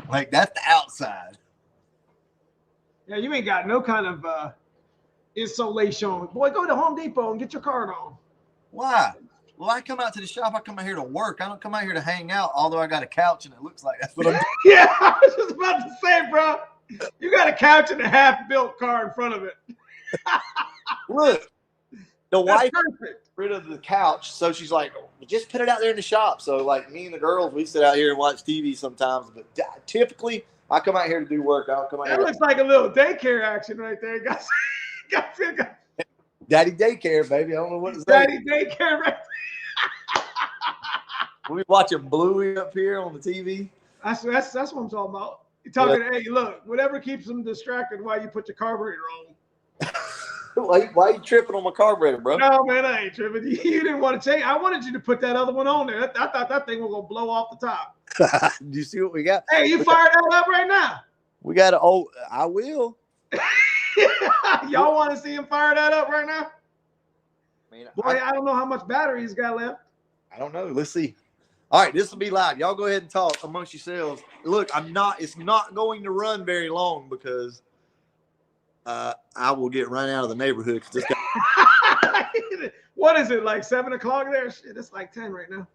Like, that's the outside. Yeah, you ain't got no kind of insulation. Boy, go to Home Depot and get your card on. Why? Well, I come out to the shop. I come out here to work. I don't come out here to hang out, although I got a couch and it looks like that's what I'm doing. Yeah, I was just about to say, bro. You got a couch and a half-built car in front of it. Look, the wife Perfect. rid of the couch, so she's like, just put it out there in the shop. So, like, me and the girls, we sit out here and watch TV sometimes. But typically, I come out here to do work. I don't come out here. That looks like a little daycare action right there. Got Daddy daycare, baby. I don't know what to say. Daddy daycare right there. We watching Bluey up here on the TV. That's what I'm talking about. You're talking, hey, look, whatever keeps them distracted while you put your carburetor on. Why are you tripping on my carburetor, bro? No, man, I ain't tripping. You didn't want to change. I wanted you to put that other one on there. I thought that thing was going to blow off the top. Do you see what we got? Hey, you fired that up right now. We got to, I will. Y'all want to see him fire that up right now? I mean, Boy, I don't know how much battery he's got left. I don't know. Let's see. All right, this will be live. Y'all go ahead and talk amongst yourselves. Look, it's not going to run very long because I will get run out of the neighborhood. This guy... What is it, like 7 o'clock there? Shit, it's like 10 right now.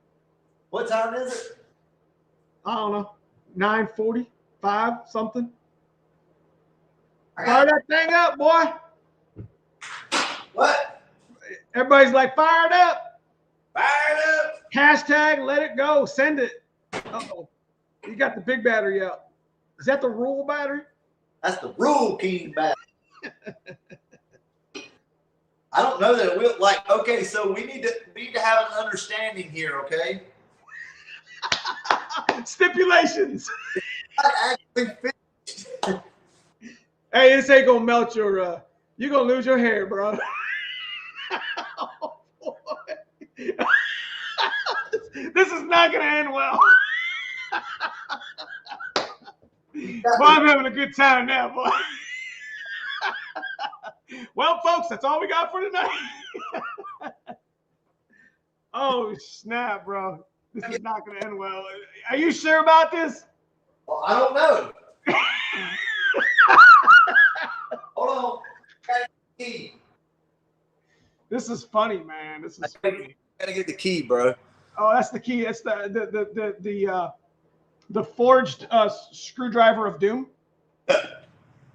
What time is it? I don't know. 9:45, something. Fire that thing up, boy. What? Everybody's like, fire it up. Fire it up. Hashtag let it go. Send it. Uh-oh. You got the big battery out. Is that the rule battery? That's the rule key battery. I don't know that we'll like. Okay, so we need to have an understanding here. Okay. Stipulations. I actually finished. Hey, this ain't gonna melt your. You're gonna lose your hair, bro. Oh, boy. This is not gonna end well. Boy, I'm having a good time now, boy. Well, folks, that's all we got for tonight. Oh, snap, bro. This is not going to end well. Are you sure about this? Well, I don't know. Hold on. Key. This is funny, man. This is funny. Gotta get the key, bro. Oh, that's the key. That's the forged screwdriver of doom.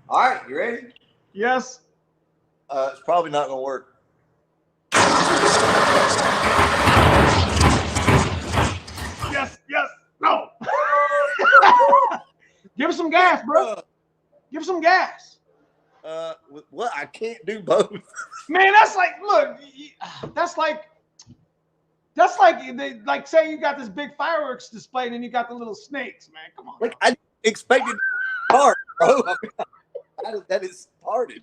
All right, you ready? Yes. It's probably not gonna work. Yes. No. Give us some gas, bro. Give us some gas. What? I can't do both. Man, that's like, look, that's like say you got this big fireworks display and then you got the little snakes, man. Come on. Like I expected start, bro. That is started.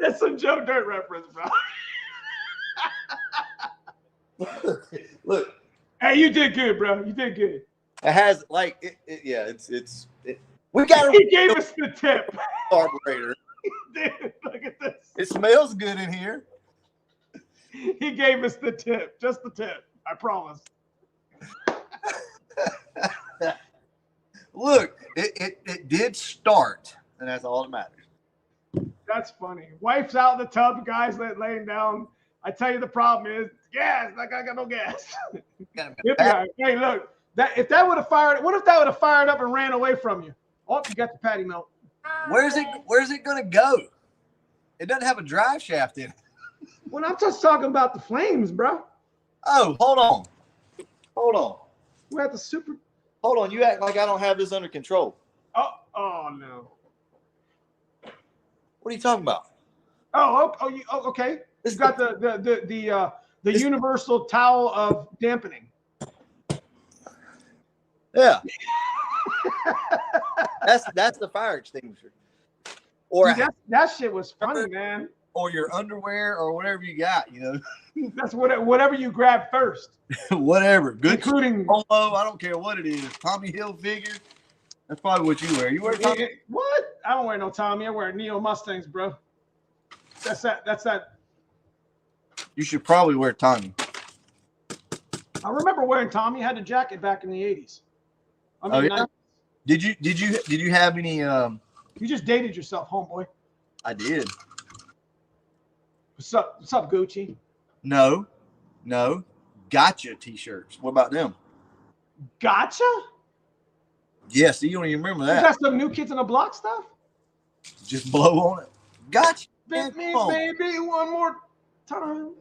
That's some Joe Dirt reference, bro. Look. Hey, you did good, bro. You did good. It has like we got. He gave us the tip. Carburetor. Dude, look at this. It smells good in here. He gave us the tip, just the tip. I promise. Look, it did start, and that's all that matters. That's funny. Wife's out in the tub, guys laying down. I tell you, the problem is gas. Like I got no gas. Hey, look. If that would have fired, what if that would have fired up and ran away from you? Oh, you got the patty melt. Where's it gonna go? It doesn't have a drive shaft in it. Well, I'm just talking about the flames, bro. Oh, hold on. We're at the super. Hold on. You act like I don't have this under control. Oh no. What are you talking about? Okay. It's got the universal towel of dampening. Yeah. that's the fire extinguisher. Or dude, that shit was funny, man. Or your underwear or whatever you got, you know. That's whatever you grab first. Whatever. Good, including polo, I don't care what it is. Tommy Hilfiger. That's probably what you wear. You wear Tommy? What? I don't wear no Tommy. I wear Neo Mustangs, bro. That's that. You should probably wear Tommy. I remember wearing Tommy. I had a jacket back in the 80s. Yeah? Did you have any You just dated yourself, homeboy. I did. What's up? What's up, Gucci? No. Gotcha t-shirts. What about them? Gotcha? Yes, you don't even remember Is that. that some New Kids on the Block stuff? Just blow on it. Gotcha. Bit me, baby, one more time.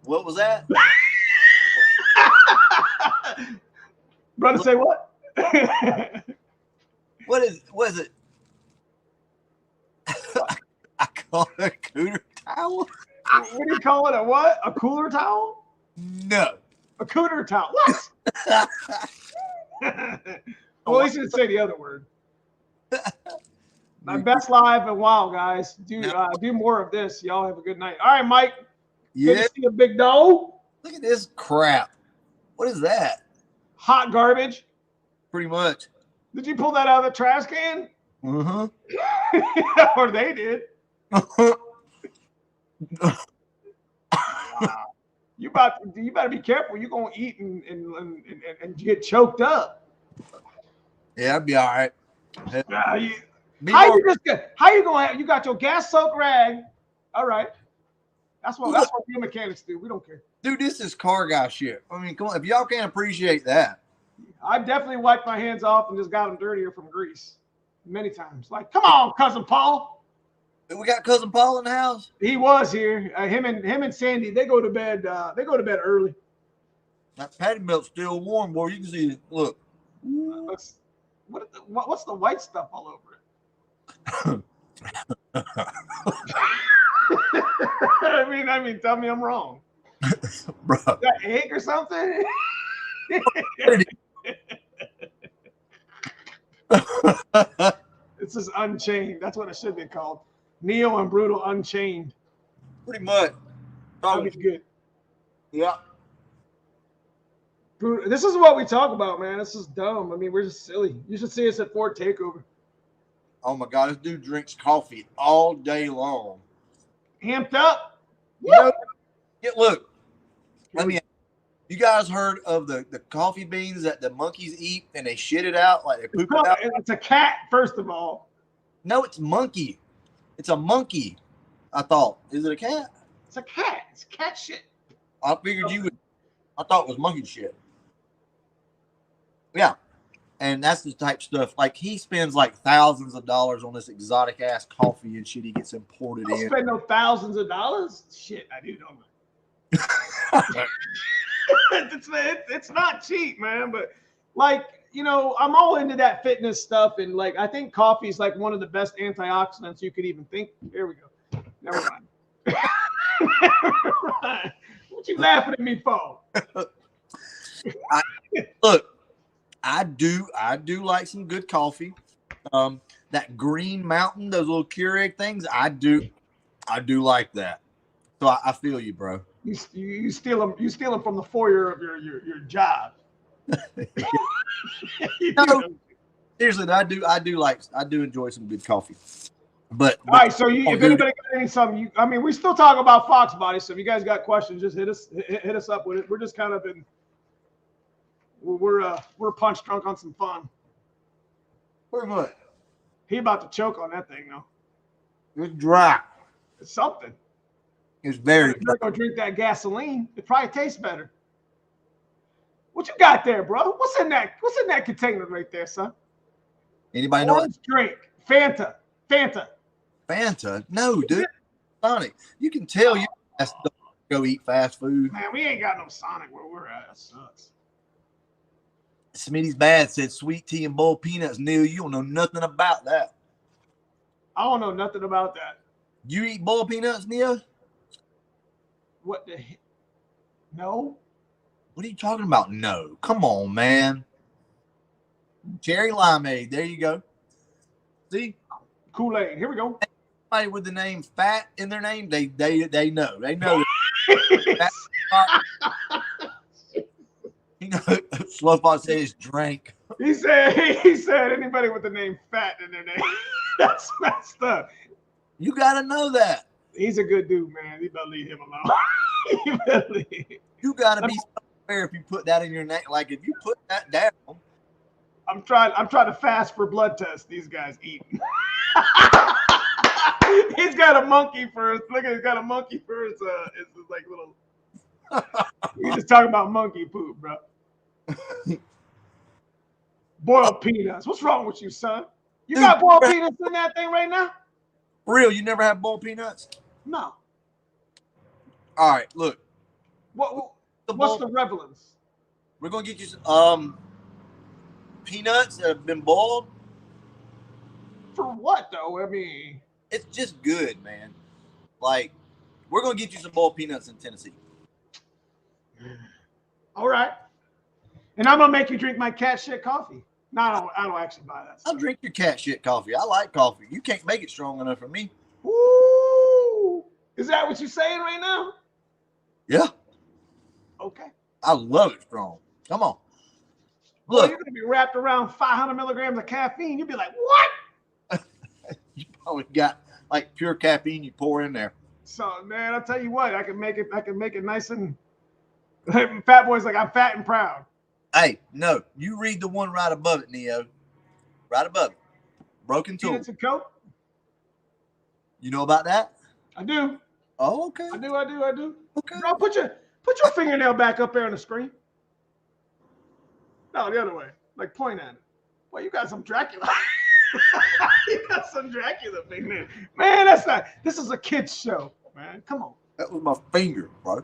What was that? Brother, say what? What is it? I call it a cooter towel. What do you call it? A what? A cooler towel? No. A cooter towel. What? Well, at least you didn't say the other word. My best live and wow, guys. Do more of this. Y'all have a good night. All right, Mike. Yeah. Good to see you, big dog. Look at this crap. What is that? Hot garbage. Pretty much. Did you pull that out of the trash can? Uh-huh. Or they did. You better be careful. You're gonna eat and get choked up. Yeah, I'd be all right. How you gonna you got your gas soaked rag? All right. That's what you mechanics do. We don't care. Dude, this is car guy shit. I mean, come on. If y'all can't appreciate that. I definitely wiped my hands off and just got them dirtier from grease many times. Like, come on, cousin Paul. We got cousin Paul in the house. He was here. Him and Sandy. They go to bed. They go to bed early. That patty melt's still warm, boy. You can see it. Look. What's the white stuff all over it? I mean, tell me I'm wrong. Bro. Is that egg or something? This is Unchained. That's what it should be called. Neo and Brutal Unchained. Pretty much. That'd be good. Yeah. This is what we talk about, man. This is dumb. I mean, we're just silly. You should see us at Ford Takeover. Oh my God, this dude drinks coffee all day long. Amped up. You know, look. Let me. You guys heard of the coffee beans that the monkeys eat and they shit it out like they poop it out? It's a cat, first of all. No, it's monkey. It's a monkey. I thought. Is it a cat? It's a cat. It's cat shit. I figured you would. I thought it was monkey shit. Yeah. And that's the type of stuff. Like, he spends like thousands of dollars on this exotic ass coffee and shit he gets imported in. Spend no thousands of dollars? Shit, I do, don't I? It's not cheap, man. But, like, you know, I'm all into that fitness stuff. And, like, I think coffee is like one of the best antioxidants you could even think. Here we go. Never mind. Never mind. What you laughing at me for? Look. I do like some good coffee. That Green Mountain, those little Keurig things, I do like that. So I feel you, bro. You steal them. You steal them from the foyer of your job. No, seriously, I do enjoy some good coffee. But all right, so if anybody got something, I mean, we still talk about Foxbody. So if you guys got questions, just hit us up with it. We're just kind of in. We're punch drunk on some fun. Pretty much. He about to choke on that thing though. It's dry. It's something. It's very dry. Go drink that gasoline. It probably tastes better. What you got there, bro? What's in that container right there, son? Anybody know? Drink. Fanta. No, dude. Sonic. You can tell you have to go eat fast food. Man, we ain't got no Sonic where we're at. That sucks. Smitty's Bad said sweet tea and boiled peanuts. Neil, you don't know nothing about that. I don't know nothing about that. You eat boiled peanuts, Neil? What the heck? No. What are you talking about? No. Come on, man. Cherry limeade. There you go. See? Kool-Aid. Here we go. Somebody with the name Fat in their name, they know. They know. You know, Slowpot says drink. He said anybody with the name Fat in their name. That's messed up. You gotta know that. He's a good dude, man. You better leave him alone. You gotta be somewhere if you put that in your name. Like if you put that down. I'm trying to fast for blood tests. These guys eating. He's got a monkey for his. Look at, he's got a monkey for his. It's like little. We just talking about monkey poop, bro. Boiled peanuts. What's wrong with you, son? You got boiled peanuts in that thing right now? For real, you never had boiled peanuts? No. All right, look. What's the relevance? We're gonna get you some peanuts that have been boiled. For what though? I mean, it's just good, man. Like, we're gonna get you some boiled peanuts in Tennessee. All right. And I'm gonna make you drink my cat shit coffee. No, I don't actually buy that stuff. I'll drink your cat shit coffee. I like coffee. You can't make it strong enough for me. Ooh. Is that what you're saying right now? Yeah. Okay. I love it strong. Come on. Look, Look, you're gonna be wrapped around 500 milligrams of caffeine. You'd be like, what? you probably got like pure caffeine you pour in there. So man, I'll tell you what, I can make it nice and Fat Boy's like, I'm fat and proud. Hey, no, you read the one right above it, Neo. Right above it. Broken tool. Peanuts and Coke. You know about that? I do. Oh, okay. I do. Okay. Bro, put your fingernail back up there on the screen. No, the other way. Like, point at it. Boy, you got some Dracula. You got some Dracula fingernail. Man, that's not. This is a kid's show, man. Come on. That was my finger, bro.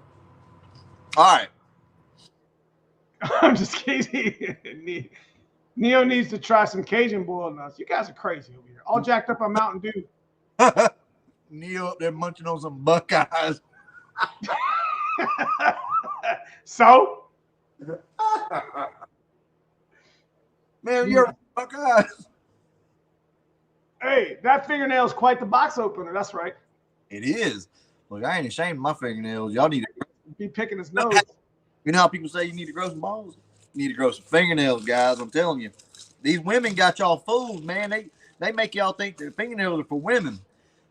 All right. I'm just kidding. Neo needs to try some Cajun boiled nuts. You guys are crazy over here. All jacked up on Mountain Dew. Neo up there munching on some Buckeyes. So? Man, you're Buckeyes. Hey, that fingernail is quite the box opener. That's right. It is. Look, I ain't ashamed of my fingernails. Y'all need to be picking his nose. You know how people say you need to grow some balls? You need to grow some fingernails, guys. I'm telling you. These women got y'all fooled, man. They make y'all think their fingernails are for women.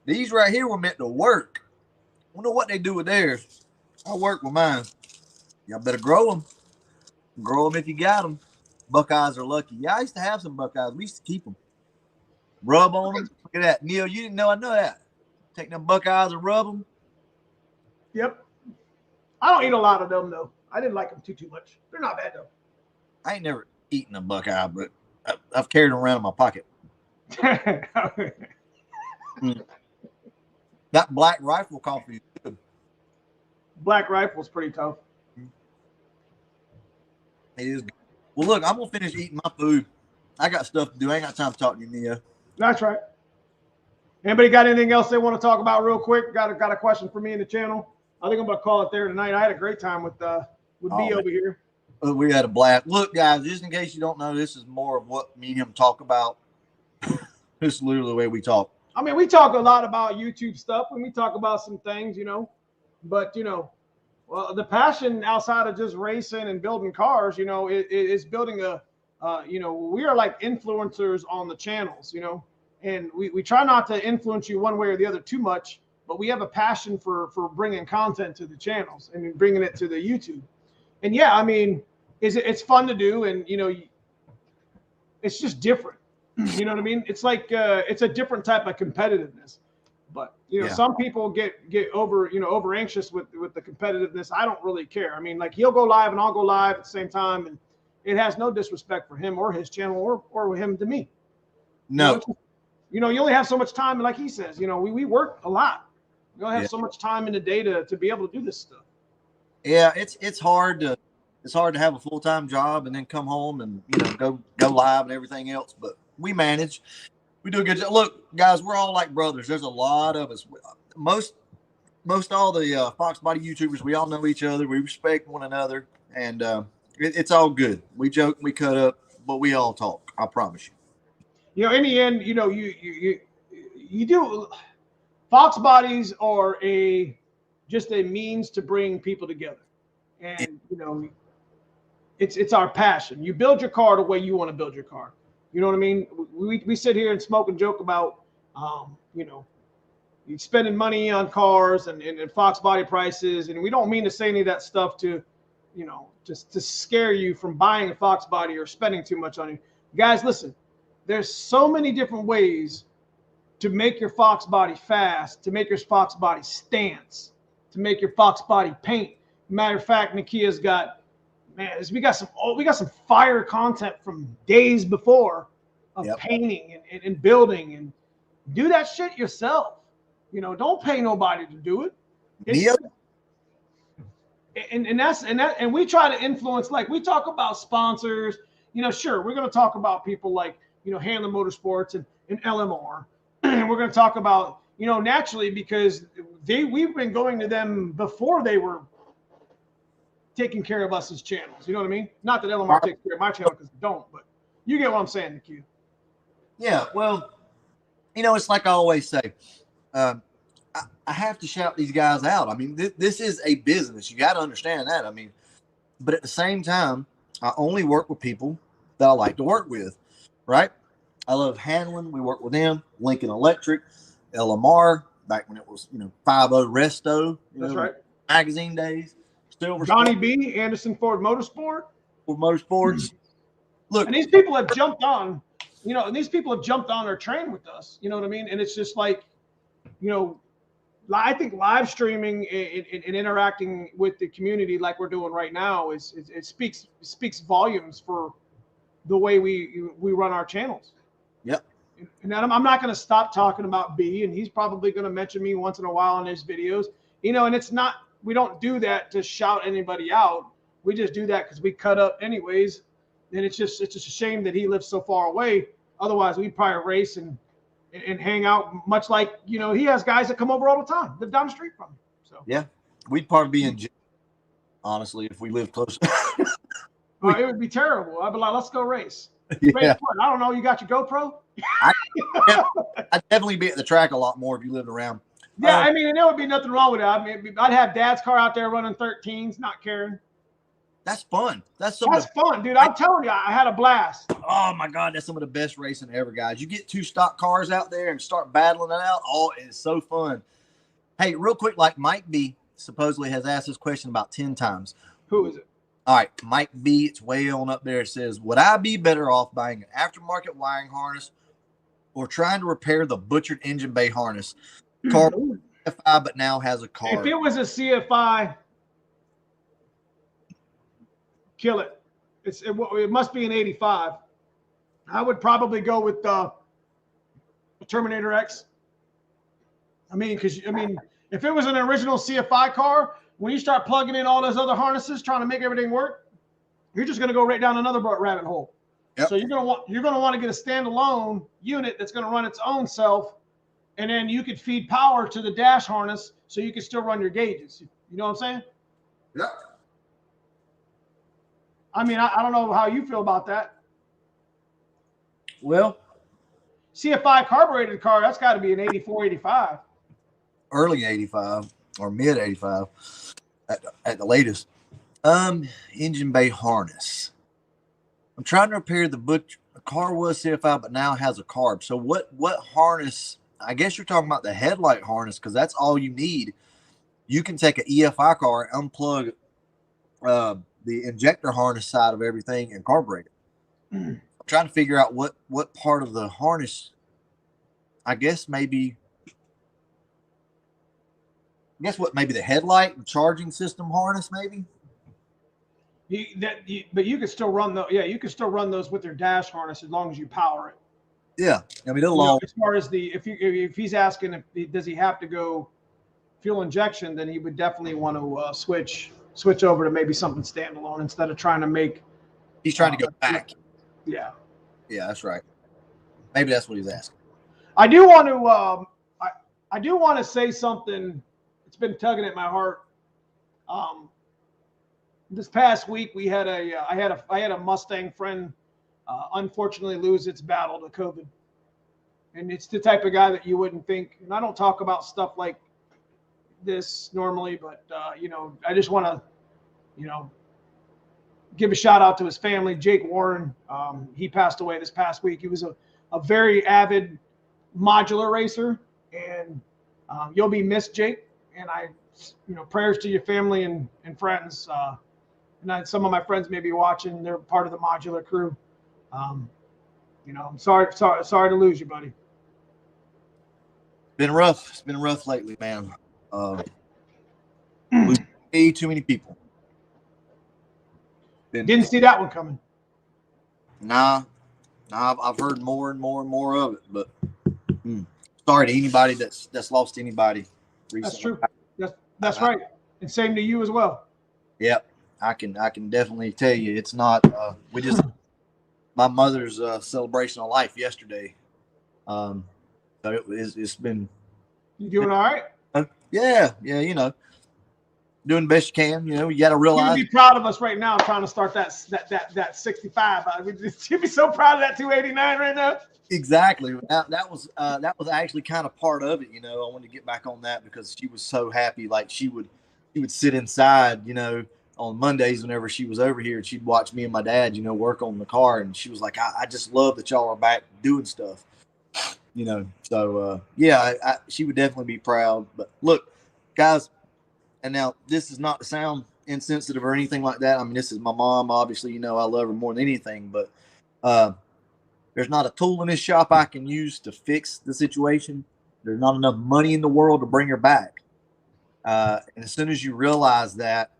These right here were meant to work. I wonder what they do with theirs. I work with mine. Y'all better grow them. Grow them if you got them. Buckeyes are lucky. Yeah, I used to have some Buckeyes. We used to keep them. Rub on them. Look at that. Neil, you didn't know I know that. Take them Buckeyes and rub them. Yep. I don't eat a lot of them, though. I didn't like them too much. They're not bad, though. I ain't never eaten a Buckeye, but I've carried them around in my pocket. That Black Rifle coffee is good. Black Rifle's pretty tough. It is good. Well, look, I'm going to finish eating my food. I got stuff to do. I ain't got time to talk to you, Neo. That's right. Anybody got anything else they want to talk about real quick? Got a question for me in the channel? I think I'm going to call it there tonight. I had a great time with B over here. We had a blast. Look, guys, just in case you don't know, this is more of what me and him talk about. This is literally the way we talk. I mean, we talk a lot about YouTube stuff, and we talk about some things, but, well, the passion outside of just racing and building cars, is building a, we are like influencers on the channels, and we try not to influence you one way or the other too much, but we have a passion for bringing content to the channels and bringing it to the YouTube. And yeah, I mean, it's fun to do, and it's just different. You know what I mean? It's like it's a different type of competitiveness. But some people get over anxious with the competitiveness. I don't really care. I mean, like, he'll go live and I'll go live at the same time, and it has no disrespect for him or his channel or him to me. No. You only have so much time, and like he says, we work a lot. You only have so much time in the day to be able to do this stuff. Yeah, it's hard to have a full-time job and then come home and go live and everything else, but we manage. We do a good job. Look, guys, we're all like brothers. There's a lot of us. Most all the Foxbody YouTubers, we all know each other. We respect one another, and it's all good. We joke, we cut up, but we all talk. I promise you. In the end, you do. Foxbodies are just a means to bring people together, and it's our passion. You build your car the way you want to build your car. You know what I mean? We sit here and smoke and joke about, you spending money on cars and Foxbody prices, and we don't mean to say any of that stuff to, just to scare you from buying a Foxbody or spending too much on you. Guys, listen, there's so many different ways to make your Fox body fast, to make your Fox body stance, to make your Fox body paint. Matter of fact, Nakia's got, man, we got some fire content from days before of painting and building, and do that shit yourself. You know, don't pay nobody to do it. And we try to influence, like we talk about sponsors, you know, sure, we're going to talk about people like, you know, Handler Motorsports and LMR. And we're going to talk about, you know, naturally, because we've been going to them before they were taking care of us as channels. You know what I mean? Not that LMR takes care of my channel, because they don't, but you get what I'm saying, Nick. Yeah, well, you know, it's like I always say, I have to shout these guys out. I mean, this is a business. You got to understand that. I mean, but at the same time, I only work with people that I like to work with, right? I love handling. We work with them. Lincoln Electric, LMR, back when it was, you know, 5.0 Resto. That's right. Magazine days. Silver Johnny Sport, B, Anderson Ford Motorsport. Motorsports. Look, and these people have jumped on, you know, and these people have jumped on our train with us. You know what I mean? And it's just like, you know, I think live streaming and interacting with the community like we're doing right now it speaks volumes for the way we run our channels. Yep. And I'm not going to stop talking about B, and he's probably going to mention me once in a while in his videos, you know, and it's not, we don't do that to shout anybody out. We just do that because we cut up anyways. And it's just a shame that he lives so far away. Otherwise we'd probably race and hang out, much like, you know, he has guys that come over all the time, live down the street from him. So yeah, we'd probably be in jail, honestly, if we lived close. it would be terrible. I'd be like, let's go race. Yeah. I don't know. You got your GoPro? I'd definitely be at the track a lot more if you lived around. Yeah, I mean, and there would be nothing wrong with it. I mean, I'd have Dad's car out there running 13s, not caring. That's fun. That's fun, dude. I'm telling you, I had a blast. Oh my God, that's some of the best racing ever, guys. You get two stock cars out there and start battling it out. Oh, it's so fun. Hey, real quick, like Mike B supposedly has asked this question about 10 times. Who is it? All right, Mike B, it's way on up there. It says, would I be better off buying an aftermarket wiring harness or trying to repair the butchered engine bay harness? Car CFI, but now has a car. If it was a CFI, kill it. It must be an 85. I would probably go with the Terminator X. I mean, if it was an original CFI car, when you start plugging in all those other harnesses, trying to make everything work, you're just going to go right down another rabbit hole. Yep. So you're going to want to get a standalone unit that's going to run its own self, and then you could feed power to the dash harness so you can still run your gauges. You know what I'm saying? Yeah. I mean, I don't know how you feel about that. Well, CFI carbureted car, that's got to be an 84, 85. Early 85 or mid 85 at the latest. Engine bay harness. I'm trying to repair the car was CFI, but now has a carb. So what harness? I guess you're talking about the headlight harness, because that's all you need. You can take an EFI car, unplug the injector harness side of everything, and carburet it. I'm trying to figure out what part of the harness. I guess maybe maybe the headlight and charging system harness, maybe. But you could still run you could still run those with your dash harness as long as you power it. Yeah, I mean, it'll as far as if he's asking does he have to go fuel injection, then he would definitely want to switch over to maybe something standalone instead of trying to make. He's trying to go back. Yeah. Yeah, that's right. Maybe that's what he's asking. I do want to I do want to say something. It's been tugging at my heart. This past week we had I had a Mustang friend unfortunately lose its battle to COVID. And it's the type of guy that you wouldn't think, and I don't talk about stuff like this normally, but you know, I just want to, you know, give a shout out to his family. Jake Warren, he passed away this past week. He was a very avid modular racer, and you'll be missed, Jake. And prayers to your family and friends. And some of my friends may be watching. They're part of the modular crew. You know, I'm sorry to lose you, buddy. Been rough. It's been rough lately, man. Way too many people. Didn't see that one coming. Nah, I've heard more and more and more of it. But sorry to anybody that's lost anybody recently. That's true. That's right. And same to you as well. Yep, I can definitely tell you it's not. We just my mother's celebration of life yesterday. So it's been. You doing all right? Yeah, you know, doing the best you can. You know, you got to realize. You'd be proud of us right now trying to start that 65. You'd be so proud of that 289 right now. Exactly. That was actually kind of part of it. You know, I wanted to get back on that because she was so happy. Like she would sit inside, you know, on Mondays whenever she was over here, and she'd watch me and my dad, you know, work on the car, and she was like, I just love that y'all are back doing stuff. You know, so yeah, she would definitely be proud. But look, guys, and now this is not to sound insensitive or anything like that. I mean, this is my mom. Obviously, you know, I love her more than anything. But there's not a tool in this shop I can use to fix the situation. There's not enough money in the world to bring her back. And as soon as you realize that,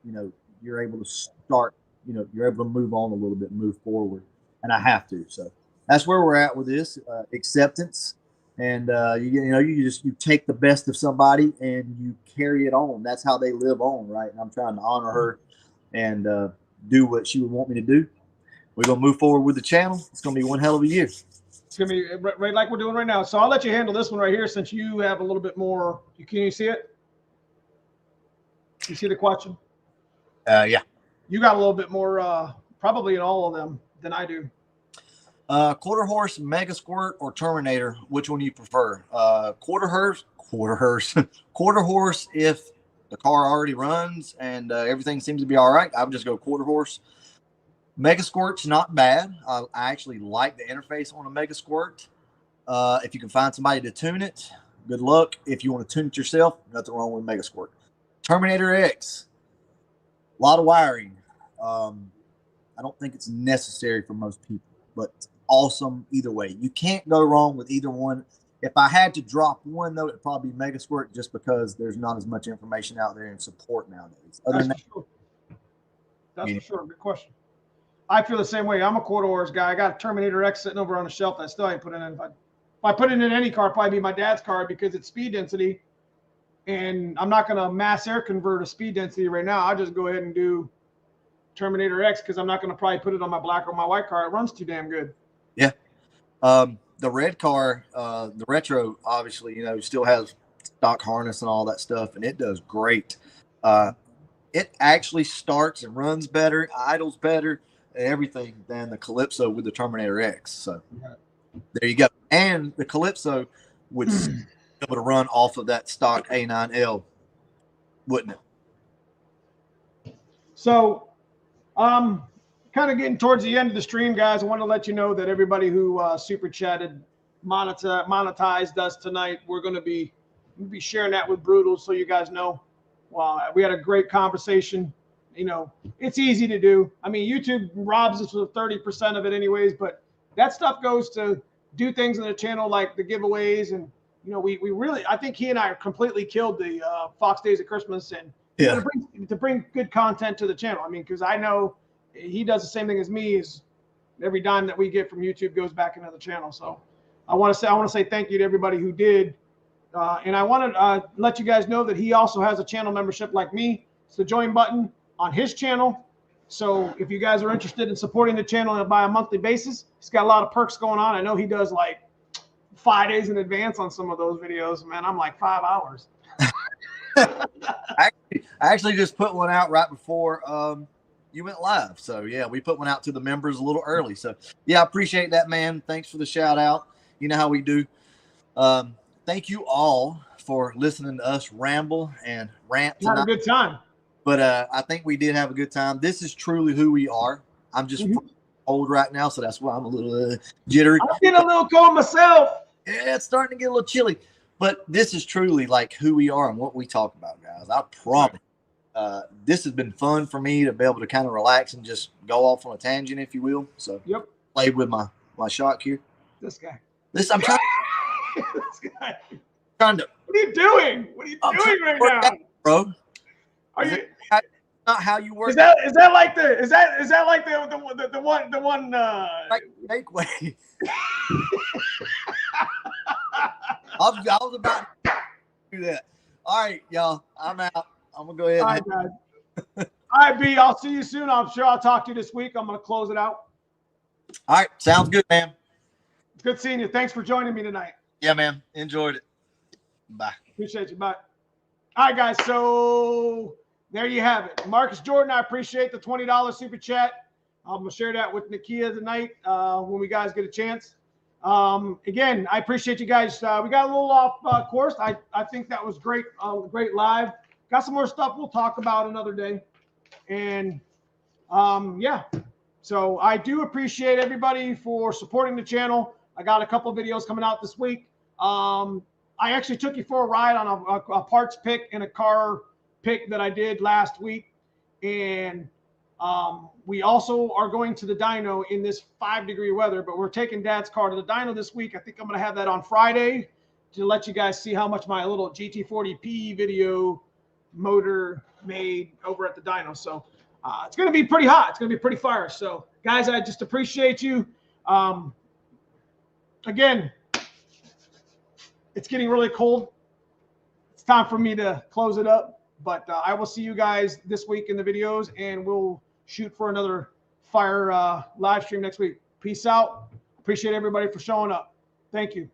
you know, you're able to start. You know, you're able to move on a little bit, and move forward. And I have to. So. That's where we're at with this acceptance, and you take the best of somebody and you carry it on. That's how they live on, right? And I'm trying to honor her and do what she would want me to do. We're gonna move forward with the channel. It's gonna be one hell of a year. It's gonna be right like we're doing right now. So I'll let you handle this one right here since you have a little bit more. Can you see it? You see the question? Yeah. You got a little bit more, probably in all of them than I do. Quarter horse, Mega Squirt, or Terminator? Which one do you prefer? Quarter horse if the car already runs and everything seems to be all right. I would just go quarter horse. Mega Squirt's not bad. I actually like the interface on a Mega Squirt. If you can find somebody to tune it, good luck. If you want to tune it yourself, nothing wrong with Mega Squirt. Terminator X, a lot of wiring. I don't think it's necessary for most people, but awesome either way. You can't go wrong with either one. If I had to drop one, though, it'd probably be Mega Squirt just because there's not as much information out there and support nowadays. That's for sure. Good question. I feel the same way. I'm a quarter horse guy. I got a Terminator X sitting over on the shelf that I still ain't put in. If I put it in any car, it'd probably be my dad's car because it's speed density. And I'm not going to mass air convert a speed density right now. I'll just go ahead and do Terminator X because I'm not going to probably put it on my black or my white car. It runs too damn good. Yeah. The red car, the retro, obviously, you know, still has stock harness and all that stuff, and it does great. It actually starts and runs better, idles better, and everything than the Calypso with the Terminator X. So there you go. And the Calypso would be able to run off of that stock A9L, wouldn't it? So, kind of getting towards the end of the stream, guys. I want to let you know that everybody who super chatted, monetized us tonight, we're going to be sharing that with Brutal, so you guys know. We had a great conversation. You know, it's easy to do. I mean, YouTube robs us of 30% of it anyways, but that stuff goes to do things in the channel like the giveaways. And, you know, we really, I think he and I completely killed the Fox Days of Christmas and to bring good content to the channel. I mean, because I know he does the same thing as me. Is every dime that we get from YouTube goes back into the channel. So I want to say thank you to everybody who did. And I want to let you guys know that he also has a channel membership like me. It's the join button on his channel. So if you guys are interested in supporting the channel by a monthly basis, he's got a lot of perks going on. I know he does like 5 days in advance on some of those videos. Man, I'm like 5 hours. I actually just put one out right before you went live. So yeah, we put one out to the members a little early. So yeah, I appreciate that, man. Thanks for the shout out. You know how we do. Thank you all for listening to us ramble and rant tonight. Had a good time. But I think we did have a good time. This is truly who we are. I'm just old right now, so that's why I'm a little jittery. I'm getting a little cold myself. Yeah, it's starting to get a little chilly. But this is truly like who we are and what we talk about, guys. I promise. This has been fun for me to be able to kind of relax and just go off on a tangent, if you will. So played with my My shock here. This guy. I'm trying. This guy. Trying to. What are you doing? What are you doing right now, bro? Are you? Not how you work. Is that like the one like fake way? I was about to do that. All right, y'all. I'm out. I'm gonna go ahead. All right, guys. All right, B. I'll see you soon. I'm sure I'll talk to you this week. I'm gonna close it out. All right, sounds good, man. It's good seeing you. Thanks for joining me tonight. Yeah, man. Enjoyed it. Bye. Appreciate you. Bye. All right, guys. So there you have it. Marcus Jordan, I appreciate the $20 super chat. I'm going to share that with Nakia tonight when we guys get a chance. Again, I appreciate you guys. We got a little off course. I think that was great. Great live. Got some more stuff we'll talk about another day. And yeah, so I do appreciate everybody for supporting the channel. I got a couple videos coming out this week. I actually took you for a ride on a parts pick and a car pick that I did last week. And we also are going to the dyno in this 5-degree weather, but we're taking Dad's car to the dyno this week. I think I'm going to have that on Friday to let you guys see how much my little GT40P video motor made over at the dyno. So it's going to be pretty hot. It's going to be pretty fire. So guys, I just appreciate you. Again, it's getting really cold. It's time for me to close it up, but I will see you guys this week in the videos, and we'll shoot for another fire live stream next week. Peace out. Appreciate everybody for showing up. Thank you.